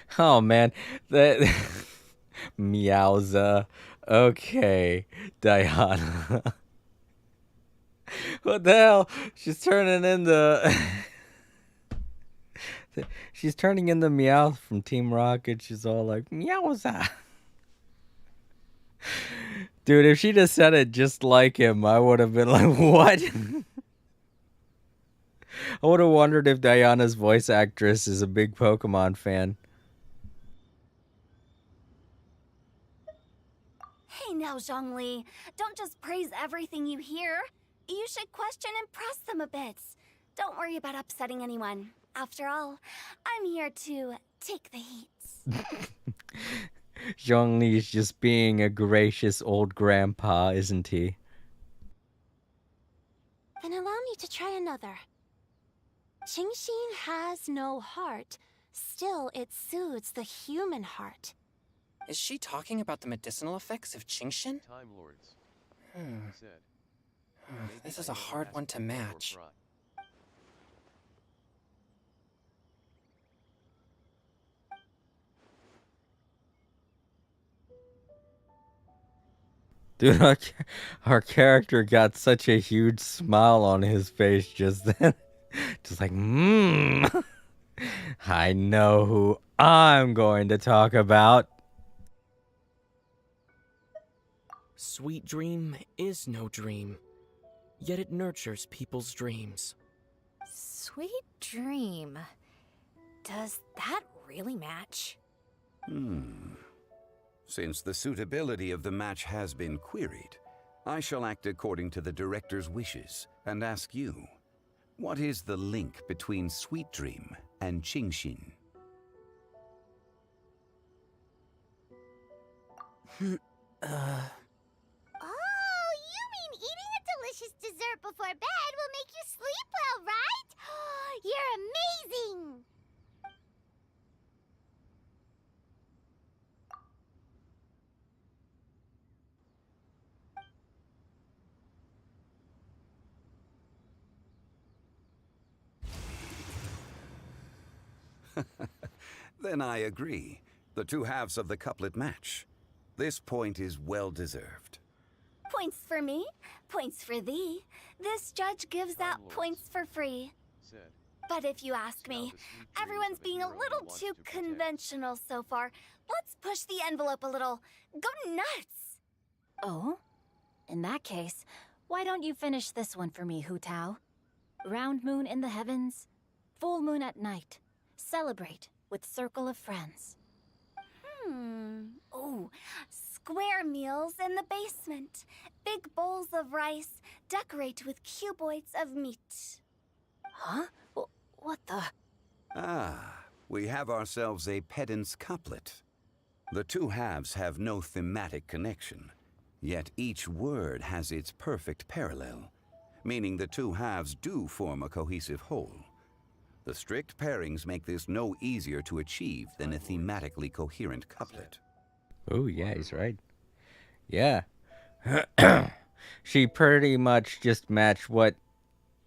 Meowza! Oh man, that Meowza. Okay, Diana. What the hell? She's turning into she's turning into Meowth from Team Rocket. She's all like Meowza. Dude, if she just said it just like him, I would have been like, what? I would have wondered if Diana's voice actress is a big Pokemon fan. Hey now, Zhongli. Don't just praise everything you hear. You should question and press them a bit. Don't worry about upsetting anyone. After all, I'm here to take the heat. Zhongli's just being a gracious old grandpa, isn't he? Then allow me to try another. Qingxin has no heart. Still, it soothes the human heart. Is she talking about the medicinal effects of Qingxin? Time Lords Hmm. said. This is a hard one to match. Dude, our character got such a huge smile on his face just then. Just like, I know who I'm going to talk about. Sweet dream is no dream, yet it nurtures people's dreams. Sweet dream. Does that really match? Since the suitability of the match has been queried, I shall act according to the director's wishes and ask you, what is the link between Sweet Dream and Qingxin? Oh, you mean eating a delicious dessert before bed will make you sleep well, right? You're amazing! Then I agree. The two halves of the couplet match. This point is well deserved. Points for me, points for thee. This judge gives out points for free. Said. But if you ask me, everyone's being a little too conventional so far. Let's push the envelope a little. Go nuts! Oh? In that case, why don't you finish this one for me, Hu Tao? Round moon in the heavens, full moon at night. Celebrate with circle of friends. Oh, square meals in the basement. Big bowls of rice. Decorate with cuboids of meat. Huh? What the? Ah, we have ourselves a pedant's couplet. The two halves have no thematic connection, yet each word has its perfect parallel, meaning the two halves do form a cohesive whole. The strict pairings make this no easier to achieve than a thematically coherent couplet. Oh, yeah, he's right. Yeah. She pretty much just matched what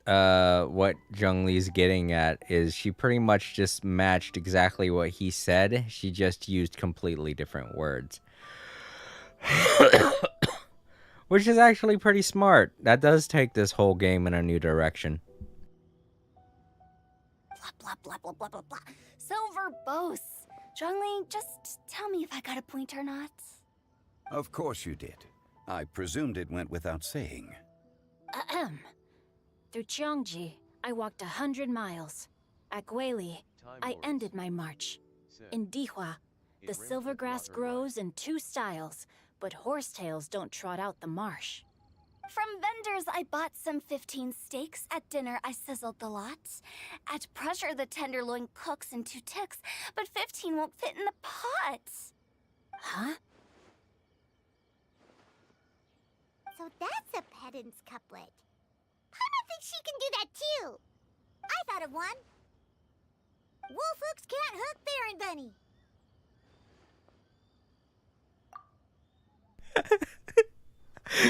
Zhongli's getting at is she pretty much just matched exactly what he said. She just used completely different words. Which is actually pretty smart. That does take this whole game in a new direction. Blah, blah, blah, blah, blah, blah, blah. So verbose. Zhongli, just tell me if I got a point or not. Of course you did. I presumed it went without saying. Ahem. Through Cheongji, I walked 100 miles. At Guili, I ended my march. In Dihua, the silver grass grows in 2 styles, but horsetails don't trot out the marsh. From vendors, I bought some 15 steaks. At dinner, I sizzled the lot. At pressure, the tenderloin cooks in 2 ticks, but 15 won't fit in the pot. Huh? So that's a pedant's couplet. Paimon thinks she can do that too. I thought of one. Wolf hooks can't hook Baron Bunny.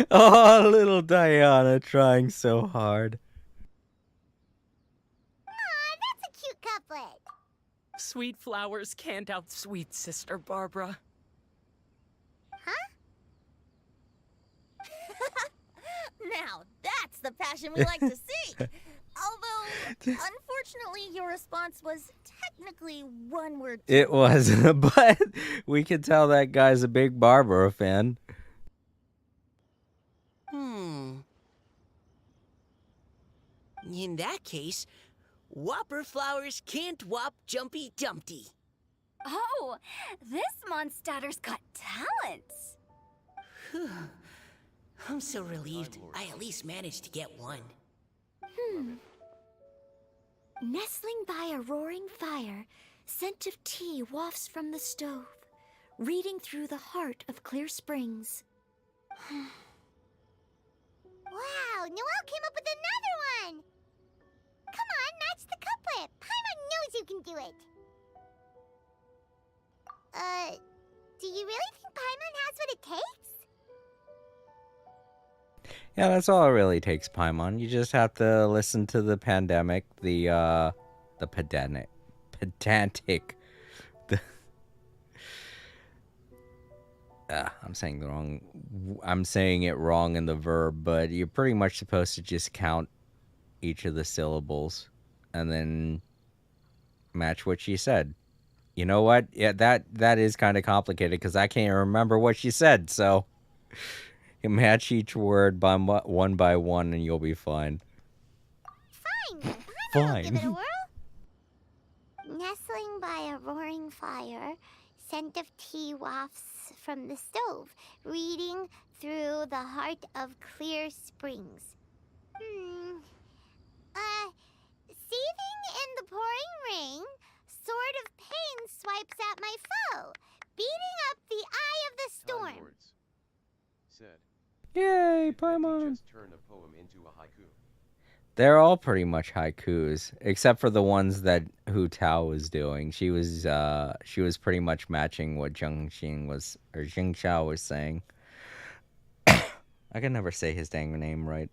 Oh, little Diana trying so hard. Aw, that's a cute couplet. Sweet flowers can't outsweet Sister Barbara. Huh? Now, that's the passion we like to see. Although, unfortunately, your response was technically one word. It was, but we can tell that guy's a big Barbara fan. In that case, Whopper flowers can't whop Jumpy Dumpty. Oh, this Mondstadter's got talent. I'm so relieved I at least managed to get one. Nestling by a roaring fire, Scent of tea wafts from the stove, reading through the heart of Clear Springs. Wow, Noelle came up with another one! Come on, match the couplet. Paimon knows you can do it. Do you really think Paimon has what it takes? Yeah, that's all it really takes, Paimon. You just have to listen to the pandemic, the pedantic, I'm saying the wrong, I'm saying it wrong in the verb, but you're pretty much supposed to just count each of the syllables and then match what she said. You know what? Yeah, that is kind of complicated because I can't remember what she said, so you match each word by one and you'll be fine. Fine, then. Paimon will give it a Fine. whirl. Nestling by a roaring fire, scent of tea wafts from the stove, reading through the heart of Clear Springs. Seething in the pouring rain, sword of pain swipes at my foe, beating up the eye of the storm. Time Lords said, Yay, "Did Becky Paimon. just turn a poem into a haiku?" They're all pretty much haikus, except for the ones that Hu Tao was doing. She was pretty much matching what Jing Xiao was saying. I can never say his dang name right.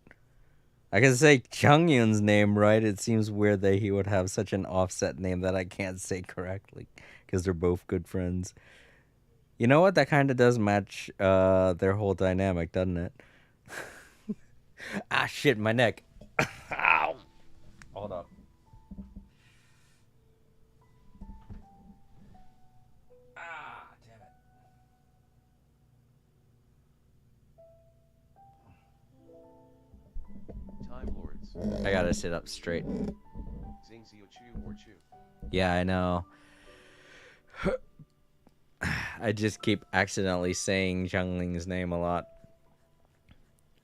I can say Changyun's name right. It seems weird that he would have such an offset name that I can't say correctly, because they're both good friends. You know what? That kind of does match their whole dynamic, doesn't it? Ah, shit, my neck. Ow. Hold up. Ah, damn it. Time Lords. I gotta sit up straight. Zing Xiu Chu or Chu. Yeah, I know. I just keep accidentally saying Zhengling's name a lot.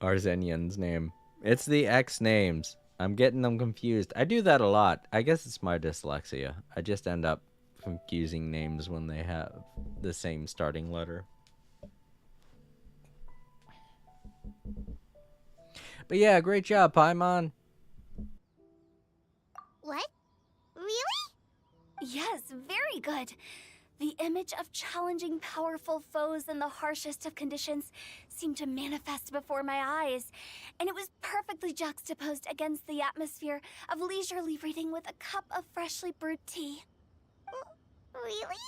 Or Zenyan's name. It's the X names. I'm getting them confused. I do that a lot. I guess it's my dyslexia. I just end up confusing names when they have the same starting letter. But yeah, great job, Paimon. What? Really? Yes, very good. The image of challenging powerful foes in the harshest of conditions seemed to manifest before my eyes, and it was perfectly juxtaposed against the atmosphere of leisurely reading with a cup of freshly brewed tea. Really?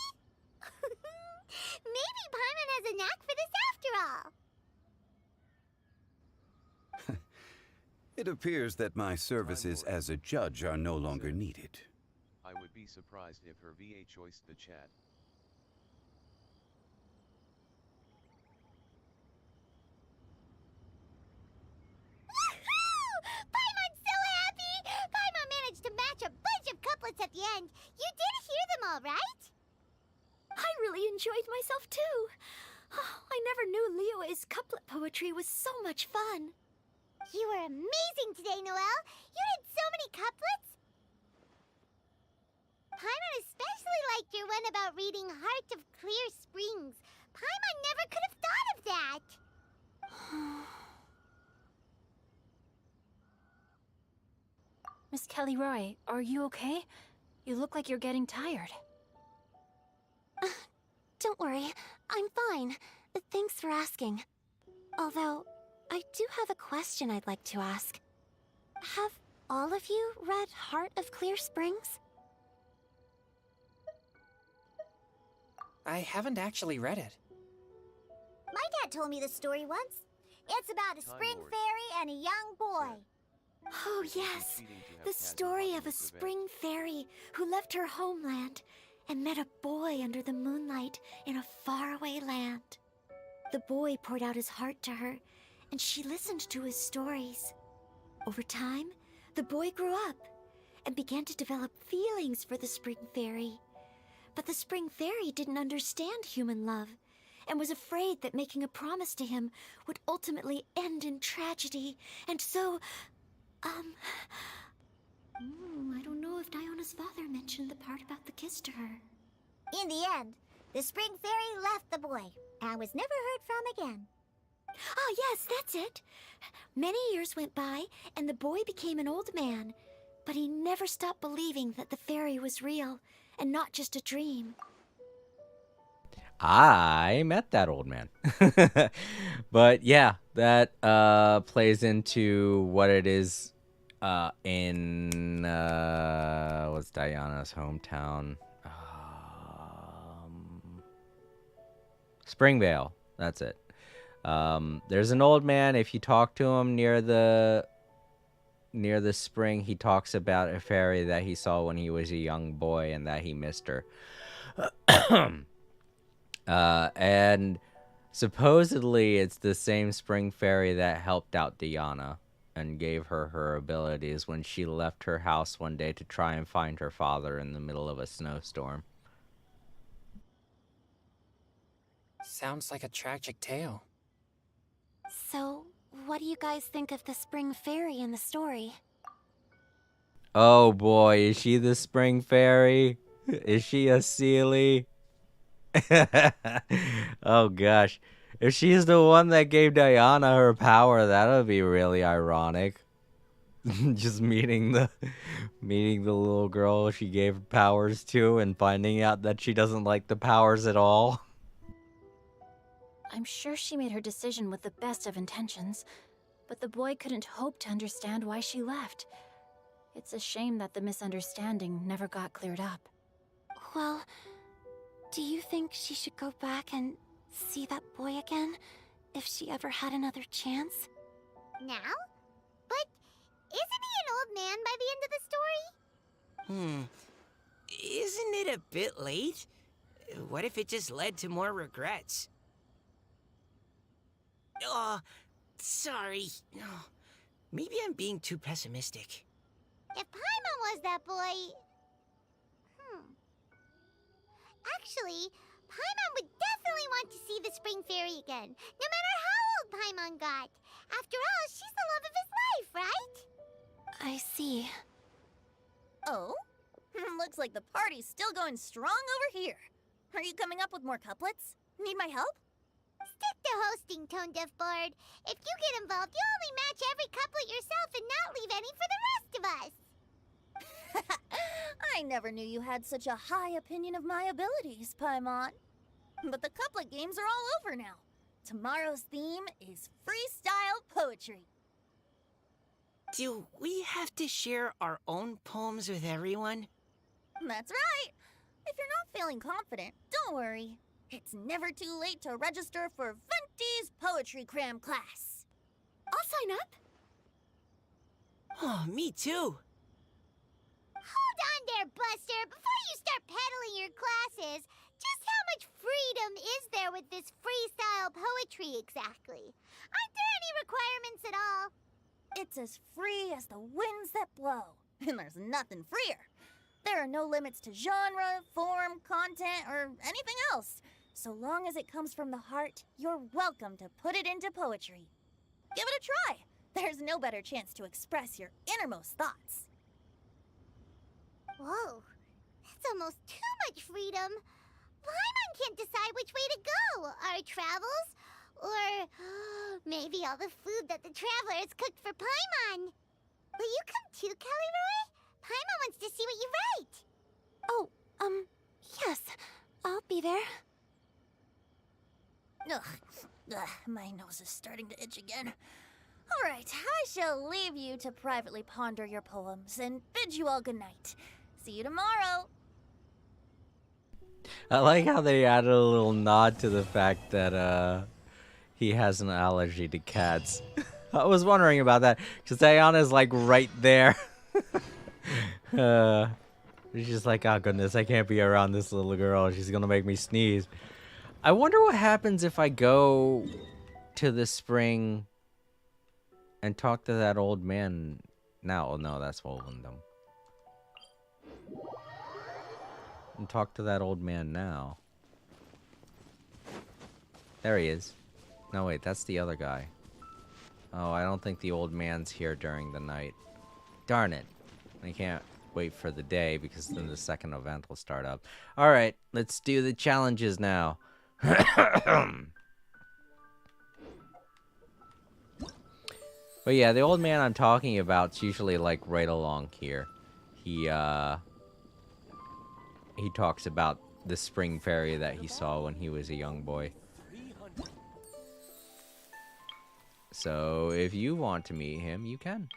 Maybe Paimon has a knack for this after all. It appears that my services as a judge are no longer needed. I would be surprised if her VA choiced the chat. Paimon's so happy! Paimon managed to match a bunch of couplets at the end. You did hear them all, right? I really enjoyed myself too. Oh, I never knew Liyue's couplet poetry was so much fun. You were amazing today, Noelle. You did so many couplets. Paimon especially liked your one about reading Heart of Clear Springs. Paimon never could have thought of that. Miss Kelly Roy, are you okay? You look like you're getting tired. Don't worry, I'm fine. Thanks for asking. Although, I do have a question I'd like to ask. Have all of you read Heart of Clear Springs? I haven't actually read it. My dad told me the story once. It's about a spring fairy and a young boy. Oh yes, the story of a spring fairy who left her homeland and met a boy under the moonlight in a faraway land. The boy poured out his heart to her, and she listened to his stories. Over time, the boy grew up and began to develop feelings for the spring fairy. But the spring fairy didn't understand human love and was afraid that making a promise to him would ultimately end in tragedy, and so, I don't know if Diona's father mentioned the part about the kiss to her. In the end, the spring fairy left the boy and was never heard from again. Ah, yes, that's it. Many years went by, and the boy became an old man. But he never stopped believing that the fairy was real, and not just a dream. I met that old man. But yeah, that plays into what it is in what's Diana's hometown? Springvale. That's it. There's an old man. If you talk to him near the spring, he talks about a fairy that he saw when he was a young boy and that he missed her. And supposedly it's the same spring fairy that helped out Diana and gave her her abilities when she left her house one day to try and find her father in the middle of a snowstorm. Sounds like a tragic tale. So, what do you guys think of the spring fairy in the story? Oh boy, is she the spring fairy? Is she a Sealy? Oh gosh. If she's the one that gave Diana her power, that would be really ironic. Just meeting the little girl she gave powers to and finding out that she doesn't like the powers at all. I'm sure she made her decision with the best of intentions, but the boy couldn't hope to understand why she left. It's a shame that the misunderstanding never got cleared up. Well, do you think she should go back and see that boy again, if she ever had another chance? Now? But isn't he an old man by the end of the story? Isn't it a bit late? What if it just led to more regrets? Oh, sorry. Oh, maybe I'm being too pessimistic. If Paimon was that boy... Actually, Paimon would definitely want to see the spring fairy again, no matter how old Paimon got. After all, she's the love of his life, right? I see. Oh? Looks like the party's still going strong over here. Are you coming up with more couplets? Need my help? Stick to hosting, Tone Deaf Bard. If you get involved, you'll only match every couplet yourself and not leave any for the rest of us. I never knew you had such a high opinion of my abilities, Paimon. But the couplet games are all over now. Tomorrow's theme is freestyle poetry. Do we have to share our own poems with everyone? That's right. If you're not feeling confident, don't worry. It's never too late to register for Venti's Poetry Cram class. I'll sign up. Oh, me too. Hold on there, Buster. Before you start peddling your classes, just how much freedom is there with this freestyle poetry exactly? Aren't there any requirements at all? It's as free as the winds that blow, and there's nothing freer. There are no limits to genre, form, content, or anything else. So long as it comes from the heart, you're welcome to put it into poetry. Give it a try. There's no better chance to express your innermost thoughts. Whoa, that's almost too much freedom. Paimon can't decide which way to go. Our travels, or maybe all the food that the travelers cooked for Paimon. Will you come too, Kelly Roy? Paimon wants to see what you write. Oh, yes. I'll be there. Ugh, my nose is starting to itch again. All right, I shall leave you to privately ponder your poems and bid you all good night. See you tomorrow. I like how they added a little nod to the fact that he has an allergy to cats. I was wondering about that because Diana's like right there. She's just like, oh goodness, I can't be around this little girl. She's gonna make me sneeze. I wonder what happens if I go to the spring and talk to that old man now. Oh no, that's Wolvendom. And talk to that old man now. There he is. No, wait, that's the other guy. Oh, I don't think the old man's here during the night. Darn it. I can't wait for the day because then the second event will start up. All right, let's do the challenges now. But yeah, the old man I'm talking about's usually like right along here. He talks about the spring fairy that he saw when he was a young boy. So if you want to meet him, you can.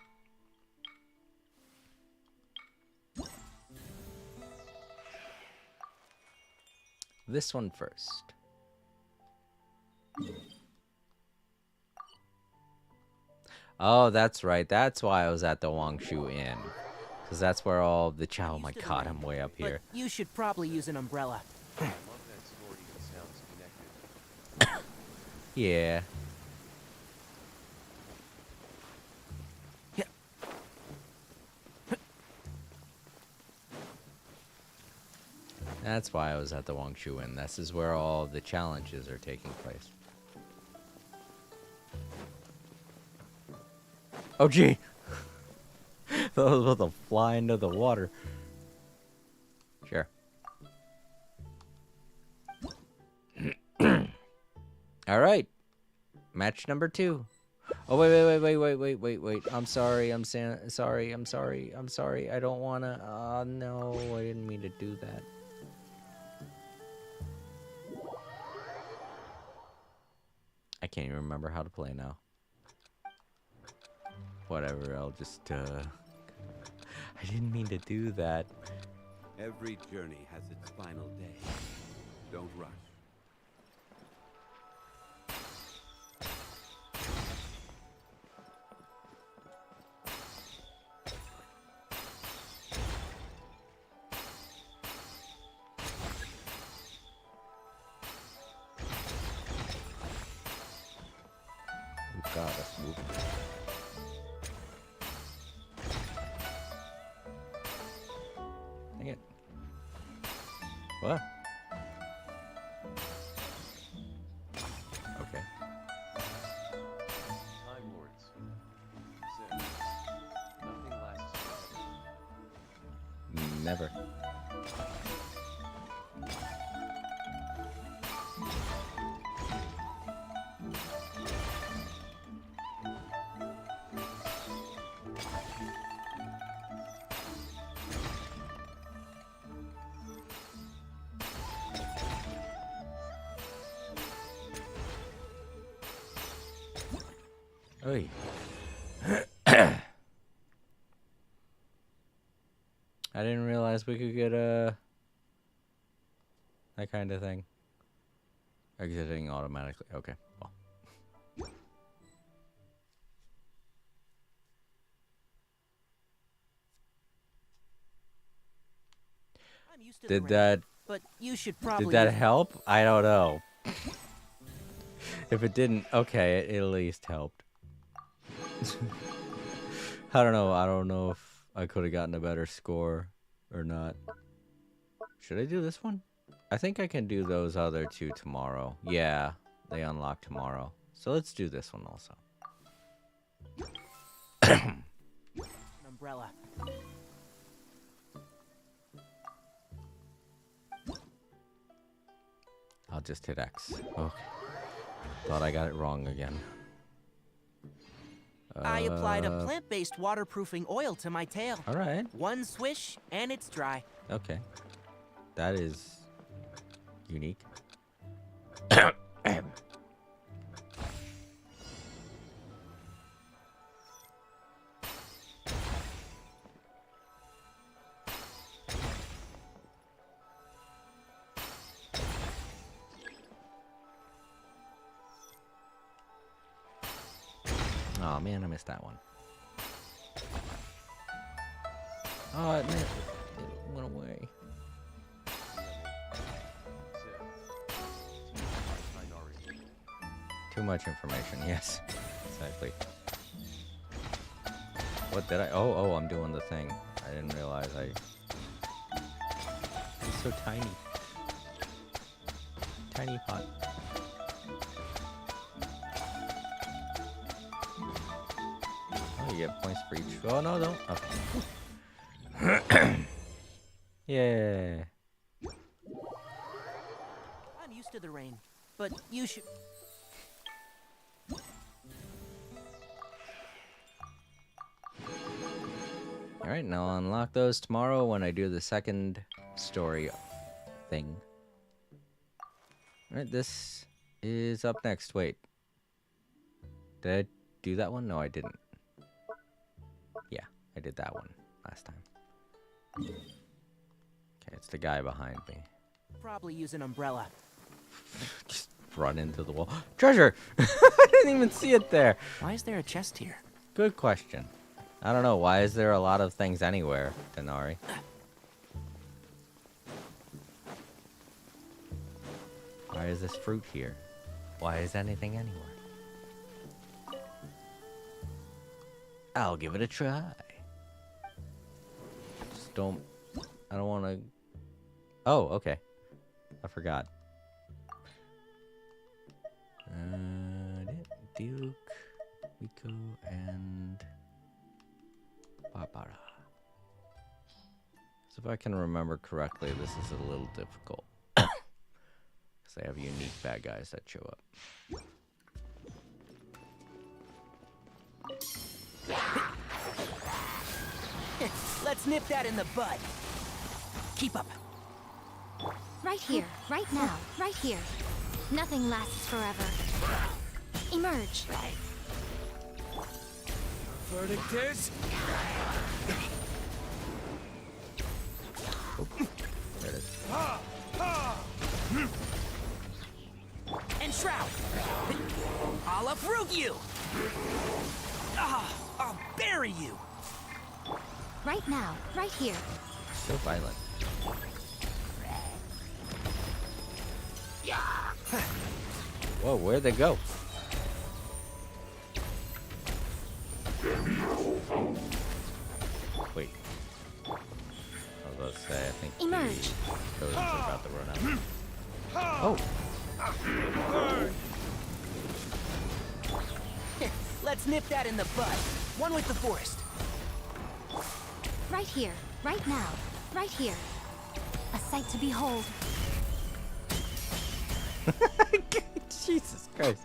This one first. Oh, that's right. That's why I was at the Wangshu Inn. Because that's where all the chow... Oh my god, I'm way up here. But you should probably use an umbrella. I love that story. It sounds connected. Yeah. That's why I was at the Wangshu Inn. This is where all the challenges are taking place. Oh, gee! Thought I was about to fly into the water. Sure. Alright. Match number 2. Oh, wait. I'm sorry. I'm sorry. I don't wanna... Oh, no. I didn't mean to do that. I can't even remember how to play now. Whatever, I'll just, I didn't mean to do that. Every journey has its final day. Don't rush. Oh god, that's moving. Dang it. What? Okay. Time Lords. Said. Nothing lasts forever. Never. Oy. I didn't realize we could get that kind of thing. Exiting automatically. Okay. Well. Did that But you should probably did that help? I don't know. If it didn't, okay, it at least helped. I don't know if I could have gotten a better score or not. Should I do this one? I think I can do those other 2 tomorrow. Yeah, they unlock tomorrow. So let's do this one also. an umbrella. I'll just hit X. Okay. Thought I got it wrong again. I applied a plant-based waterproofing oil to my tail. All right. One swish, and it's dry. Okay. That is unique. Oh man, I missed that one. Oh, it went away. Too much information, yes. Exactly. What did I... Oh, I'm doing the thing. I didn't realize It's so tiny. Tiny pot. Oh, you get points for each... Oh, no, don't. Okay. Yeah. I'm used to the rain, but you should. Alright, now I'll unlock those tomorrow when I do the second story thing. Alright, this is up next. Wait. Did I do that one? No, I didn't. Yeah, I did that one last time. Okay, it's the guy behind me. Probably use an umbrella. Just run into the wall. Treasure! I didn't even see it there. Why is there a chest here? Good question. I don't know. Why is there a lot of things anywhere, Denari? Why is this fruit here? Why is anything anywhere? I'll give it a try. Just don't... I don't want to... Oh, okay. I forgot. Duke, Rico, and... Barbara. So if I can remember correctly, this is a little difficult. Because they have unique bad guys that show up. Let's nip that in the bud. Keep up. Right here, right now, right here. Nothing lasts forever. Emerge. Verdict is... There it is. And shroud. I'll uproot you. I'll bury you. Right now, right here. So violent. Whoa, where'd they go? Wait. I was about to say, I think Emerge. the totems are about to run out. Oh! Let's nip that in the bud. One with the forest. Right here, right now, right here. A sight to behold. Jesus Christ.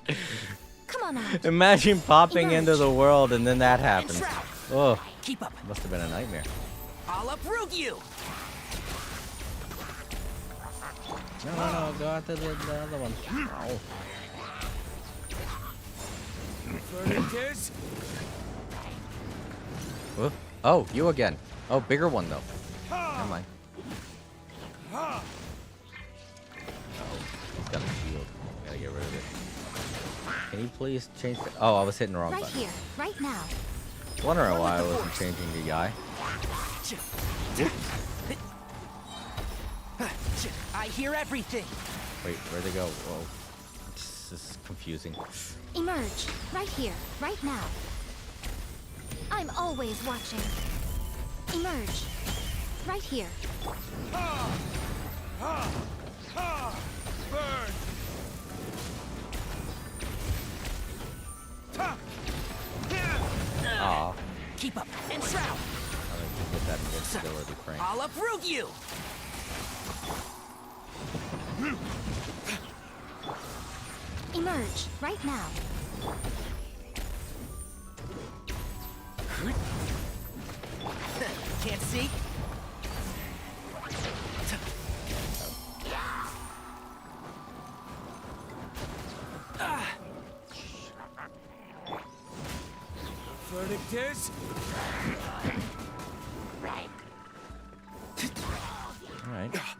Come on out. Imagine popping Emerge. into the world and then that happens. Shroud. Oh, Keep up. must have been a nightmare. I'll uproot you. No, go after the other one. Oh. Verdict is... Oh, you again. Oh, bigger one though. Never mind. Oh, he's got a shield. Gotta get rid of it. Can you please change the... Oh, I was hitting the wrong Right button. here, right now. Wondering why I wasn't changing the guy. I hear everything. Wait, where'd they go? Whoa. This is confusing. Emerge. Right here, right now. I'm always watching. Emerge. Right here. Burn! Aw. Keep up and shroud. I think you get that invincibility frame. I'll uproot you. Emerge. Right now. Can't see? Verdict is... Alright. Okay.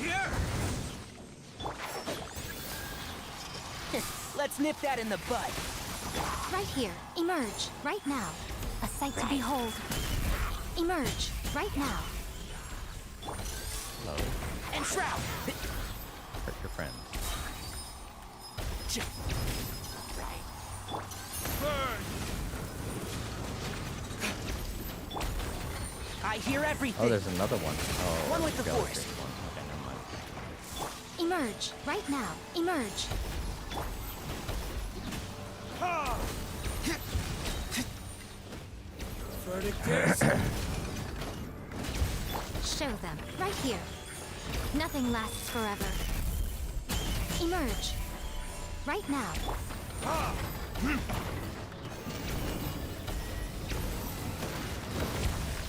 Here! Let's nip that in the bud. Right here. Emerge. Right now. A sight to behold. Emerge. Right now. Hello. And shroud. Hurt your friend. Burn! I hear everything. Oh, there's another one. Oh, One with the skeleton force. one. Okay, never mind. Emerge. Right now. Emerge. Verdict is... Show them, right here. Nothing lasts forever. Emerge. Right now.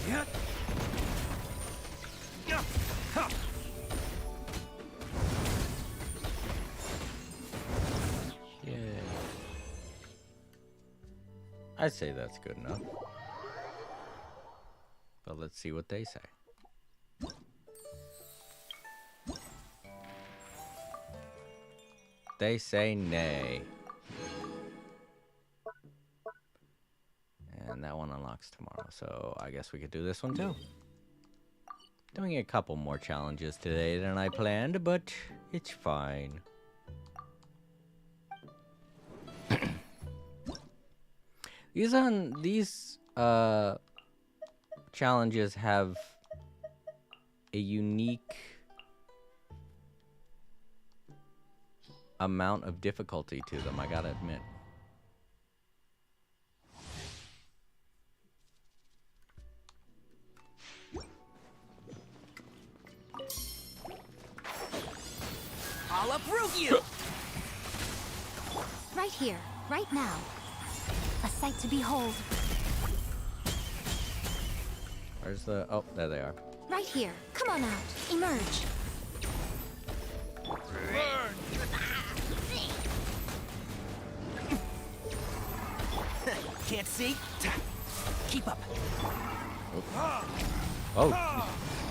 Yeah. Yeah. Ha. Yeah. I'd say that's good enough. But let's see what they say. They say nay. And that one unlocks tomorrow, so I guess we could do this one too. Doing a couple more challenges today than I planned, but it's fine. These challenges have a unique amount of difficulty to them, I gotta admit. I'll approve you! Right here, right now. A sight to behold. Where's the... Oh, there they are. Right here. Come on out. Emerge. Burn. Can't see? Keep up. Oh,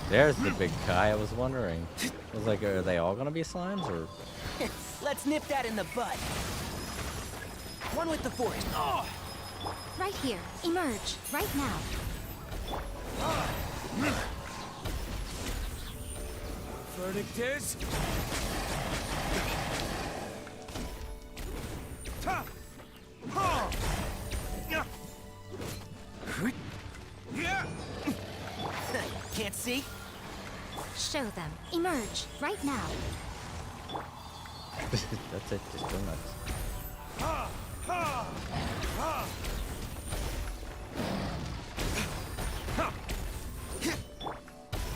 there's the big guy. I was wondering. I was like, are they all gonna be slimes, or... Let's nip that in the bud. One with the forest. Oh. Right here. Emerge. Right now. Verdict is... Ta. Ha. Yeah. Yeah. Can't see? Show them. Emerge. Right now. That's it. Just go nuts. Ha. Ha. Ha.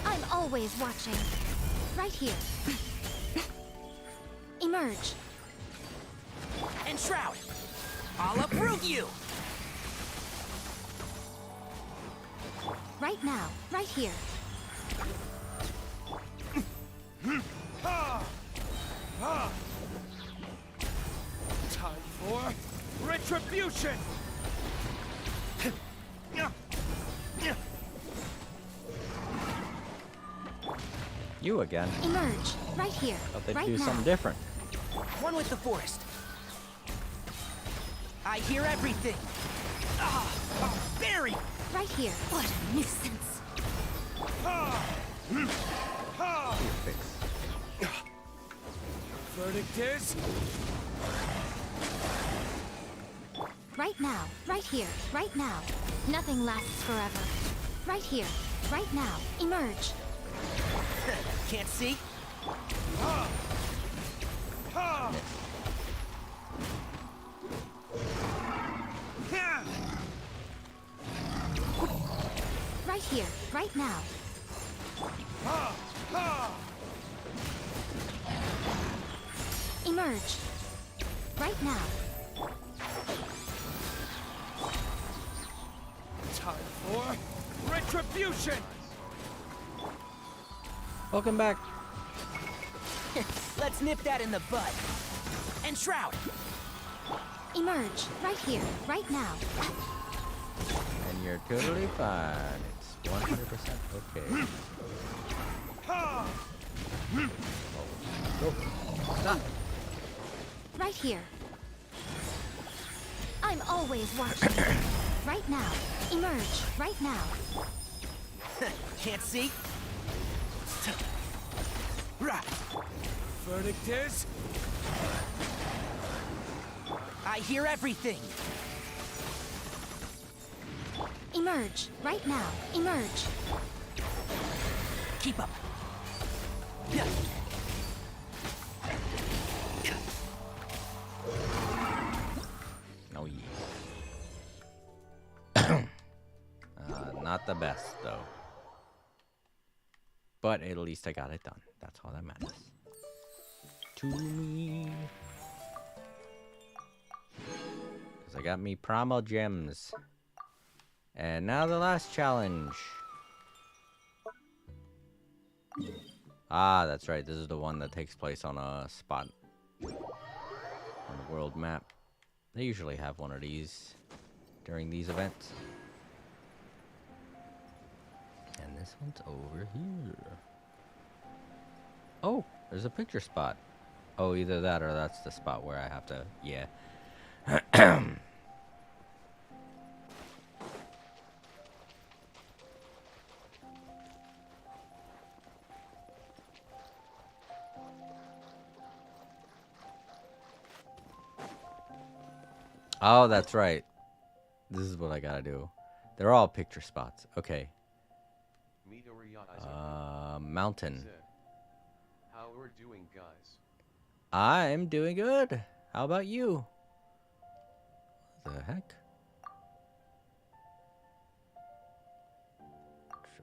I'm always watching. Right here. Emerge. And Shroud. I'll approve you. Right now. Right here. Ha. Ha. Time for retribution. You again. Emerge. Right here. Thought they'd right do now. something different. One with the forest. I hear everything. Barry! Right here. What a nuisance. Your face. Verdict is... Right now. Right here. Right now. Nothing lasts forever. Right here. Right now. Emerge. Can't see? Ha. Ha. Yeah. Right here. Right now. Ha. Ha. Emerge. Right now. Time for retribution. Welcome back. Let's nip that in the bud. And Shroud. Emerge. Right here. Right now. And you're totally fine. It's 100% okay. Ha. Go. Stop. Right here. I'm always watching. Right now. Emerge. Right now. Can't see? Right. Verdict is... I hear everything. Emerge. Right now. Emerge. Keep up. Yeah. Oh, yeah. not the best, though. But at least I got it done. That's all that matters. To me. Because I got me Primal Gems. And now the last challenge. Ah, that's right. This is the one that takes place on a spot on the world map. They usually have one of these during these events. And this one's over here. Oh, there's a picture spot. Oh, either that or that's the spot where I have to... Yeah. Oh, that's right. This is what I gotta do. They're all picture spots. Okay. Mountain. How we're doing, guys? I'm doing good. How about you? What the heck?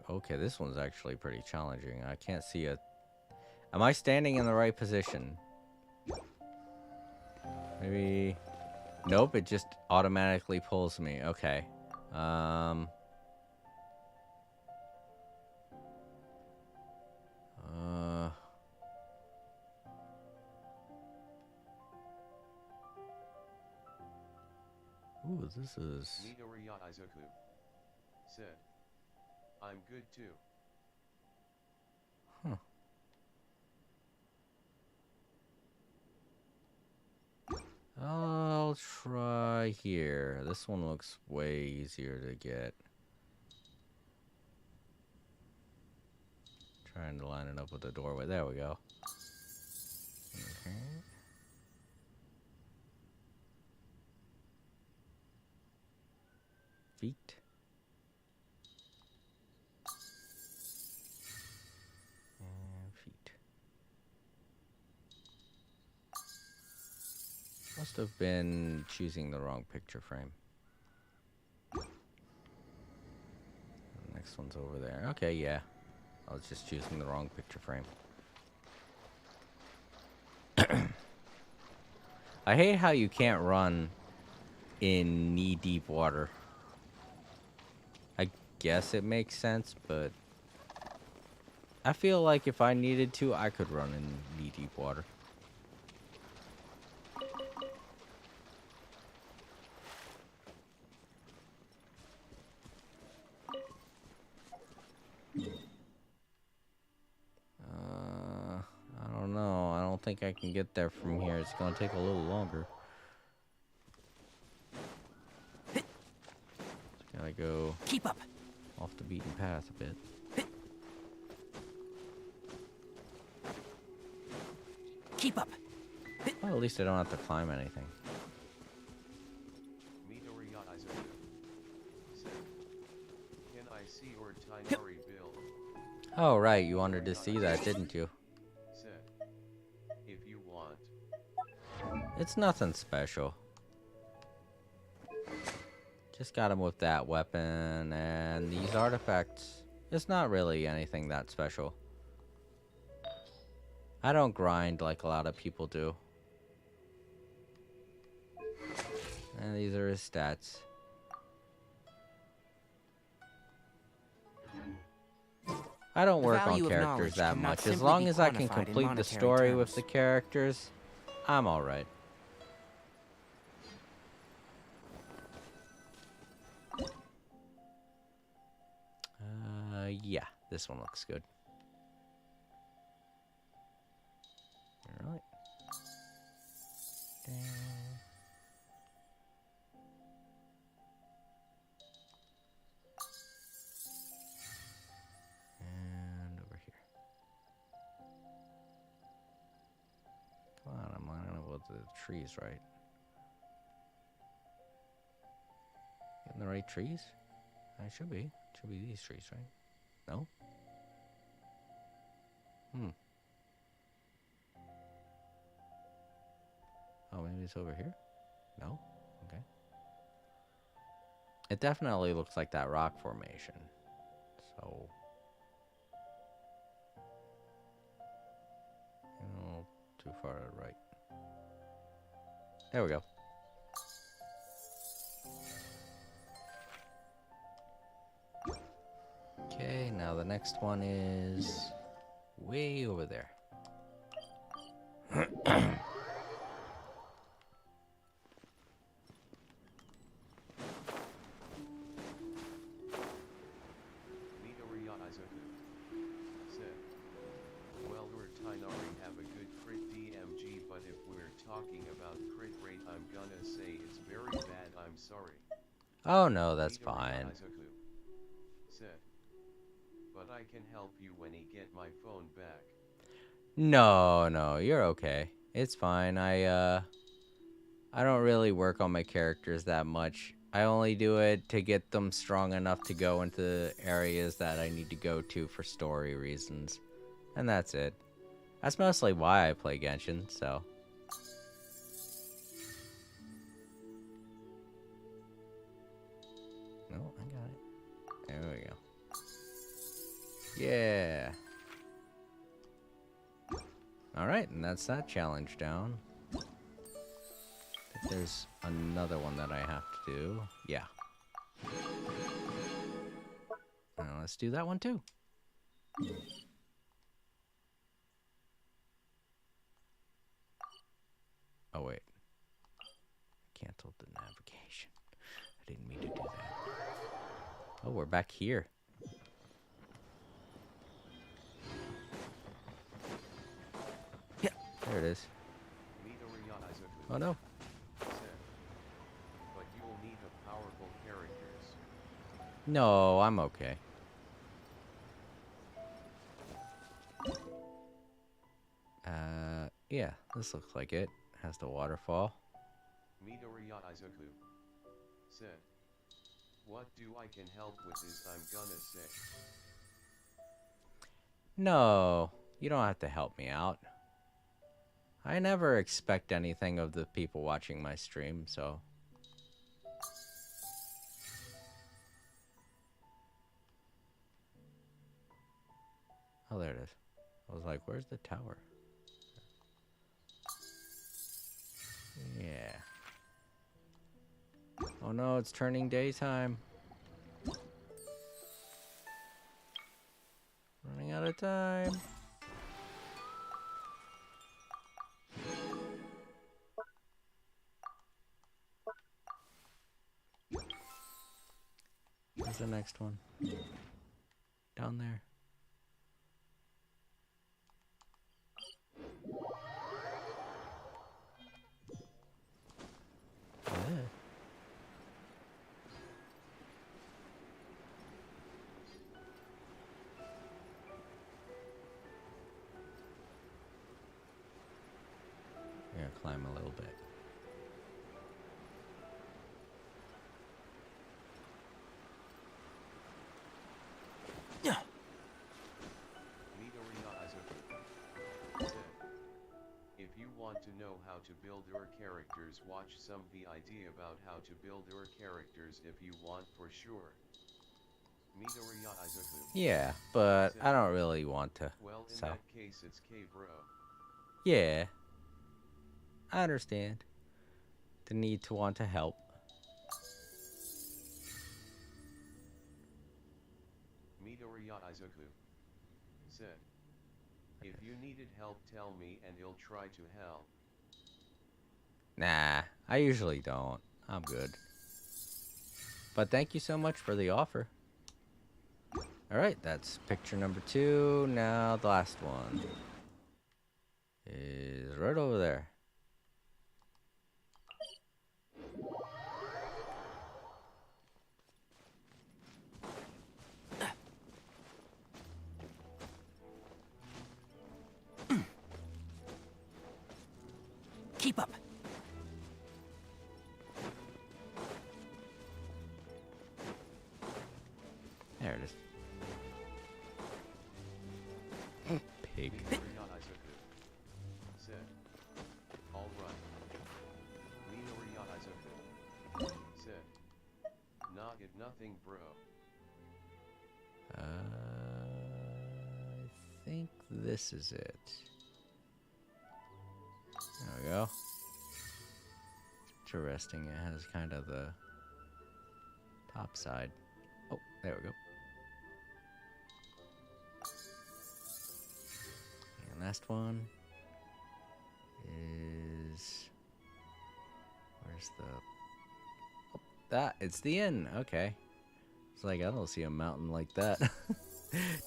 Okay, this one's actually pretty challenging. I can't see it. Am I standing in the right position? Maybe... Nope, it just automatically pulls me. Okay. Ooh, this is... Midoriya Izuku said, I'm good too. Huh. I'll try here. This one looks way easier to get. Trying to line it up with the doorway. There we go. Okay. Feet. And feet. Must have been choosing the wrong picture frame. The next one's over there. Okay, yeah. I was just choosing the wrong picture frame. I hate how you can't run in knee-deep water. I guess it makes sense, but I feel like if I needed to, I could run in knee-deep water. I don't know. I don't think I can get there from here. It's gonna take a little longer. Just gotta go. Keep up. Off the beaten path a bit. Keep up. Well, at least I don't have to climb anything. Midoriya Izuku said, can I see your Tainari build? Oh, right. You wanted to see that, didn't you? Said, if you want. It's nothing special. Just got him with that weapon and these artifacts. It's not really anything that special. I don't grind like a lot of people do. And these are his stats. I don't work on characters that much. As long as I can complete the story with the characters, I'm alright. Yeah, this one looks good. Alright. And over here. Come on, I'm lining up with the trees, right? Getting the right trees? I should be. Should be these trees, right? No? Oh, maybe it's over here? No? Okay. It definitely looks like that rock formation. So, oh, too far to the right. There we go. Okay, now the next one is way over there. Midoriya Izuku said, well, we're Tainari have a good crit DMG, but if we're talking about crit rate, I'm gonna say it's very bad, I'm sorry. Oh no, that's Midoriya fine. Izuku said, but I can help you when I get my phone back. No, you're okay. It's fine. I don't really work on my characters that much. I only do it to get them strong enough to go into the areas that I need to go to for story reasons. And that's it. That's mostly why I play Genshin, so. No, I got it. There we go. Yeah. Alright, and that's that challenge down. I think there's another one that I have to do. Yeah. Let's do that one too. Oh wait. Canceled the navigation. I didn't mean to do that. Oh, we're back here. Yeah, there it is. Oh no. But you'll need a powerful characters. No, I'm okay. Yeah, this looks like it. Has the waterfall. Midoriya Izuku said, what do I can help with is I'm gonna say. No, you don't have to help me out. I never expect anything of the people watching my stream, so. Oh, there it is. I was like, where's the tower? Yeah. Oh no, it's turning daytime. Running out of time. Where's the next one? Down there. Yeah. Yeah, climb a little bit. Midoriya Izuku said, if you want to know how to build your characters, watch some idea about how to build your characters if you want for sure. Midoriya Izuku. Yeah, but I don't really want to. Well, in So. that case, it's K, bro. Yeah. I understand. The need to want to help. Midoriya Izuku said, if you needed help, tell me and he'll try to help. Nah, I usually don't. I'm good. But thank you so much for the offer. Alright, that's picture number 2. Now the last one is right over there. Keep up. There it is. Pig. Midoriya Izuku said, alright. Midoriya Izuku said, not it nothing, bro. this is it. There we go. Interesting. It has kind of the top side. Oh, there we go. And last one is... Where's the... Oh, that, it's the inn. Okay. It's like, I don't see a mountain like that.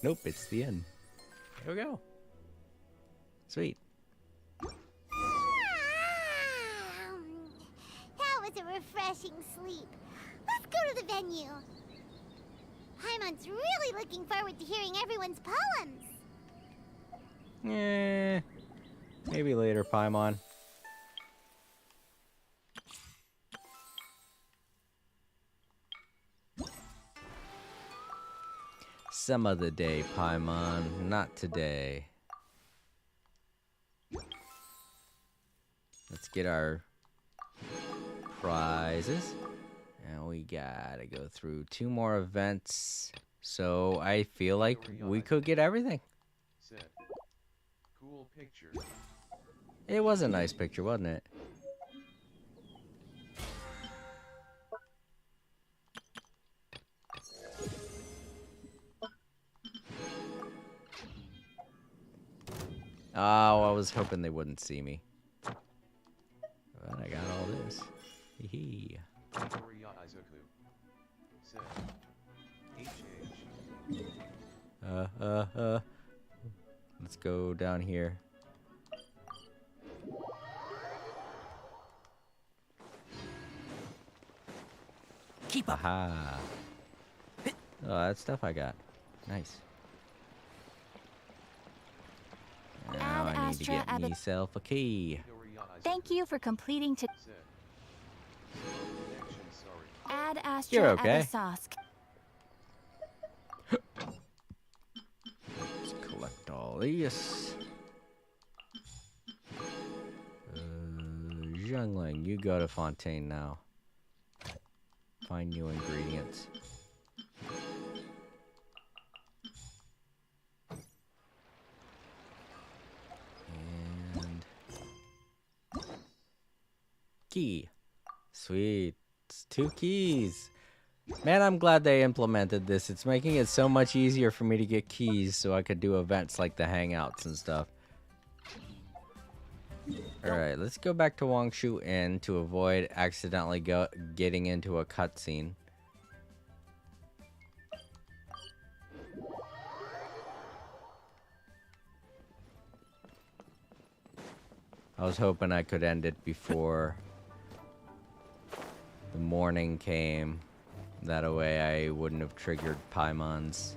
Nope, it's the inn. There we go. Sweet. That was a refreshing sleep. Let's go to the venue. Paimon's really looking forward to hearing everyone's poems. Maybe later, Paimon. Some other day, Paimon. Not today. Let's get our prizes. And we gotta go through 2 more events. So I feel like we could get everything. Said. Cool picture. It was a nice picture, wasn't it? Oh, I was hoping they wouldn't see me. But I got all this. Hee hee. Let's go down here. Keep up. Aha. Oh, that stuff I got. Nice. Now I need to get myself a key. Thank you for completing to Ad Astra You're okay. Abyssosque. Let's collect all these. Zhangling, you go to Fontaine now. Find new ingredients. And key. Sweet. It's 2 keys. Man, I'm glad they implemented this. It's making it so much easier for me to get keys so I could do events like the hangouts and stuff. Alright, let's go back to Wangshu Inn to avoid accidentally getting into a cutscene. I was hoping I could end it before the morning came. That way I wouldn't have triggered Paimon's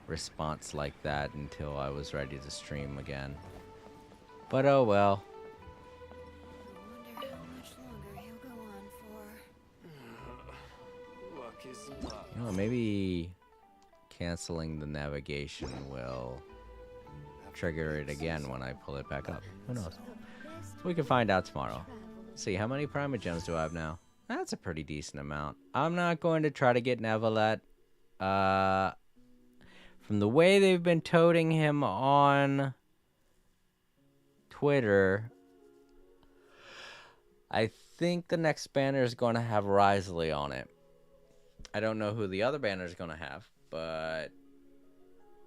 response like that until I was ready to stream again. But oh well. I wonder how much longer he'll go on for. Luck is love. You know, maybe canceling the navigation will trigger it again when I pull it back up. Who knows? So we can find out tomorrow. Let's see, how many Primogems do I have now? That's a pretty decent amount. I'm not going to try to get Nevalet. From the way they've been toting him on Twitter, I think the next banner is going to have Risley on it. I don't know who the other banner is going to have, but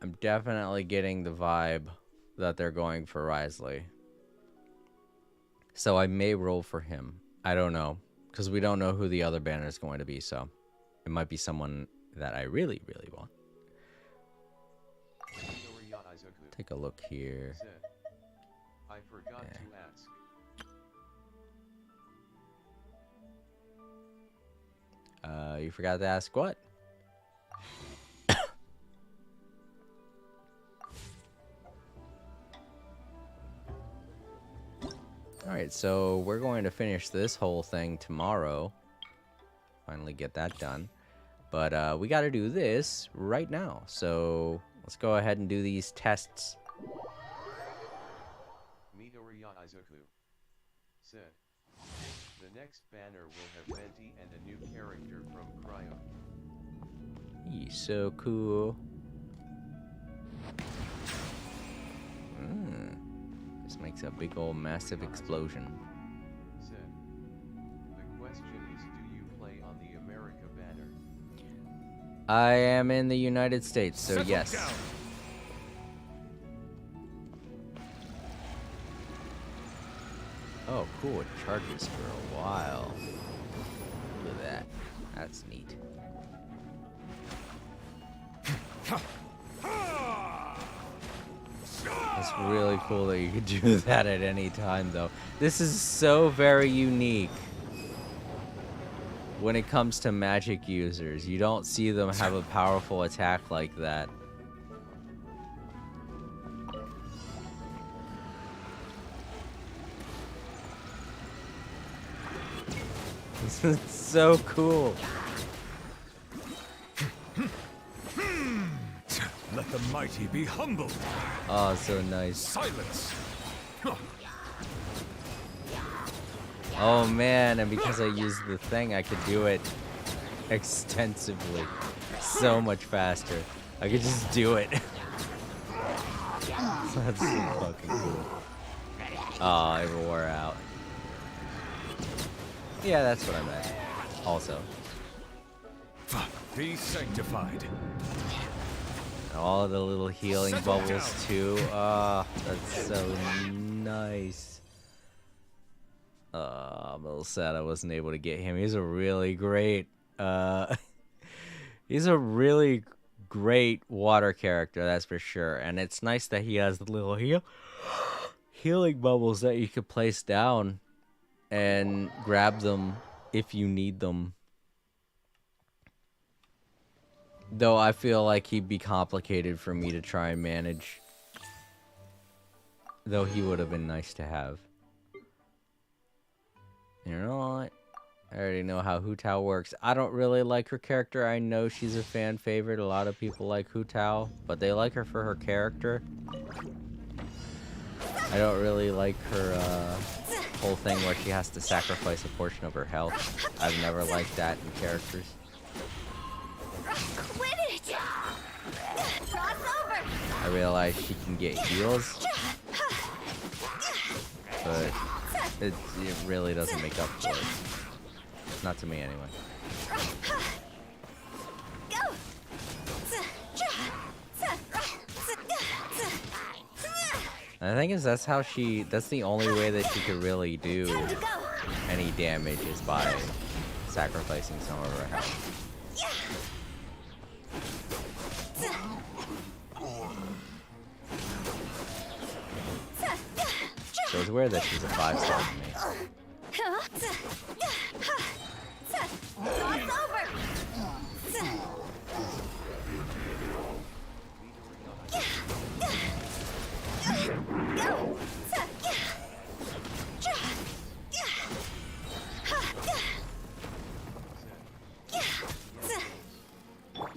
I'm definitely getting the vibe that they're going for Risley. So I may roll for him. I don't know, because we don't know who the other banner is going to be, so it might be someone that I really, really want. Take a look here. I forgot to ask. You forgot to ask what? Alright, so we're going to finish this whole thing tomorrow. Finally get that done. But we gotta do this right now. So let's go ahead and do these tests. Midoriya Izuku said, the next banner will have Venti and a new character from Cryo. He's so cool. This makes a big old massive explosion. Said. The question is, do you play on the America banner? I am in the United States, so Settle yes. down. Oh, cool. It charges for a while. Look at that. That's neat. It's really cool that you could do that at any time, though. This is so very unique when it comes to magic users. You don't see them have a powerful attack like that. This is so cool. Let the mighty be humbled. Oh, so nice. Silence. Oh man, and because I used the thing, I could do it extensively. So much faster. I could just do it. That's so fucking cool. Oh, it wore out. Yeah, that's what I meant. Also. Be sanctified. All the little healing Settle bubbles down. too. Ah, that's so nice. I'm a little sad I wasn't able to get him. He's a really great he's a really great water character, that's for sure. And it's nice that he has the little healing bubbles that you could place down and grab them if you need them. Though I feel like he'd be complicated for me to try and manage. Though he would have been nice to have. You know what? I already know how Hu Tao works. I don't really like her character. I know she's a fan favorite. A lot of people like Hu Tao, but they like her for her character. I don't really like her whole thing where she has to sacrifice a portion of her health. I've never liked that in characters. Quidditch! Cross over! I realize she can get heals, but it really doesn't make up for it. Not to me, anyway. Go! And the thing is, that's the only way that she could really do any damage is by sacrificing some of her health. So it's weird that she's a 5-star to me. Cross over! Go!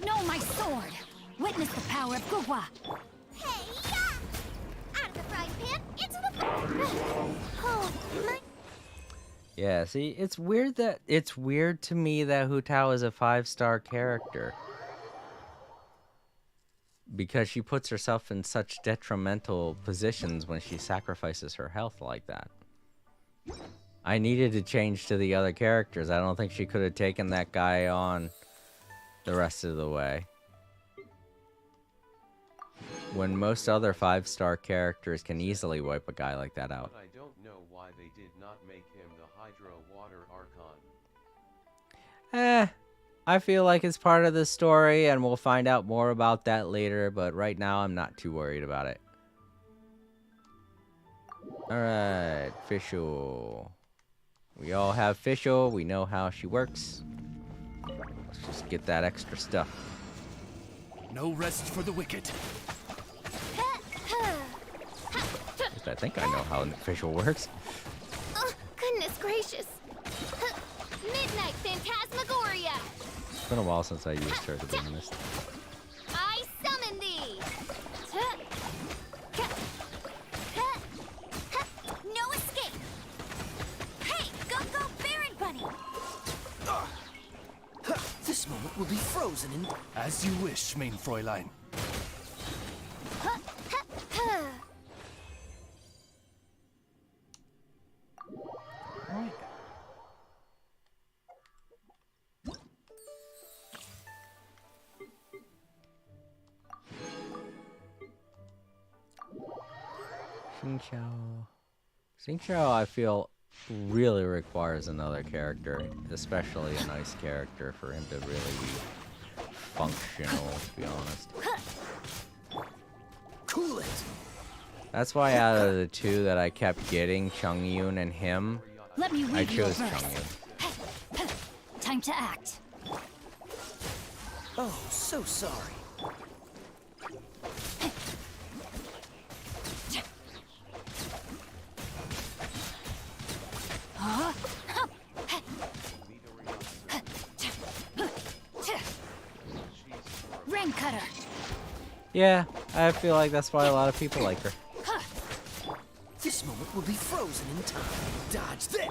Know my sword! Witness the power of Gugwa! Hey-ya! Out of the frying pan, into the Oh, my... Yeah, see, it's weird to me that Hu Tao is a 5-star character. Because she puts herself in such detrimental positions when she sacrifices her health like that. I needed to change to the other characters. I don't think she could have taken that guy on the rest of the way. When most other 5-star characters can easily wipe a guy like that out. But I don't know why they did not make him the Hydro Water Archon. I feel like it's part of the story, and we'll find out more about that later, but right now I'm not too worried about it. Alright, Fischl. We all have Fischl, we know how she works. Let's just get that extra stuff. No rest for the wicked. At least I think I know how Fischl works. Oh, goodness gracious. Midnight Phantasmagoria! It's been a while since I used her, to be honest. I summon thee! No escape! Hey, go, Baron Bunny! This moment will be frozen in... As you wish, main Fräulein. Xingqiao, I feel, really requires another character, especially a nice character for him to really be functional, to be honest. Cool it. That's why out of the two that I kept getting, Chongyun and him, Let me I read you a chose verse. Chongyun. Time to act. Oh, so sorry. Rain cutter. Yeah, I feel like that's why a lot of people like her. This moment will be frozen in time. Dodge that.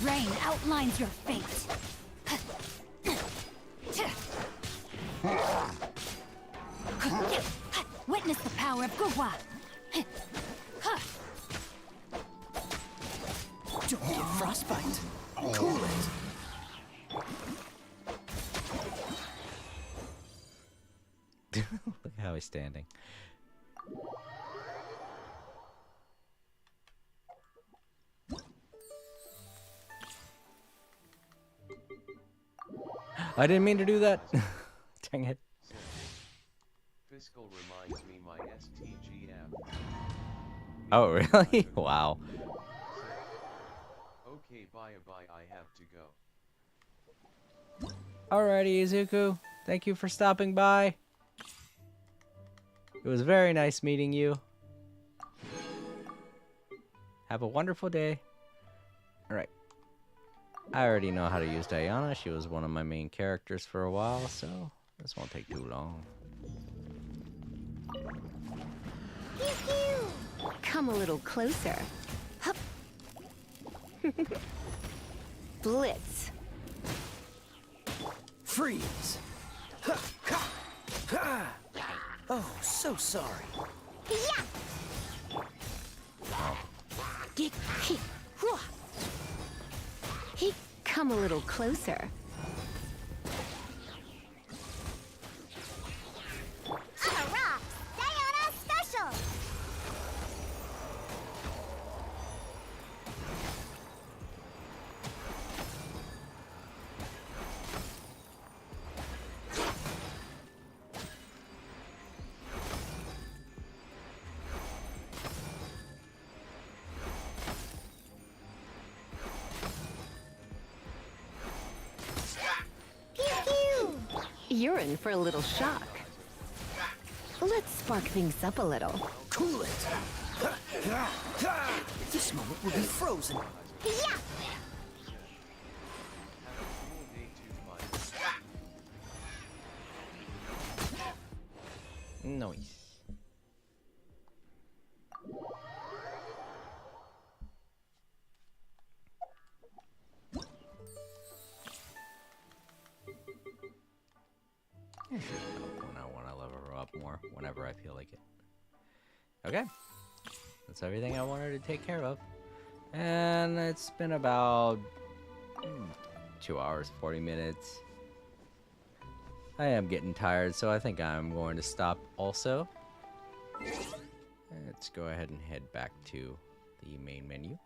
Rain outlines your fate. Witness the power of Guhua. Don't get frostbite. Cool it. Look at how he's standing. I didn't mean to do that. Dang it. Fiscal reminds me my STGF. Oh, really? Wow. Okay, bye, I have to go. Alrighty, Izuku. Thank you for stopping by. It was very nice meeting you. Have a wonderful day. Alright. I already know how to use Diana. She was one of my main characters for a while, so this won't take too long. Come a little closer. Hup. Blitz. Freeze. Ha, ha, ha. Oh, so sorry. Come a little closer. Hurrah! Diana Special! You're in for a little shock. Let's spark things up a little. Cool it. This moment will be frozen. Nice. I should when I want to level her up more whenever I feel like it. Okay. That's everything I wanted to take care of. And it's been about 2 hours, 40 minutes. I am getting tired, so I think I'm going to stop also. Let's go ahead and head back to the main menu.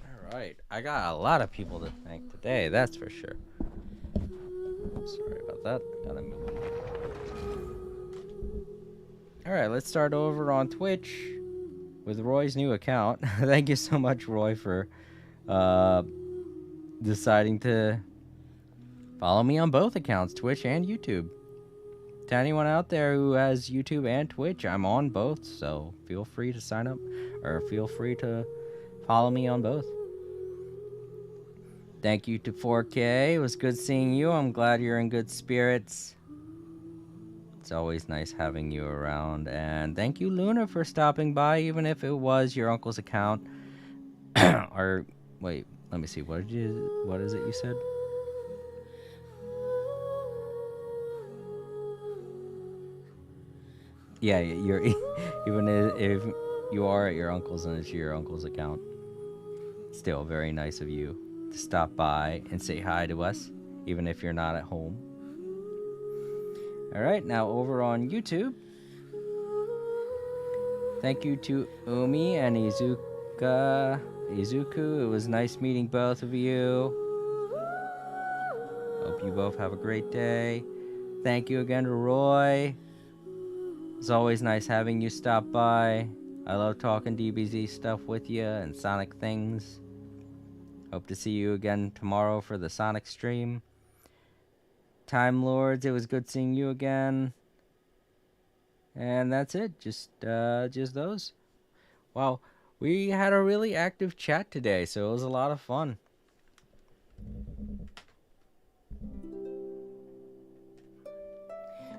Alright, I got a lot of people to thank today, that's for sure. Sorry about that. Gotta move. Alright, let's start over on Twitch with Roy's new account. Thank you so much, Roy, for deciding to follow me on both accounts, Twitch and YouTube. To anyone out there who has YouTube and Twitch, I'm on both, so feel free to sign up or feel free to follow me on both. Thank you to 4K. It was good seeing you. I'm glad you're in good spirits. It's always nice having you around. And thank you, Luna, for stopping by, even if it was your uncle's account. Or, wait, let me see. What is it you said? Yeah, you're even if you are at your uncle's and it's your uncle's account. Still very nice of you to stop by and say hi to us, even if you're not at home. Alright, now over on YouTube. Thank you to Umi and Izuku. It was nice meeting both of you. Hope you both have a great day. Thank you again to Roy. It's always nice having you stop by. I love talking DBZ stuff with you and Sonic things. Hope to see you again tomorrow for the Sonic stream. Time Lords, it was good seeing you again. And that's it. Just those. Wow, we had a really active chat today, so it was a lot of fun.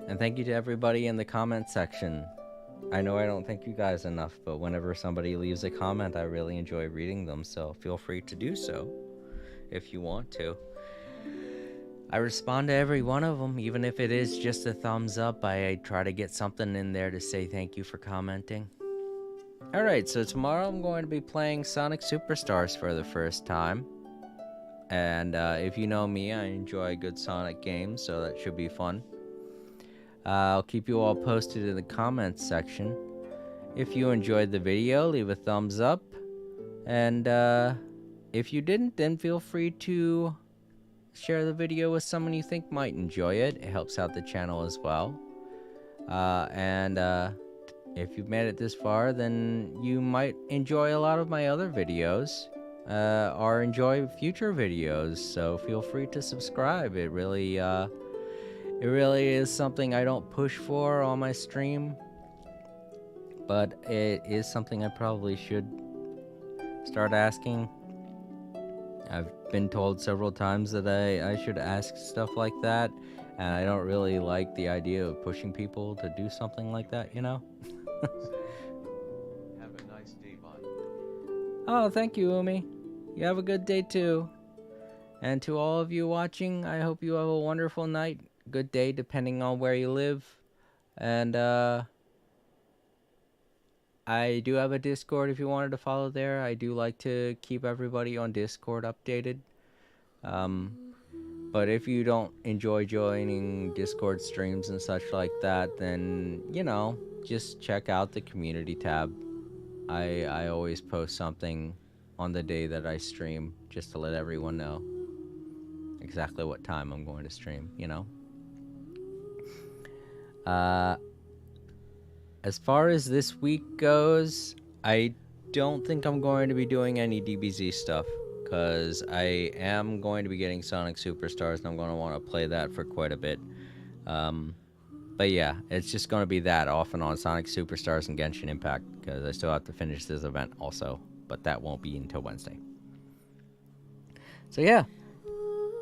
And thank you to everybody in the comment section. I know I don't thank you guys enough, but whenever somebody leaves a comment, I really enjoy reading them, so feel free to do so if you want to. I respond to every one of them, even if it is just a thumbs up. I try to get something in there to say thank you for commenting. Alright, so tomorrow I'm going to be playing Sonic Superstars for the first time. And if you know me, I enjoy good Sonic games, so that should be fun. I'll keep you all posted in the comments section. If you enjoyed the video, leave a thumbs up. And if you didn't, then feel free to share the video with someone you think might enjoy it. It helps out the channel as well. If you've made it this far, then you might enjoy a lot of my other videos. Or enjoy future videos. So feel free to subscribe. It really is something I don't push for on my stream, but it is something I probably should start asking. I've been told several times that I should ask stuff like that, and I don't really like the idea of pushing people to do something like that, you know? Have a nice day, bye. Oh, thank you, Umi. You have a good day too. And to all of you watching, I hope you have a wonderful night. Good day, depending on where you live. And I do have a Discord if you wanted to follow there. I do like to keep everybody on Discord updated. But if you don't enjoy joining Discord streams and such like that, then, you know, just check out the community tab. I always post something on the day that I stream, just to let everyone know exactly what time I'm going to stream, you know? As far as this week goes, I don't think I'm going to be doing any DBZ stuff, because I am going to be getting Sonic Superstars, and I'm going to want to play that for quite a bit. But yeah, it's just going to be that off and on Sonic Superstars and Genshin Impact, because I still have to finish this event also, but that won't be until Wednesday. So yeah,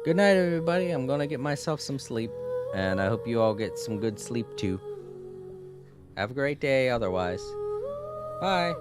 good night everybody. I'm going to get myself some sleep, and I hope you all get some good sleep too. Have a great day otherwise. Bye.